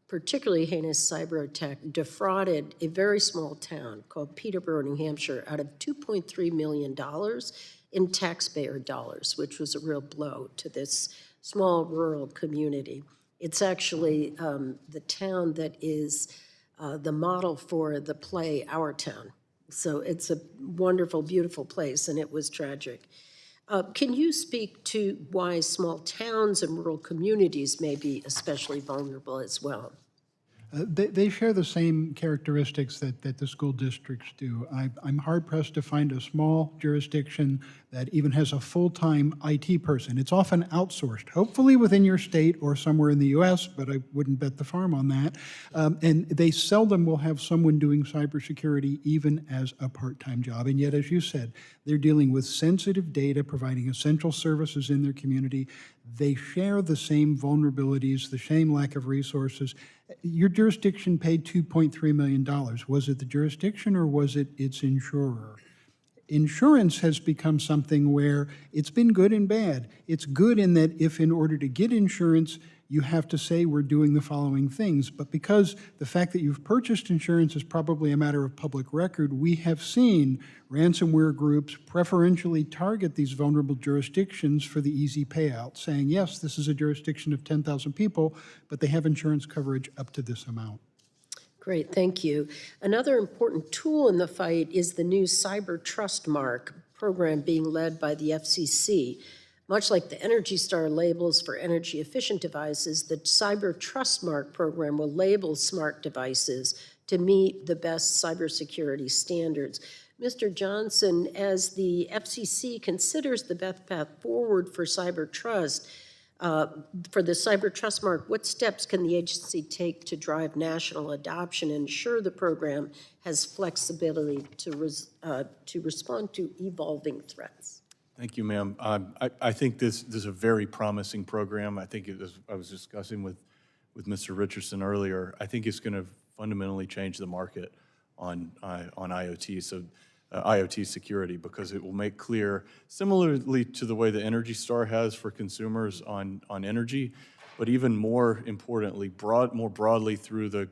particularly heinous cyber attack defrauded a very small town called Peterborough, New Hampshire, out of $2.3 million in taxpayer dollars, which was a real blow to this small rural community. It's actually the town that is the model for the play Our Town. So it's a wonderful, beautiful place, and it was tragic. Can you speak to why small towns and rural communities may be especially vulnerable as well? They share the same characteristics that the school districts do. I'm hard-pressed to find a small jurisdiction that even has a full-time IT person. It's often outsourced, hopefully within your state or somewhere in the U.S., but I wouldn't bet the farm on that. And they seldom will have someone doing cybersecurity even as a part-time job. And yet, as you said, they're dealing with sensitive data, providing essential services in their community. They share the same vulnerabilities, the same lack of resources. Your jurisdiction paid $2.3 million. Was it the jurisdiction or was it its insurer? Insurance has become something where it's been good and bad. It's good in that if in order to get insurance, you have to say we're doing the following things. But because the fact that you've purchased insurance is probably a matter of public record, we have seen ransomware groups preferentially target these vulnerable jurisdictions for the easy payout, saying, yes, this is a jurisdiction of 10,000 people, but they have insurance coverage up to this amount. Great, thank you. Another important tool in the fight is the new Cyber Trust Mark program being led by the FCC. Much like the Energy Star labels for energy-efficient devices, the Cyber Trust Mark program will label smart devices to meet the best cybersecurity standards. Mr. Johnson, as the FCC considers the best path forward for cyber trust, for the Cyber Trust Mark, what steps can the agency take to drive national adoption and ensure the program has flexibility to respond to evolving threats? Thank you, ma'am. I think this is a very promising program. I think I was discussing with Mr. Richardson earlier. I think it's going to fundamentally change the market on IoT. So IoT security, because it will make clear, similarly to the way the Energy Star has for consumers on energy, but even more importantly, more broadly through the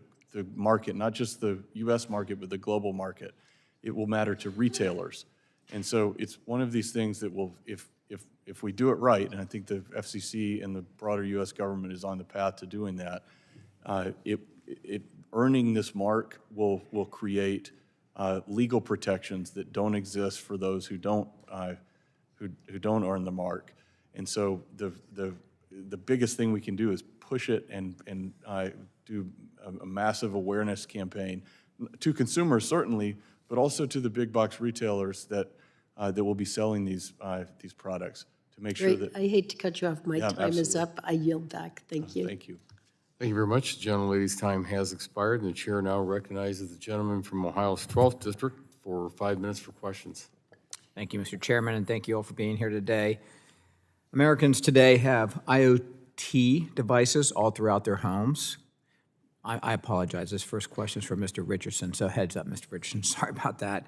market, not just the U.S. market, but the global market. It will matter to retailers. And so it's one of these things that will, if we do it right, and I think the FCC and the broader U.S. government is on the path to doing that, earning this mark will create legal protections that don't exist for those who don't earn the mark. And so the biggest thing we can do is push it and do a massive awareness campaign to consumers certainly, but also to the big box retailers that will be selling these products to make sure that. I hate to cut you off. My time is absolutely. up. I yield back. Thank you. Thank you. Thank you very much. The gentlelady's time has expired, and the chair now recognizes the gentleman from Ohio's 12th District for 5 minutes for questions. Thank you, Mr. Chairman, and thank you all for being here today. Americans today have IoT devices all throughout their homes. I apologize. This first question is for Mr. Richardson, so heads up, Mr. Richardson. Sorry about that.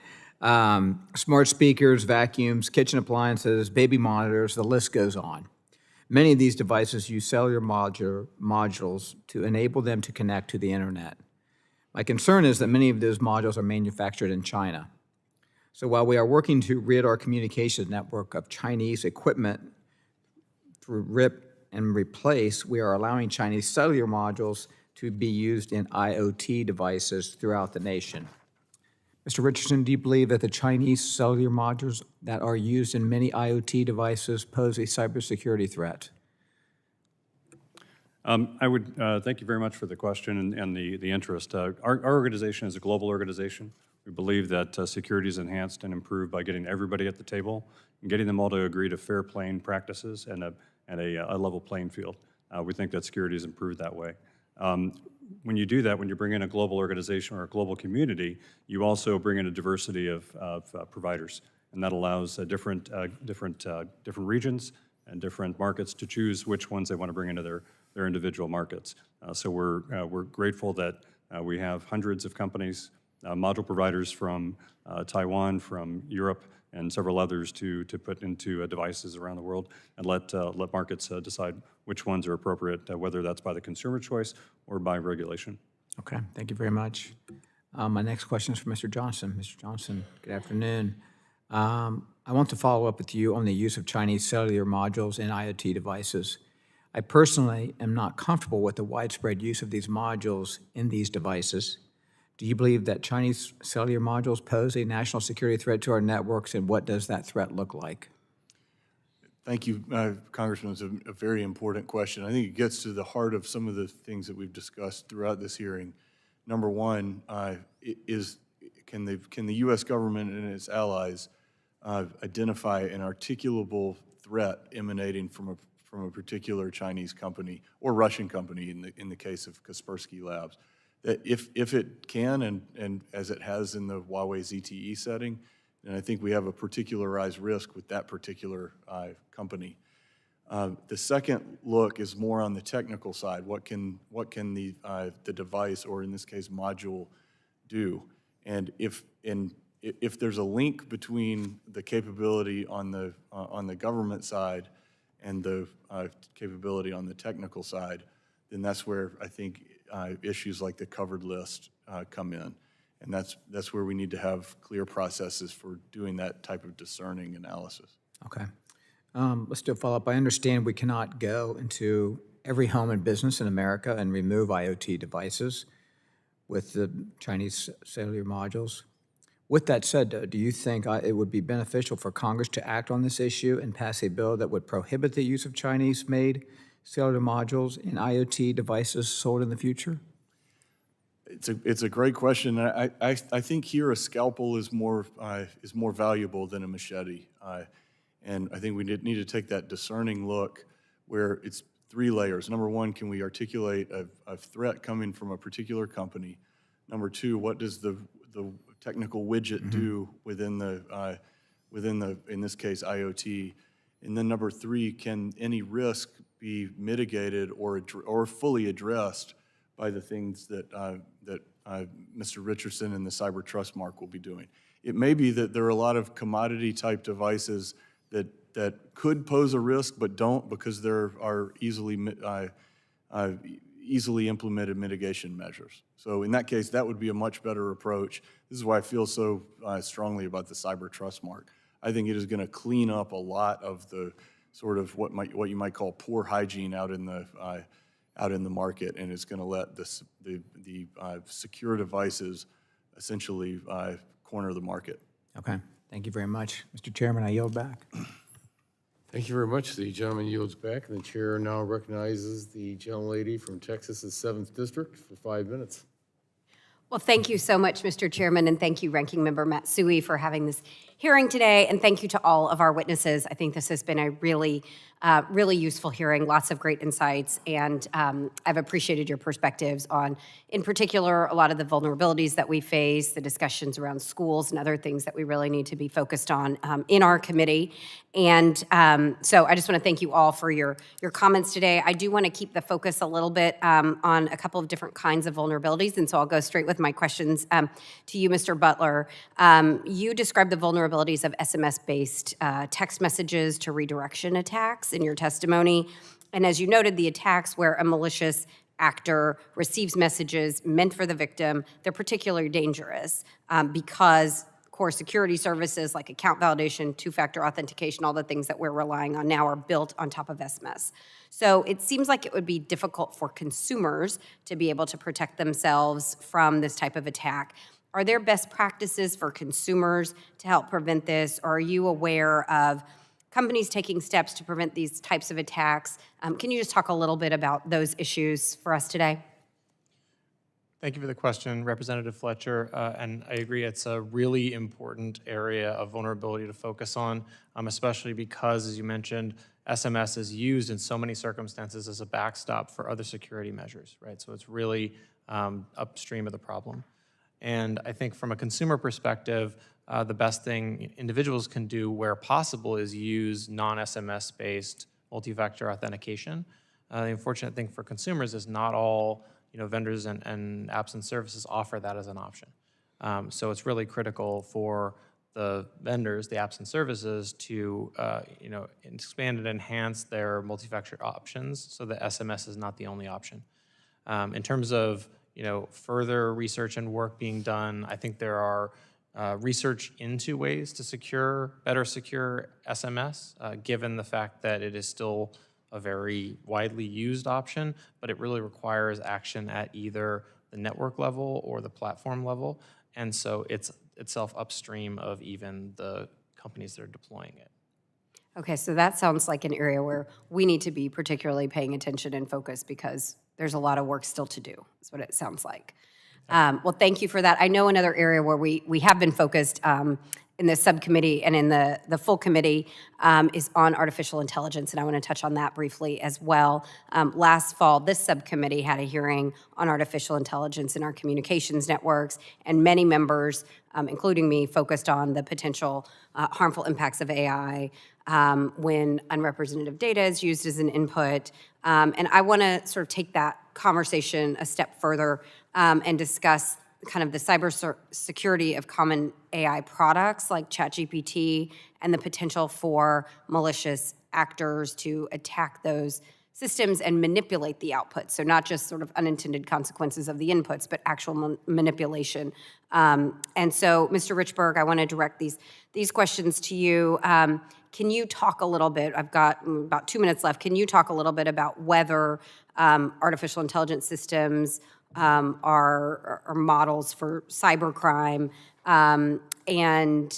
Smart speakers, vacuums, kitchen appliances, baby monitors, the list goes on. Many of these devices use cellular modules to enable them to connect to the internet. My concern is that many of those modules are manufactured in China. So while we are working to rid our communications network of Chinese equipment through RIP and replace, we are allowing Chinese cellular modules to be used in IoT devices throughout the nation. Mr. Richardson, do you believe that the Chinese cellular modules that are used in many IoT devices pose a cybersecurity threat? I would thank you very much for the question and the interest. Our organization is a global organization. We believe that security is enhanced and improved by getting everybody at the table and getting them all to agree to fair playing practices and a level playing field. We think that security is improved that way. When you do that, when you bring in a global organization or a global community, you also bring in a diversity of providers, and that allows different regions and different markets to choose which ones they want to bring into their individual markets. So we're grateful that we have hundreds of companies, module providers from Taiwan, from Europe, and several others to put into devices around the world, and let markets decide which ones are appropriate, whether that's by the consumer choice or by regulation. Okay, thank you very much. My next question is for Mr. Johnson. Mr. Johnson, good afternoon. I want to follow up with you on the use of Chinese cellular modules in IoT devices. I personally am not comfortable with the widespread use of these modules in these devices. Do you believe that Chinese cellular modules pose a national security threat to our networks, and what does that threat look like? Thank you, Congressman. It's a very important question. I think it gets to the heart of some of the things that we've discussed throughout this hearing. Number one can the U.S. government and its allies identify an articulable threat emanating from a particular Chinese company or Russian company in the case of Kaspersky Labs? That if it can, and as it has in the Huawei ZTE setting, then I think we have a particularized risk with that particular company. The second look is more on the technical side. What can the device, or in this case module, do? And if there's a link between the capability on the government side and the capability on the technical side, then that's where I think issues like the covered list come in. And that's where we need to have clear processes for doing that type of discerning analysis. Okay. Let's do a follow-up. I understand we cannot go into every home and business in America and remove IoT devices with the Chinese cellular modules. With that said, do you think it would be beneficial for Congress to act on this issue and pass a bill that would prohibit the use of Chinese-made cellular modules in IoT devices sold in the future? It's a great question. I think here a scalpel is more valuable than a machete, and I think we need to take that discerning look where it's three layers. Number one, can we articulate a threat coming from a particular company? Number two, what does the technical widget do within the in this case IoT? And then number three, can any risk be mitigated or fully addressed by the things that Mr. Richardson and the Cyber Trust Mark will be doing? It may be that there are a lot of commodity type devices that could pose a risk but don't, because there are easily implemented mitigation measures. So in that case, that would be a much better approach. This is why I feel so strongly about the Cyber Trust Mark. I think it is going to clean up a lot of the sort of what you might call poor hygiene out in the market, and it's going to let the secure devices essentially corner the market. Okay, thank you very much. Mr. Chairman, I yield back. Thank you very much. The gentleman yields back, and the chair now recognizes the gentlelady from Texas' 7th District for 5 minutes. Well, thank you so much, Mr. Chairman, and thank you, Ranking Member Matsui, for having this hearing today, and thank you to all of our witnesses. I think this has been a really useful hearing, lots of great insights, and I've appreciated your perspectives on, in particular, a lot of the vulnerabilities that we face, the discussions around schools and other things that we really need to be focused on in our committee. And so I just want to thank you all for your comments today. I do want to keep the focus a little bit on a couple of different kinds of vulnerabilities, and so I'll go straight with my questions to you, Mr. Butler. You described the vulnerabilities of SMS-based text messages to redirection attacks in your testimony. And as you noted, the attacks where a malicious actor receives messages meant for the victim, they're particularly dangerous because core security services like account validation, two-factor authentication, all the things that we're relying on now are built on top of SMS. So it seems like it would be difficult for consumers to be able to protect themselves from this type of attack. Are there best practices for consumers to help prevent this? Or are you aware of companies taking steps to prevent these types of attacks? Can you just talk a little bit about those issues for us today? Thank you for the question, Representative Fletcher. And I agree, it's a really important area of vulnerability to focus on, especially because, as you mentioned, SMS is used in so many circumstances as a backstop for other security measures, right? So it's really upstream of the problem. And I think from a consumer perspective, the best thing individuals can do where possible is use non-SMS-based multi-factor authentication. The unfortunate thing for consumers is not all vendors and apps and services offer that as an option. So it's really critical for the vendors, the apps and services, to expand and enhance their multi-factor options so that SMS is not the only option. In terms of further research and work being done, I think there are research into ways to better secure SMS, given the fact that it is still a very widely used option, but it really requires action at either the network level or the platform level. And so it's itself upstream of even the companies that are deploying it. Okay, so that sounds like an area where we need to be particularly paying attention and focus because there's a lot of work still to do, is what it sounds like. Well, thank you for that. I know another area where we have been focused in the subcommittee and in the full committee is on artificial intelligence, and I want to touch on that briefly as well. Last fall, this subcommittee had a hearing on artificial intelligence in our communications networks, and many members, including me, focused on the potential harmful impacts of AI when unrepresentative data is used as an input. And I want to sort of take that conversation a step further and discuss kind of the cybersecurity of common AI products like ChatGPT and the potential for malicious actors to attack those systems and manipulate the output. So not just sort of unintended consequences of the inputs, but actual manipulation. And so, Mr. Richburg, I want to direct these questions to you. Can you talk a little bit, I've got about 2 minutes left, can you talk a little bit about whether artificial intelligence systems are models for cybercrime, and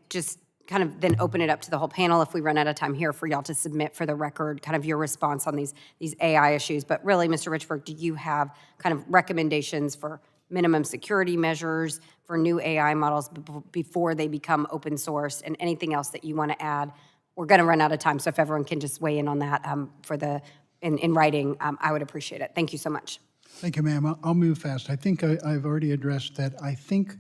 just kind of then open it up to the whole panel if we run out of time here for y'all to submit for the record kind of your response on these AI issues. But really, Mr. Richburg, do you have kind of recommendations for minimum security measures for new AI models before they become open source, and anything else that you want to add? We're going to run out of time, so if everyone can just weigh in on that in writing, I would appreciate it. Thank you so much. Thank you, ma'am. I'll move fast. I think I've already addressed that. I think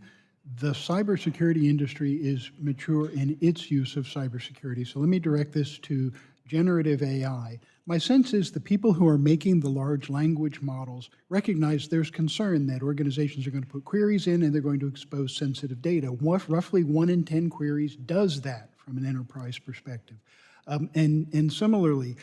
the cybersecurity industry is mature in its use of cybersecurity. So let me direct this to generative AI. My sense is the people who are making the large language models recognize there's concern that organizations are going to put queries in and they're going to expose sensitive data. Roughly 1 in 10 queries does that from an enterprise perspective. And similarly,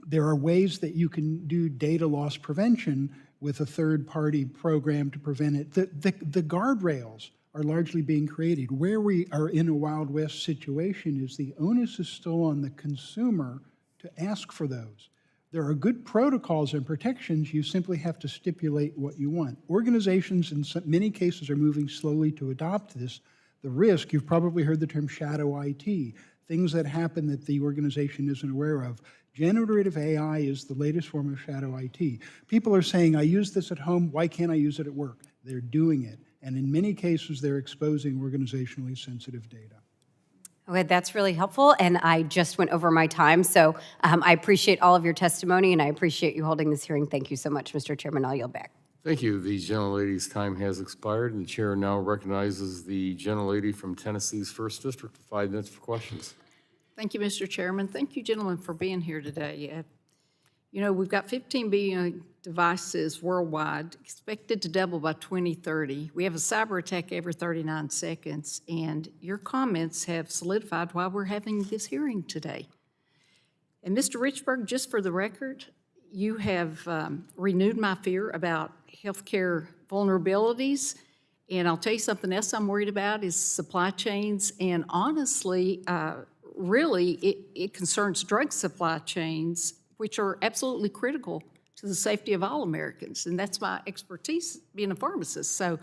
there are ways that you can do data loss prevention with a third-party program to prevent it. The guardrails are largely being created. Where we are in a Wild West situation is the onus is still on the consumer to ask for those. There are good protocols and protections. You simply have to stipulate what you want. Organizations in many cases are moving slowly to adopt this. The risk, you've probably heard the term shadow IT, things that happen that the organization isn't aware of. Generative AI is the latest form of shadow IT. People are saying, I use this at home, why can't I use it at work? They're doing it. And in many cases, they're exposing organizationally sensitive data. Okay, that's really helpful, and I just went over my time, so I appreciate all of your testimony, and I appreciate you holding this hearing. Thank you so much, Mr. Chairman. I'll yield back. Thank you. The gentlelady's time has expired, and the chair now recognizes the gentlelady from Tennessee's 1st District for 5 minutes for questions. Thank you, Mr. Chairman. Thank you, gentlemen, for being here today. You know, we've got 15 billion devices worldwide, expected to double by 2030. We have a cyber attack every 39 seconds, and your comments have solidified why we're having this hearing today. And Mr. Richburg, just for the record, you have renewed my fear about healthcare vulnerabilities, And I'll tell you something else I'm worried about is supply chains. And honestly, really, it concerns drug supply chains, which are absolutely critical to the safety of all Americans. And that's my expertise, being a pharmacist. So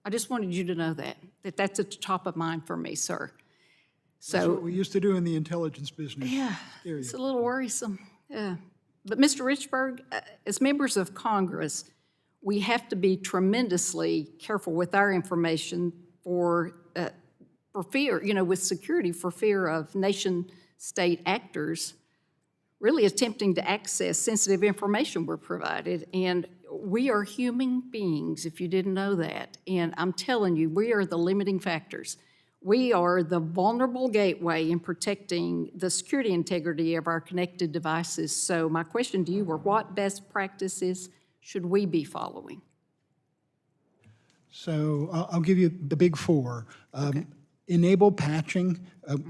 I just wanted you to know that's at the top of mind for me, sir. That's what So, we used to do in the intelligence business. yeah, Scary. it's a little worrisome, yeah. But Mr. Richburg, as members of Congress, we have to be tremendously careful with our information for fear, with security, for fear of nation-state actors really attempting to access sensitive information we're provided. And we are human beings, if you didn't know that. And I'm telling you, we are the limiting factors. We are the vulnerable gateway in protecting the security integrity of our connected devices. So my question to you were, what best practices should we be following? So I'll give you the big four. Enable patching.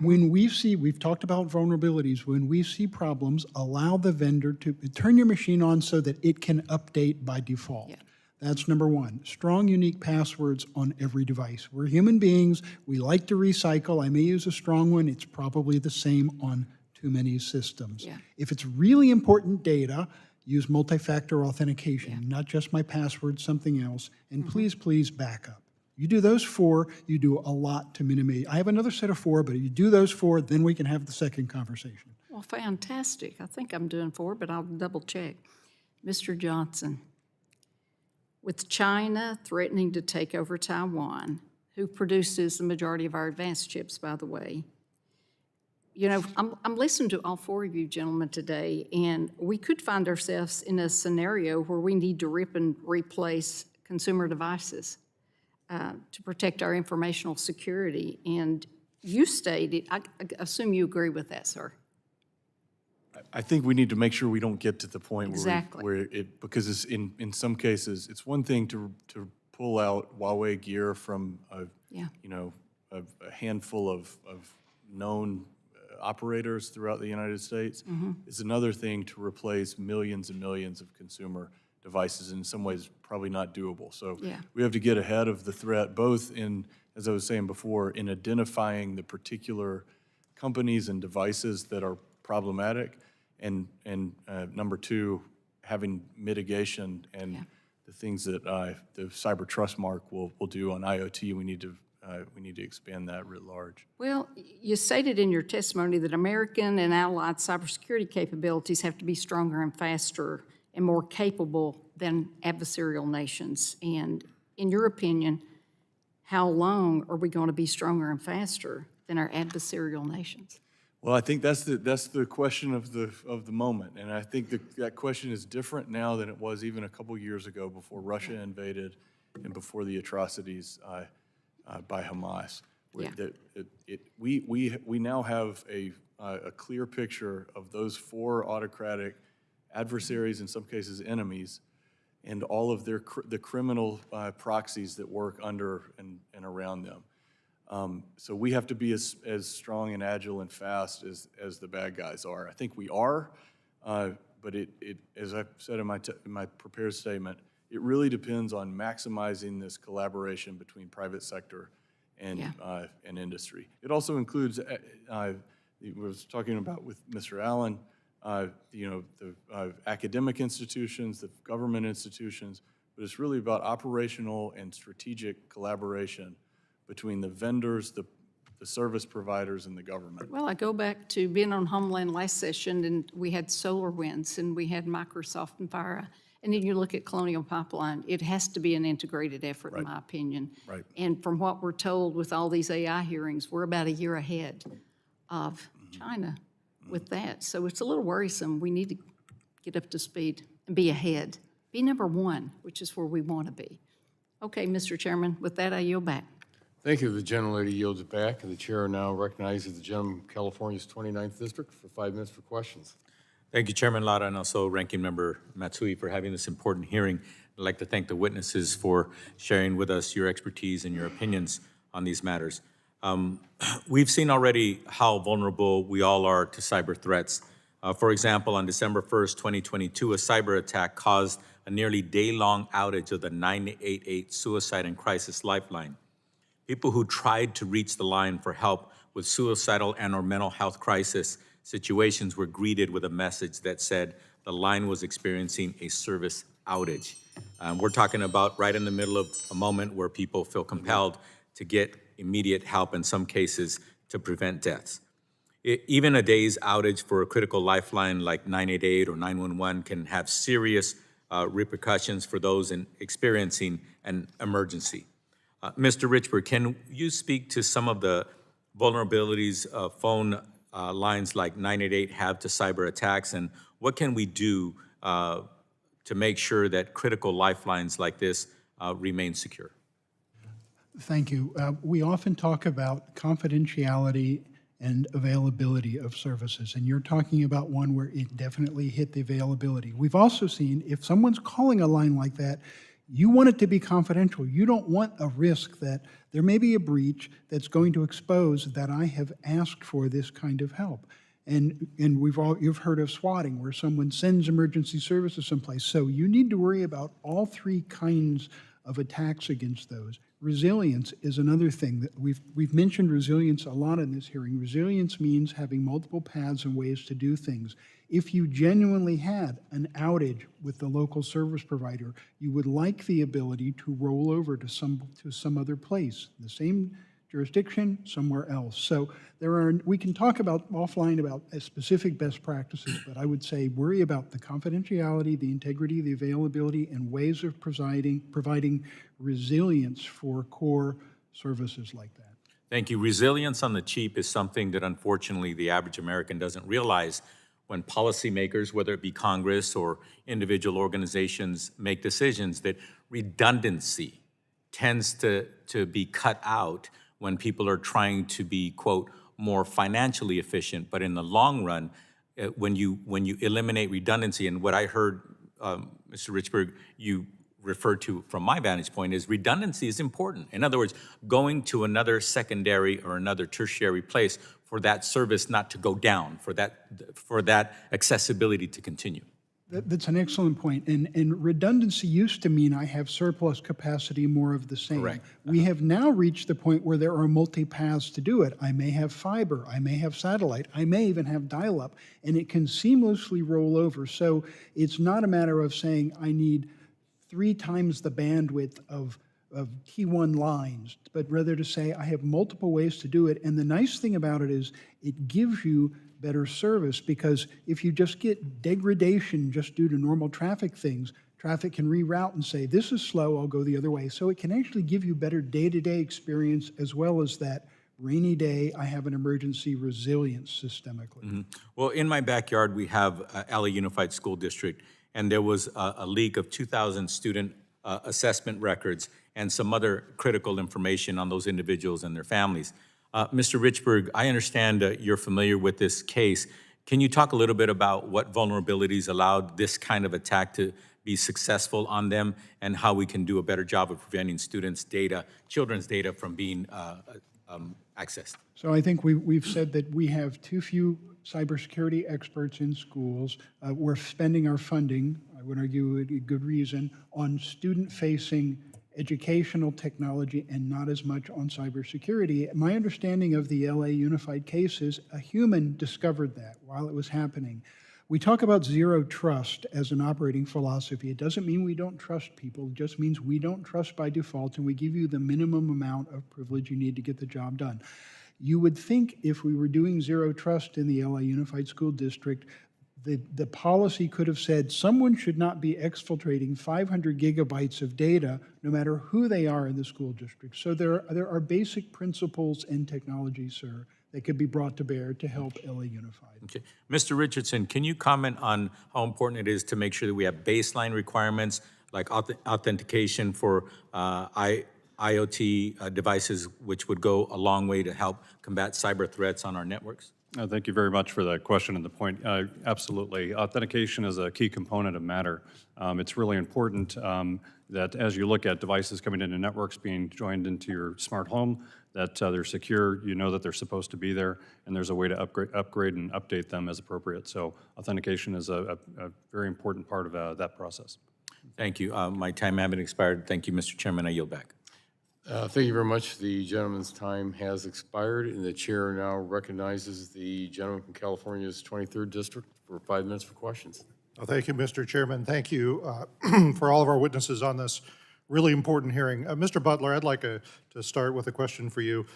When we've talked about vulnerabilities, when we see problems, allow the vendor to turn your machine on so that it can update by default. Yeah. That's number one. Strong, unique passwords on every device. We're human beings. We like to recycle. I may use a strong one. It's probably the same on too many systems. Yeah. If it's really important data, use multi-factor authentication, not just my password, something else. And please back up. You do those four, you do a lot to minimize. I have another set of four, but if you do those four, then we can have the second conversation. Well, fantastic. I think I'm doing four, but I'll double check. Mr. Johnson, with China threatening to take over Taiwan, who produces the majority of our advanced chips, by the way, I'm listening to all four of you gentlemen today, and we could find ourselves in a scenario where we need to rip and replace consumer devices to protect our informational security. And you stated, I assume you agree with that, sir. I think we need to make sure we don't get to the point Exactly. because it's in some cases, it's one thing to pull out Huawei gear from a handful of known operators throughout the United States. It's another thing to replace millions and millions of consumer devices, and in some ways probably not doable. So we have to get ahead of the threat, both in, as I was saying before, in identifying the particular companies and devices that are problematic, and number two, having mitigation and the things that the Cyber Trust Mark will do on IoT. We need to expand that writ large. Well, you stated in your testimony that American and allied cybersecurity capabilities have to be stronger and faster and more capable than adversarial nations. And in your opinion, how long are we going to be stronger and faster than our adversarial nations? Well, I think that's the question of the moment, and I think that question is different now than it was even a couple years ago, before Russia invaded and before the atrocities by Hamas. We now have a clear picture of those four autocratic adversaries, in some cases enemies, and all of the criminal proxies that work under and around them. So we have to be as strong and agile and fast as the bad guys are. I think we are, but as I said in my prepared statement, it really depends on maximizing this collaboration between private sector and industry. It also includes, I was talking about with Mr. Allen, the academic institutions, the government institutions, but it's really about operational and strategic collaboration between the vendors, the service providers, and the government. Well, I go back to being on Homeland last session, and we had SolarWinds, and we had Microsoft and FIRA. And then you look at Colonial Pipeline, it has to be an integrated effort, in my opinion. Right. And from what we're told with all these AI hearings, we're about a year ahead of China with that. So it's a little worrisome. We need to get up to speed and be ahead. Be number one, which is where we want to be. Okay, Mr. Chairman, with that, I yield back. Thank you. The gentlelady yields it back, and the chair now recognizes the gentleman from California's 29th District for 5 minutes for questions. Thank you, Chairman Lara, and also Ranking Member Matsui for having this important hearing. I'd like to thank the witnesses for sharing with us your expertise and your opinions on these matters. We've seen already how vulnerable we all are to cyber threats. For example, on December 1st, 2022, a cyber attack caused a nearly day-long outage of the 988 Suicide and Crisis Lifeline. People who tried to reach the line for help with suicidal and/or mental health crisis situations were greeted with a message that said the line was experiencing a service outage. We're talking about right in the middle of a moment where people feel compelled to get immediate help, in some cases, to prevent deaths. Even a day's outage for a critical lifeline like 988 or 911 can have serious repercussions for those experiencing an emergency. Mr. Richburg, can you speak to some of the vulnerabilities of phone lines like 988 have to cyber attacks, and what can we do to make sure that critical lifelines like this remain secure? Thank you. We often talk about confidentiality and availability of services, and you're talking about one where it definitely hit the availability. We've also seen if someone's calling a line like that, you want it to be confidential. You don't want a risk that there may be a breach that's going to expose that I have asked for this kind of help. And you've heard of swatting, where someone sends emergency services someplace. So you need to worry about all three kinds of attacks against those. Resilience is another thing that we've mentioned resilience a lot in this hearing. Resilience means having multiple paths and ways to do things. If you genuinely had an outage with the local service provider, you would like the ability to roll over to some other place, the same jurisdiction, somewhere else. So we can talk about offline about specific best practices, but I would say worry about the confidentiality, the integrity, the availability, and ways of providing resilience for core services like that. Thank you. Resilience on the cheap is something that unfortunately the average American doesn't realize when policymakers, whether it be Congress or individual organizations, make decisions, that redundancy tends to be cut out when people are trying to be, quote, more financially efficient. But in the long run, when you eliminate redundancy, and what I heard, Mr. Richburg, you referred to from my vantage point is redundancy is important. In other words, going to another secondary or another tertiary place for that service not to go down, for that accessibility to continue. That's an excellent point. And redundancy used to mean I have surplus capacity, more of the same. Correct. We have now reached the point where there are multi-paths to do it. I may have fiber, I may have satellite, I may even have dial-up, and it can seamlessly roll over. So it's not a matter of saying I need 3 times the bandwidth of T1 lines, but rather to say I have multiple ways to do it. And the nice thing about it is it gives you better service, because if you just get degradation just due to normal traffic things, traffic can reroute and say, this is slow, I'll go the other way. So it can actually give you better day-to-day experience, as well as that rainy day, I have an emergency resilience systemically. Mm-hmm. Well, in my backyard, we have LA Unified School District, and there was a leak of 2,000 student assessment records and some other critical information on those individuals and their families. Mr. Richburg, I understand you're familiar with this case. Can you talk a little bit about what vulnerabilities allowed this kind of attack to be successful on them, and how we can do a better job of preventing students' data, children's data, from being accessed? So I think we've said that we have too few cybersecurity experts in schools. We're spending our funding, I would argue a good reason, on student-facing educational technology and not as much on cybersecurity. My understanding of the LA Unified case is a human discovered that while it was happening. We talk about zero trust as an operating philosophy. It doesn't mean we don't trust people. It just means we don't trust by default, and we give you the minimum amount of privilege you need to get the job done. You would think if we were doing zero trust in the LA Unified School District, the policy could have said someone should not be exfiltrating 500 gigabytes of data, no matter who they are in the school district. So there are basic principles and technologies, sir, that could be brought to bear to help LA Unified. Okay. Mr. Richardson, can you comment on how important it is to make sure that we have baseline requirements like authentication for IoT devices, which would go a long way to help combat cyber threats on our networks? Thank you very much for that question and the point. Absolutely. Authentication is a key component of Matter. It's really important that as you look at devices coming into networks being joined into your smart home, that they're secure, you know that they're supposed to be there, and there's a way to upgrade and update them as appropriate. So authentication is a very important part of that process. Thank you. My time having expired. Thank you, Mr. Chairman. I yield back. Thank you very much. The gentleman's time has expired, and the chair now recognizes the gentleman from California's 23rd District for 5 minutes for questions. Thank you, Mr. Chairman. Thank you for all of our witnesses on this really important hearing. Mr. Butler, I'd like to start with a question for you.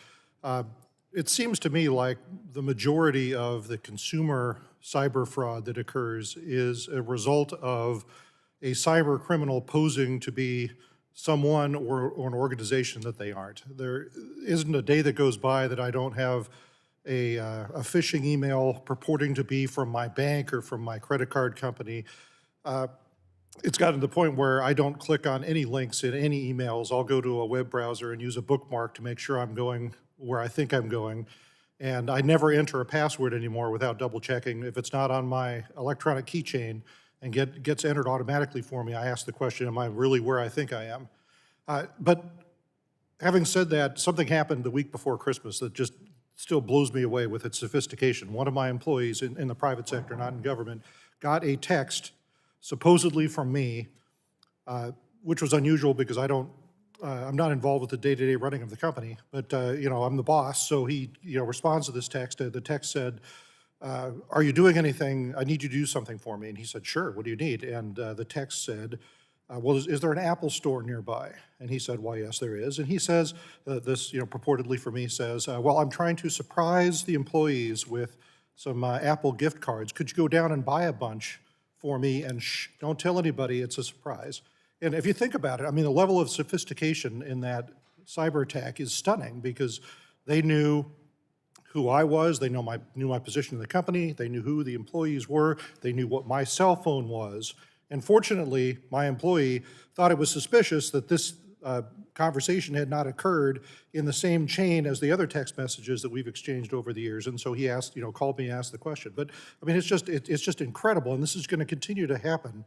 It seems to me like the majority of the consumer cyber fraud that occurs is a result of a cyber criminal posing to be someone or an organization that they aren't. There isn't a day that goes by that I don't have a phishing email purporting to be from my bank or from my credit card company. It's gotten to the point where I don't click on any links in any emails. I'll go to a web browser and use a bookmark to make sure I'm going where I think I'm going. And I never enter a password anymore without double checking. If it's not on my electronic keychain and gets entered automatically for me, I ask the question, am I really where I think I am? But having said that, something happened the week before Christmas that just still blows me away with its sophistication. One of my employees in the private sector, not in government, got a text supposedly from me, which was unusual because I'm not involved with the day-to-day running of the company, but I'm the boss, so he responds to this text. The text said, are you doing anything? I need you to do something for me. And he said, sure, what do you need? And the text said, well, is there an Apple store nearby? And he said, why, yes, there is. And he says, this purportedly for me says, well, I'm trying to surprise the employees with some Apple gift cards. Could you go down and buy a bunch for me and don't tell anybody, it's a surprise. And if you think about it, I mean, the level of sophistication in that cyber attack is stunning because they knew who I was, they knew my position in the company, they knew who the employees were, they knew what my cell phone was. And fortunately, my employee thought it was suspicious that this conversation had not occurred in the same chain as the other text messages that we've exchanged over the years. And so he asked, called me and asked the question. But I mean, it's just incredible, and this is going to continue to happen.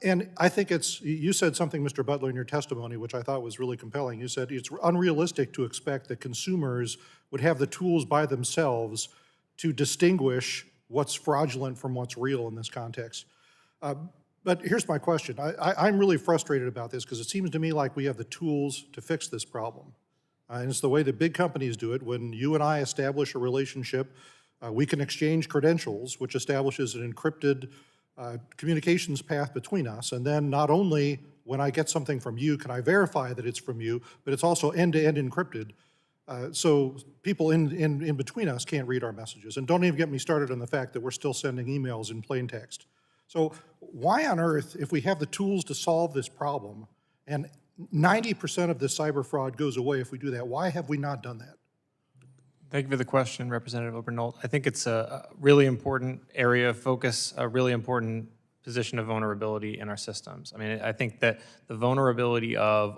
And I think you said something, Mr. Butler, in your testimony, which I thought was really compelling. You said it's unrealistic to expect that consumers would have the tools by themselves to distinguish what's fraudulent from what's real in this context. But here's my question. I'm really frustrated about this because it seems to me like we have the tools to fix this problem. And it's the way that big companies do it. When you and I establish a relationship, we can exchange credentials, which establishes an encrypted communications path between us. And then not only when I get something from you can I verify that it's from you, but it's also end-to-end encrypted. So people in between us can't read our messages. And don't even get me started on the fact that we're still sending emails in plain text. So why on earth, if we have the tools to solve this problem, and 90% of this cyber fraud goes away if we do that, why have we not done that? Thank you for the question, Representative Obernolt. I think it's a really important area of focus, a really important position of vulnerability in our systems. I mean, I think that the vulnerability of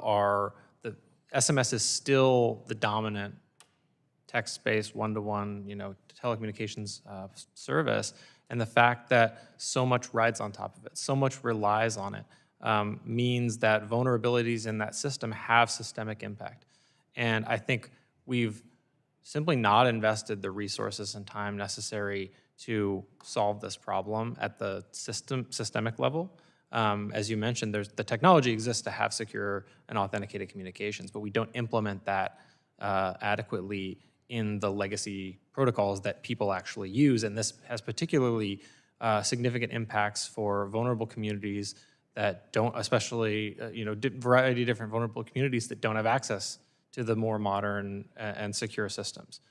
the SMS is still the dominant text-based one-to-one, telecommunications service, and the fact that so much rides on top of it, so much relies on it, means that vulnerabilities in that system have systemic impact. And I think we've simply not invested the resources and time necessary to solve this problem at the systemic level. As you mentioned, the technology exists to have secure and authenticated communications, but we don't implement that adequately in the legacy protocols that people actually use. And this has particularly significant impacts for vulnerable communities that don't, especially, variety of different vulnerable communities that don't have access to the more modern and secure systems.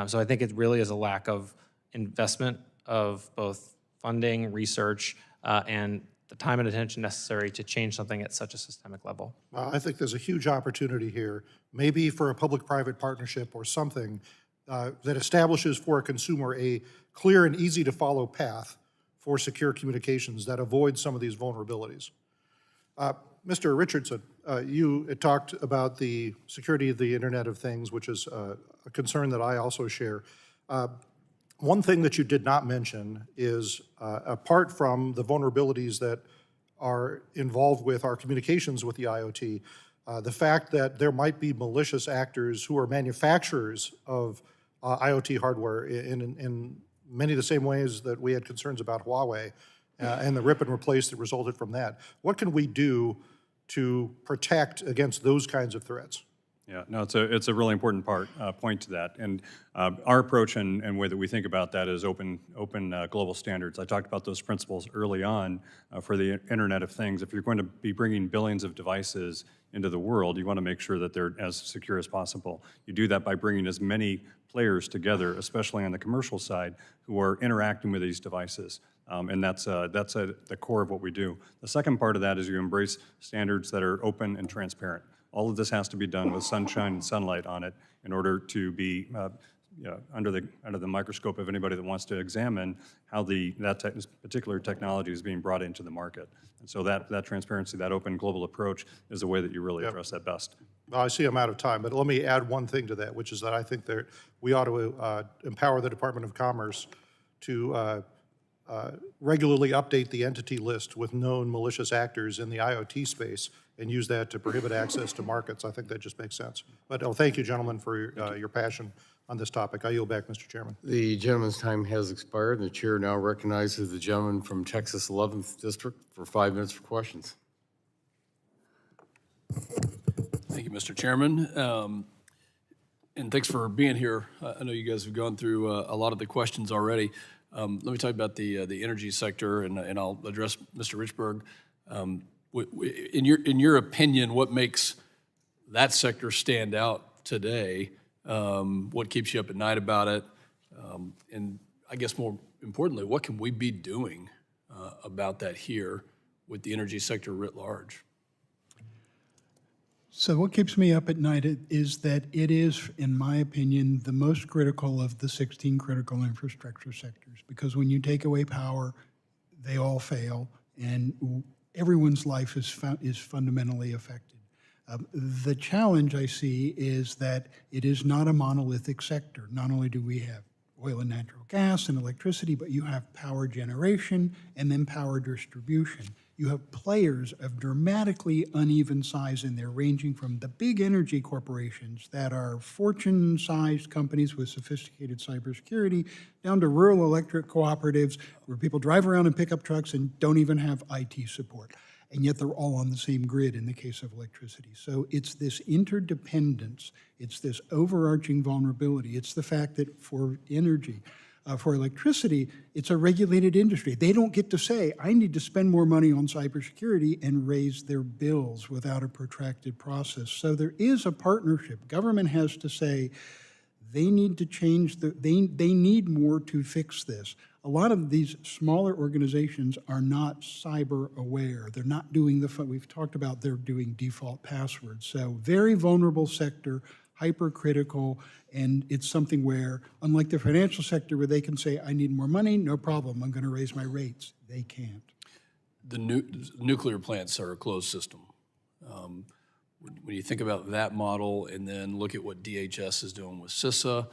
So I think it really is a lack of investment of both funding, research, and the time and attention necessary to change something at such a systemic level. I think there's a huge opportunity here, maybe for a public-private partnership or something that establishes for a consumer a clear and easy-to-follow path for secure communications that avoids some of these vulnerabilities. Mr. Richardson, you talked about the security of the Internet of Things, which is a concern that I also share. One thing that you did not mention is, apart from the vulnerabilities that are involved with our communications with the IoT, The fact that there might be malicious actors who are manufacturers of IoT hardware in many of the same ways that we had concerns about Huawei and the rip and replace that resulted from that. What can we do to protect against those kinds of threats? Yeah, no, it's a really important point to that. And our approach and way that we think about that is open global standards. I talked about those principles early on for the Internet of Things. If you're going to be bringing billions of devices into the world, you want to make sure that they're as secure as possible. You do that by bringing as many players together, especially on the commercial side, who are interacting with these devices. And that's the core of what we do. The second part of that is you embrace standards that are open and transparent. All of this has to be done with sunshine and sunlight on it in order to be under the microscope of anybody that wants to examine how that particular technology is being brought into the market. And so that transparency, that open global approach is the way that you really address that best. Well, I see I'm out of time, but let me add one thing to that, which is that I think that we ought to empower the Department of Commerce to regularly update the entity list with known malicious actors in the IoT space and use that to prohibit access to markets. I think that just makes sense. But thank you, gentlemen, for your passion on this topic. I yield back, Mr. Chairman. The gentleman's time has expired, and the chair now recognizes the gentleman from Texas 11th District for 5 minutes for questions. Thank you, Mr. Chairman. And thanks for being here. I know you guys have gone through a lot of the questions already. Let me talk about the energy sector, and I'll address Mr. Richburg. In your opinion, what makes that sector stand out today? What keeps you up at night about it? And I guess more importantly, what can we be doing about that here with the energy sector writ large? So what keeps me up at night is that it is, in my opinion, the most critical of the 16 critical infrastructure sectors, because when you take away power, they all fail, and everyone's life is fundamentally affected. The challenge I see is that it is not a monolithic sector. Not only do we have oil and natural gas and electricity, but you have power generation and then power distribution. You have players of dramatically uneven size in there, ranging from the big energy corporations that are fortune-sized companies with sophisticated cybersecurity, down to rural electric cooperatives where people drive around in pickup trucks and don't even have IT support. And yet they're all on the same grid in the case of electricity. So it's this interdependence, it's this overarching vulnerability, it's the fact that for energy, for electricity, it's a regulated industry. They don't get to say, I need to spend more money on cybersecurity and raise their bills without a protracted process. So there is a partnership. Government has to say, they need to change, they need more to fix this. A lot of these smaller organizations are not cyber aware. They're not doing we've talked about they're doing default passwords. So very vulnerable sector, hypercritical, and it's something where, unlike the financial sector where they can say, I need more money, no problem, I'm gonna raise my rates. They can't. The nuclear plants are a closed system. When you think about that model and then look at what DHS is doing with CISA,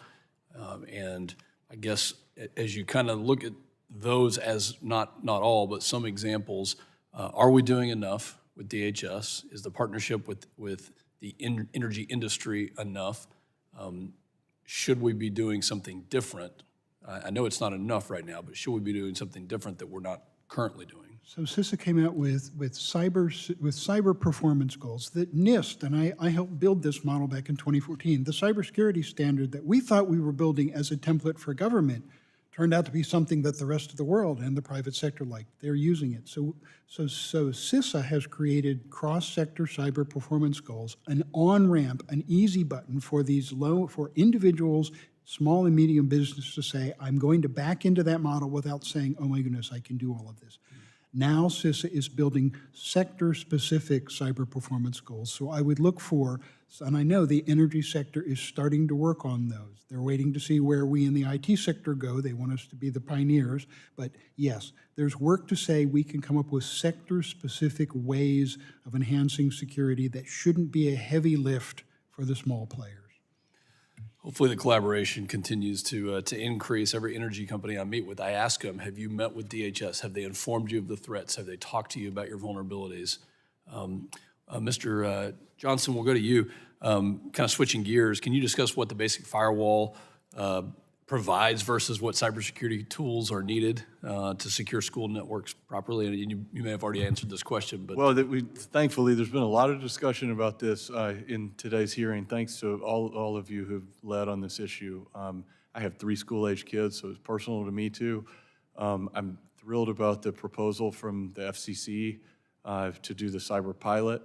and I guess as you kind of look at those as not all, but some examples, are we doing enough with DHS? Is the partnership with the energy industry enough? Should we be doing something different? I know it's not enough right now, but should we be doing something different that we're not currently doing? So CISA came out with cyber performance goals that NIST, and I helped build this model back in 2014, the cybersecurity standard that we thought we were building as a template for government turned out to be something that the rest of the world and the private sector liked. They're using it. So CISA has created cross-sector cyber performance goals, an on-ramp, an easy button for for individuals, small and medium business to say, I'm going to back into that model without saying, oh my goodness, I can do all of this. Now CISA is building sector-specific cyber performance goals. So I would look for, and I know the energy sector is starting to work on those. They're waiting to see where we in the IT sector go. They want us to be the pioneers. But yes, there's work to say we can come up with sector-specific ways of enhancing security that shouldn't be a heavy lift for the small players. Hopefully the collaboration continues to increase. Every energy company I meet with, I ask them, have you met with DHS? Have they informed you of the threats? Have they talked to you about your vulnerabilities? Mr. Johnson, we'll go to you. Kind of switching gears, can you discuss what the basic firewall provides versus what cybersecurity tools are needed to secure school networks properly? And you may have already answered this question, but Well, thankfully, there's been a lot of discussion about this in today's hearing, thanks to all of you who've led on this issue. I have 3 school-age kids, so it's personal to me, too. I'm thrilled about the proposal from the FCC to do the cyber pilot.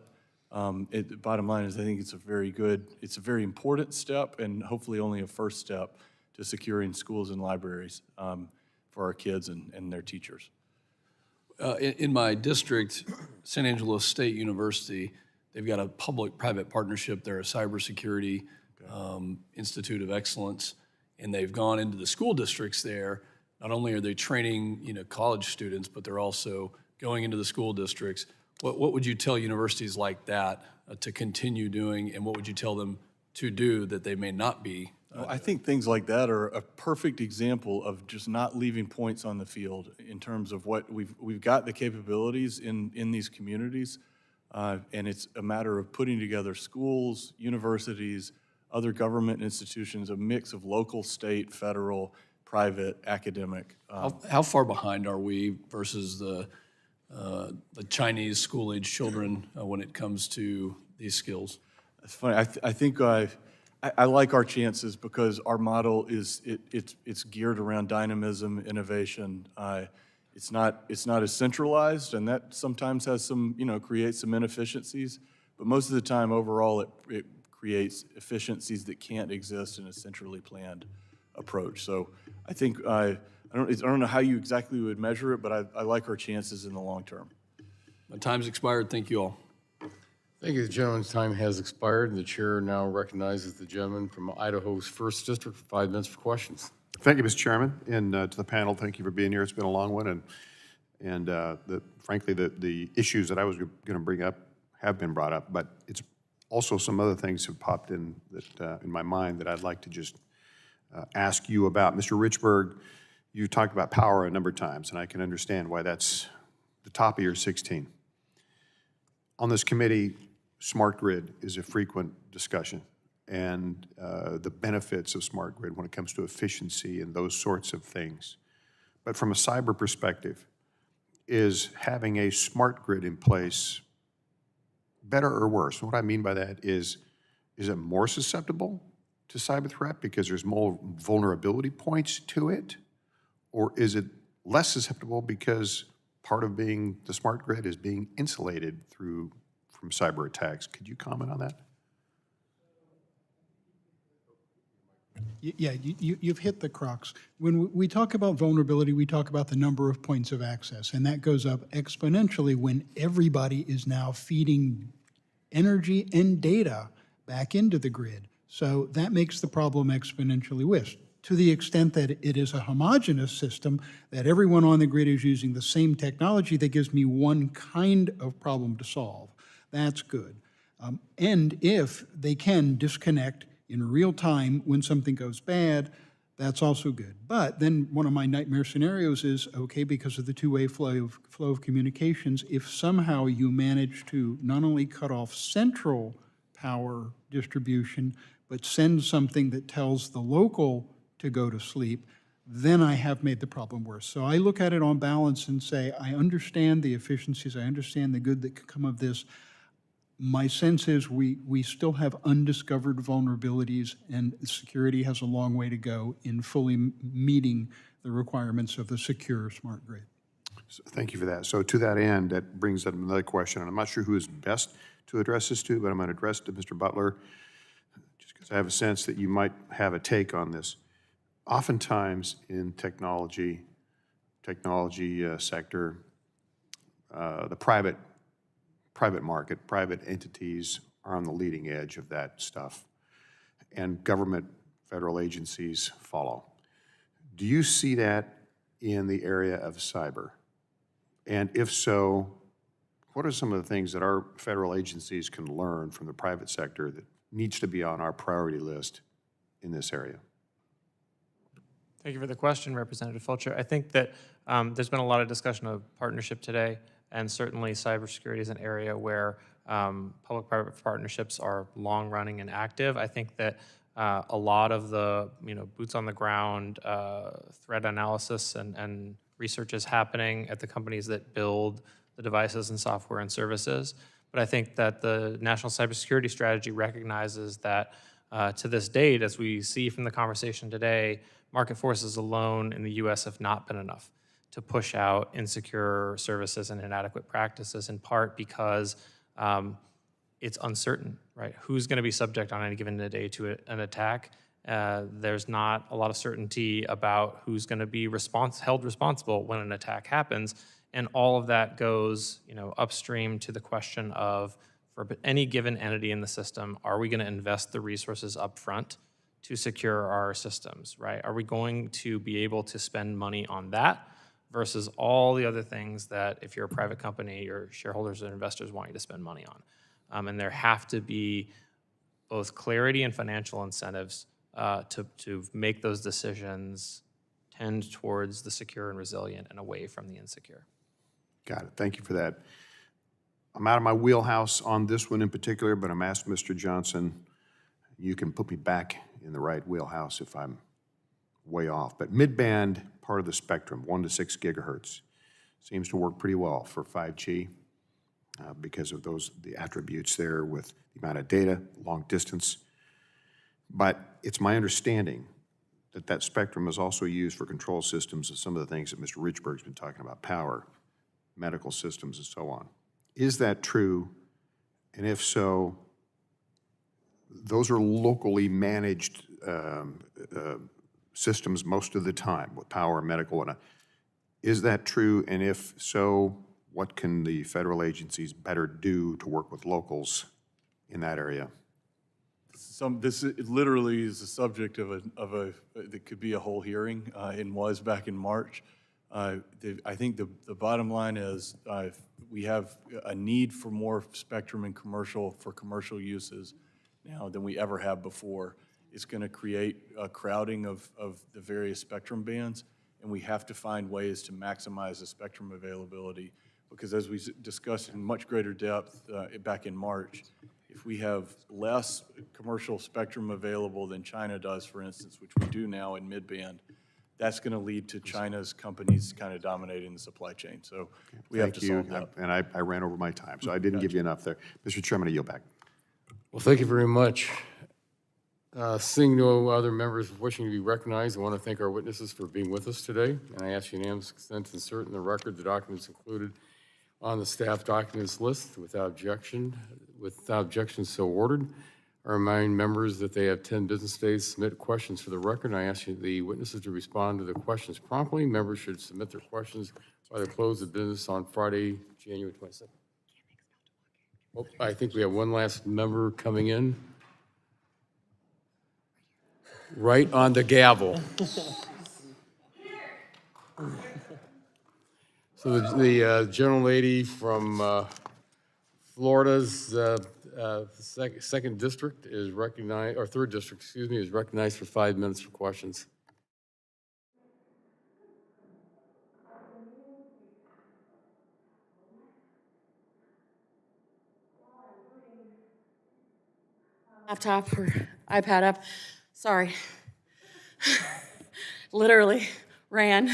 The bottom line is I think it's a very important step, and hopefully only a first step to securing schools and libraries for our kids and their teachers. in my district, San Angelo State University, they've got a public-private partnership. They're a cybersecurity institute of excellence, and they've gone into the school districts there. Not only are they training, college students, but they're also going into the school districts. What would you tell universities like that to continue doing, and what would you tell them to do that they may not be? I think things like that are a perfect example of just not leaving points on the field in terms of what we've got the capabilities in these communities, and it's a matter of putting together schools, universities, other government institutions, a mix of local, state, federal, private, academic. How far behind are we versus the Chinese school-age children when it comes to these skills? It's funny. I think I like our chances because our model is it's geared around dynamism, innovation. It's not as centralized, and that sometimes has some creates some inefficiencies. But most of the time, overall, it creates efficiencies that can't exist in a centrally planned approach. So I think I don't know how you exactly would measure it, but I like our chances in the long term. My time's expired. Thank you all. Thank you. The gentleman's time has expired, and the chair now recognizes the gentleman from Idaho's 1st District for 5 minutes for questions. Thank you, Mr. Chairman, and to the panel, thank you for being here. It's been a long one, and frankly, the issues that I was going to bring up have been brought up, but it's also some other things have popped in that in my mind that I'd like to just ask you about. Mr. Richburg, you talked about power a number of times, and I can understand why that's the top of your 16. On this committee, smart grid is a frequent discussion, and the benefits of smart grid when it comes to efficiency and those sorts of things. But from a cyber perspective, is having a smart grid in place better or worse? And what I mean by that is it more susceptible to cyber threat because there's more vulnerability points to it? Or is it less susceptible because part of being the smart grid is being insulated from cyber attacks? Could you comment on that? Yeah, you've hit the crux. When we talk about vulnerability, we talk about the number of points of access, and that goes up exponentially when everybody is now feeding energy and data back into the grid. So that makes the problem exponentially worse. To the extent that it is a homogeneous system, that everyone on the grid is using the same technology, that gives me one kind of problem to solve. That's good. And if they can disconnect in real time when something goes bad, that's also good. But then one of my nightmare scenarios is, okay, because of the two-way flow of communications, if somehow you manage to not only cut off central power distribution, but send something that tells the local to go to sleep, then I have made the problem worse. So I look at it on balance and say, I understand the efficiencies, I understand the good that could come of this. My sense is we still have undiscovered vulnerabilities, and security has a long way to go in fully meeting the requirements of the secure smart grid. So thank you for that. So to that end, that brings up another question, and I'm not sure who is best to address this to, but I'm going to address it to Mr. Butler, just because I have a sense that you might have a take on this. Oftentimes in technology sector, the private market, private entities are on the leading edge of that stuff, and government, federal agencies follow. Do you see that in the area of cyber? And if so, what are some of the things that our federal agencies can learn from the private sector that needs to be on our priority list in this area? Thank you for the question, Representative Fulcher. I think that there's been a lot of discussion of partnership today. And certainly cybersecurity is an area where public-private partnerships are long-running and active. I think that a lot of the boots on the ground threat analysis and research is happening at the companies that build the devices and software and services. But I think that the National Cybersecurity Strategy recognizes that to this date, as we see from the conversation today, market forces alone in the US have not been enough to push out insecure services and inadequate practices, in part because it's uncertain, right? Who's going to be subject on any given day to an attack? There's not a lot of certainty about who's going to be held responsible when an attack happens, and all of that goes, upstream to the question of, for any given entity in the system, are we going to invest the resources up front to secure our systems, right? Are we going to be able to spend money on that versus all the other things that, if you're a private company, your shareholders and investors want you to spend money on? And there have to be both clarity and financial incentives to make those decisions tend towards the secure and resilient and away from the insecure. Got it. Thank you for that. I'm out of my wheelhouse on this one in particular, but I'm asked Mr. Johnson, you can put me back in the right wheelhouse if I'm way off. But mid-band part of the spectrum, 1 to 6 gigahertz, seems to work pretty well for 5G because of the attributes there with the amount of data, long distance. But it's my understanding that that spectrum is also used for control systems of some of the things that Mr. Richburg's been talking about, power, medical systems, and so on. Is that true? And if so, those are locally managed systems most of the time with power, medical, and is that true? And if so, what can the federal agencies better do to work with locals in that area? This literally is the subject of a that could be a whole hearing and was back in March. I think the bottom line is we have a need for more spectrum in commercial uses now than we ever have before. It's going to create a crowding of the various spectrum bands, and we have to find ways to maximize the spectrum availability, because as we discussed in much greater depth back in March, if we have less commercial spectrum available than China does, for instance, which we do now in mid-band, that's going to lead to China's companies kind of dominating the supply chain. So we have to solve that. And I ran over my time, so I didn't give you enough there. Mr. Chairman, I yield back. Well, thank you very much. Seeing no other members wishing to be recognized, I want to thank our witnesses for being with us today, and I ask unanimous consent to insert in the record the documents included on the staff documents list without objection. Without objection, so ordered. I remind members that they have 10 business days to submit questions for the record, and I ask the witnesses to respond to the questions promptly. Members should submit their questions by the close of business on Friday, January 27th. Oh, I think we have one last member coming in. Right on the gavel. So the gentlelady from Florida's second district is recognized, or third district, excuse me, is recognized for 5 minutes for questions. Laptop or iPad up. Sorry. Literally ran.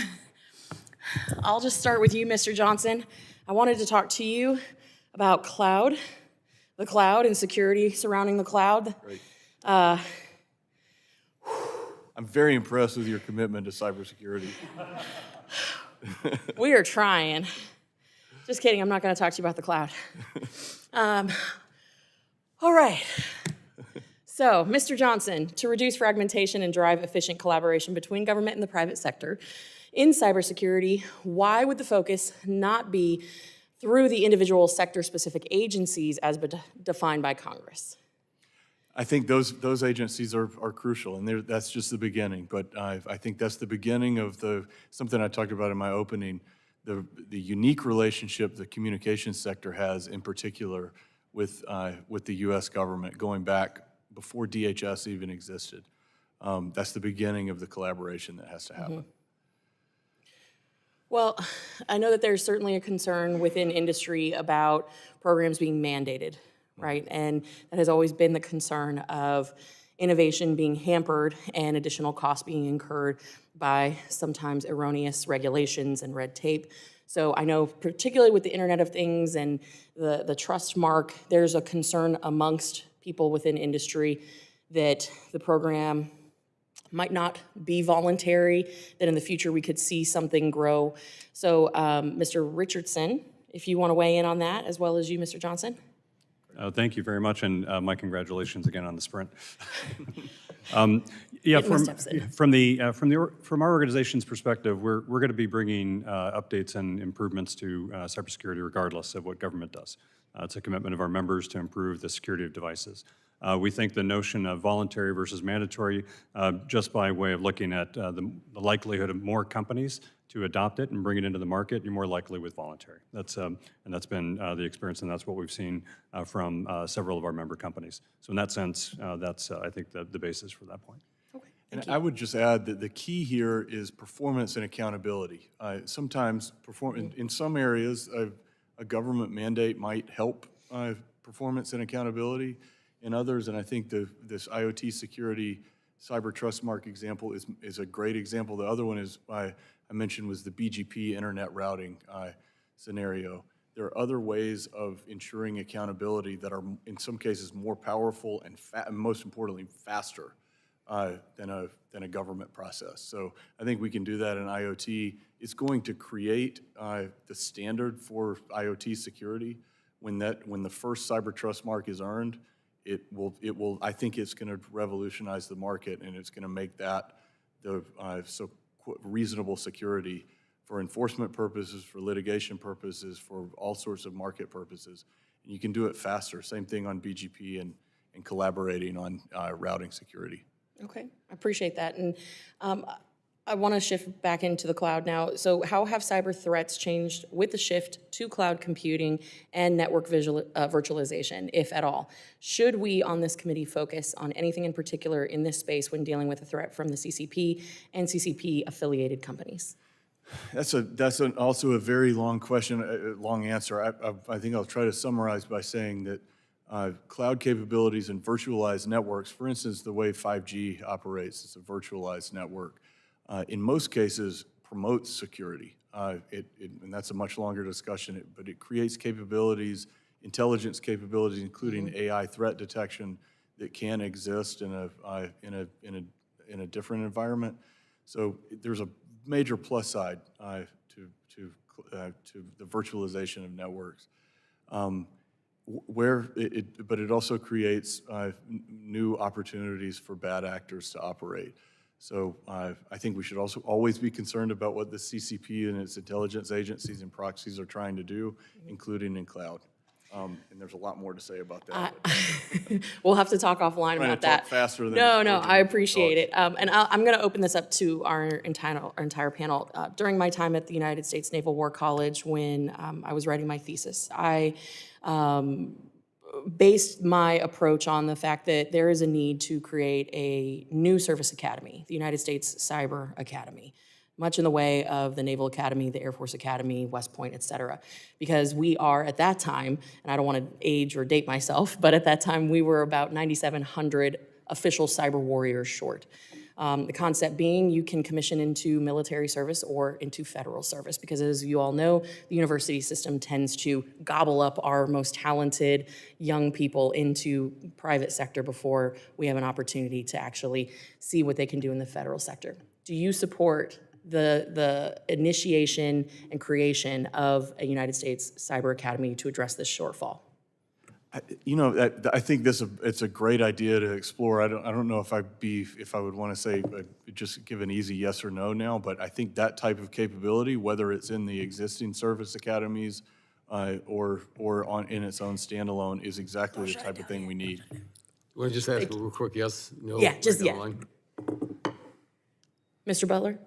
I'll just start with you, Mr. Johnson. I wanted to talk to you about the cloud and security surrounding the cloud. Great. I'm very impressed with your commitment to cybersecurity. We are trying. Just kidding, I'm not going to talk to you about the cloud. All right. So, Mr. Johnson, to reduce fragmentation and drive efficient collaboration between government and the private sector in cybersecurity, why would the focus not be through the individual sector-specific agencies as defined by Congress? I think those agencies are crucial, and that's just the beginning. But I think that's the beginning of something I talked about in my opening, the unique relationship the communications sector has, in particular, with the U.S. government, going back before DHS even existed. That's the beginning of the collaboration that has to happen. Well, I know that there's certainly a concern within industry about programs being mandated, right? And that has always been the concern of innovation being hampered and additional costs being incurred by sometimes erroneous regulations and red tape. So I know particularly with the Internet of Things and the trust mark, there's a concern amongst people within industry that the program might not be voluntary, that in the future we could see something grow. So Mr. Richardson, if you want to weigh in on that, as well as you, Mr. Johnson. Thank you very much, and my congratulations again on the sprint. From our organization's perspective, we're going to be bringing updates and improvements to cybersecurity regardless of what government does. It's a commitment of our members to improve the security of devices. We think the notion of voluntary versus mandatory, just by way of looking at the likelihood of more companies to adopt it and bring it into the market, you're more likely with voluntary. That's been the experience, and that's what we've seen from several of our member companies. So in that sense, that's I think the basis for that point. And I would just add that the key here is performance and accountability. Sometimes, in some areas, a government mandate might help performance and accountability. In others, and I think this IoT security cyber trust mark example is a great example. The other one is I mentioned was the BGP internet routing scenario. There are other ways of ensuring accountability that are in some cases more powerful and most importantly faster than a government process. So I think we can do that in IoT. It's going to create the standard for IoT security. When the first cyber trust mark is earned, it will. I think it's going to revolutionize the market, and it's going to make that the reasonable security for enforcement purposes, for litigation purposes, for all sorts of market purposes. And you can do it faster. Same thing on BGP and collaborating on routing security. Okay, I appreciate that. And I want to shift back into the cloud now. So how have cyber threats changed with the shift to cloud computing and network virtualization, if at all? Should we on this committee focus on anything in particular in this space when dealing with a threat from the CCP and CCP-affiliated companies? That's also a very long question, long answer. I think I'll try to summarize by saying that cloud capabilities and virtualized networks, for instance, the way 5G operates, it's a virtualized network. In most cases, promotes security. And that's a much longer discussion, but it creates capabilities, intelligence capabilities, including AI threat detection that can exist in a different environment. So there's a major plus side to the virtualization of networks. But it also creates new opportunities for bad actors to operate. So I think we should also always be concerned about what the CCP and its intelligence agencies and proxies are trying to do, including in cloud. And there's a lot more to say about that. We'll have to talk offline about that. Talk faster than No, I appreciate it. And I'm going to open this up to our entire panel. During my time at the United States Naval War College, when I was writing my thesis, I based my approach on the fact that there is a need to create a new service academy, the United States Cyber Academy, much in the way of the Naval Academy, the Air Force Academy, West Point, et cetera. Because we are, at that time, and I don't want to age or date myself, but at that time we were about 9,700 official cyber warriors short. The concept being you can commission into military service or into federal service, because as you all know, the university system tends to gobble up our most talented young people into private sector before we have an opportunity to actually see what they can do in the federal sector. Do you support the initiation and creation of a United States Cyber Academy to address this shortfall? I think it's a great idea to explore. I don't know if I would want to say just give an easy yes or no now, but I think that type of capability, whether it's in the existing service academies or in its own standalone, is exactly the type of thing we need. Want to just ask a real quick yes, no? Yeah, just right yeah. down the line? Mr. Butler?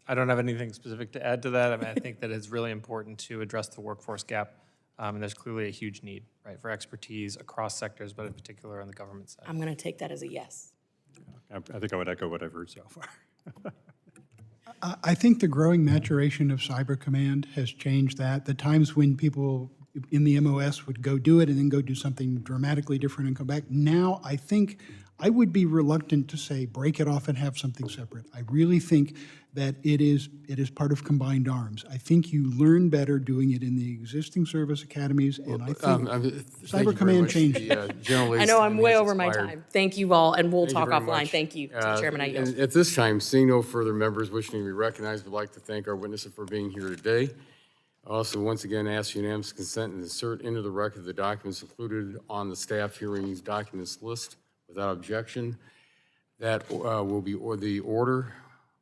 I don't have anything specific to add to that. I mean, I think that it's really important to address the workforce gap. And there's clearly a huge need, right, for expertise across sectors, but in particular on the government side. I'm going to take that as a yes. I think I would echo what I've heard so far. I think the growing maturation of Cyber Command has changed that. The times when people in the MOS would go do it and then go do something dramatically different and come back. Now, I think I would be reluctant to say break it off and have something separate. I really think that it is part of combined arms. I think you learn better doing it in the existing service academies, and I think Cyber Command changed. I know I'm way over my time. Thank you all, and we'll talk very offline. much. Thank you, Chairman. I yield. And at this time, seeing no further members wishing to be recognized, we'd like to thank our witnesses for being here today. I also once again ask unanimous consent and insert into the record the documents included on the staff hearings documents list without objection. That will be the order.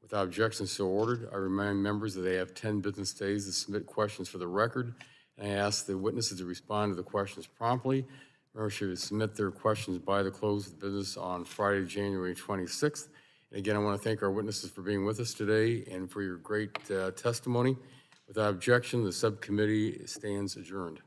Without objection, so ordered. I remind members that they have 10 business days to submit questions for the record. And I ask the witnesses to respond to the questions promptly. Members should submit their questions by the close of business on Friday, January 26th. And again, I want to thank our witnesses for being with us today and for your great testimony. Without objection, the subcommittee stands adjourned.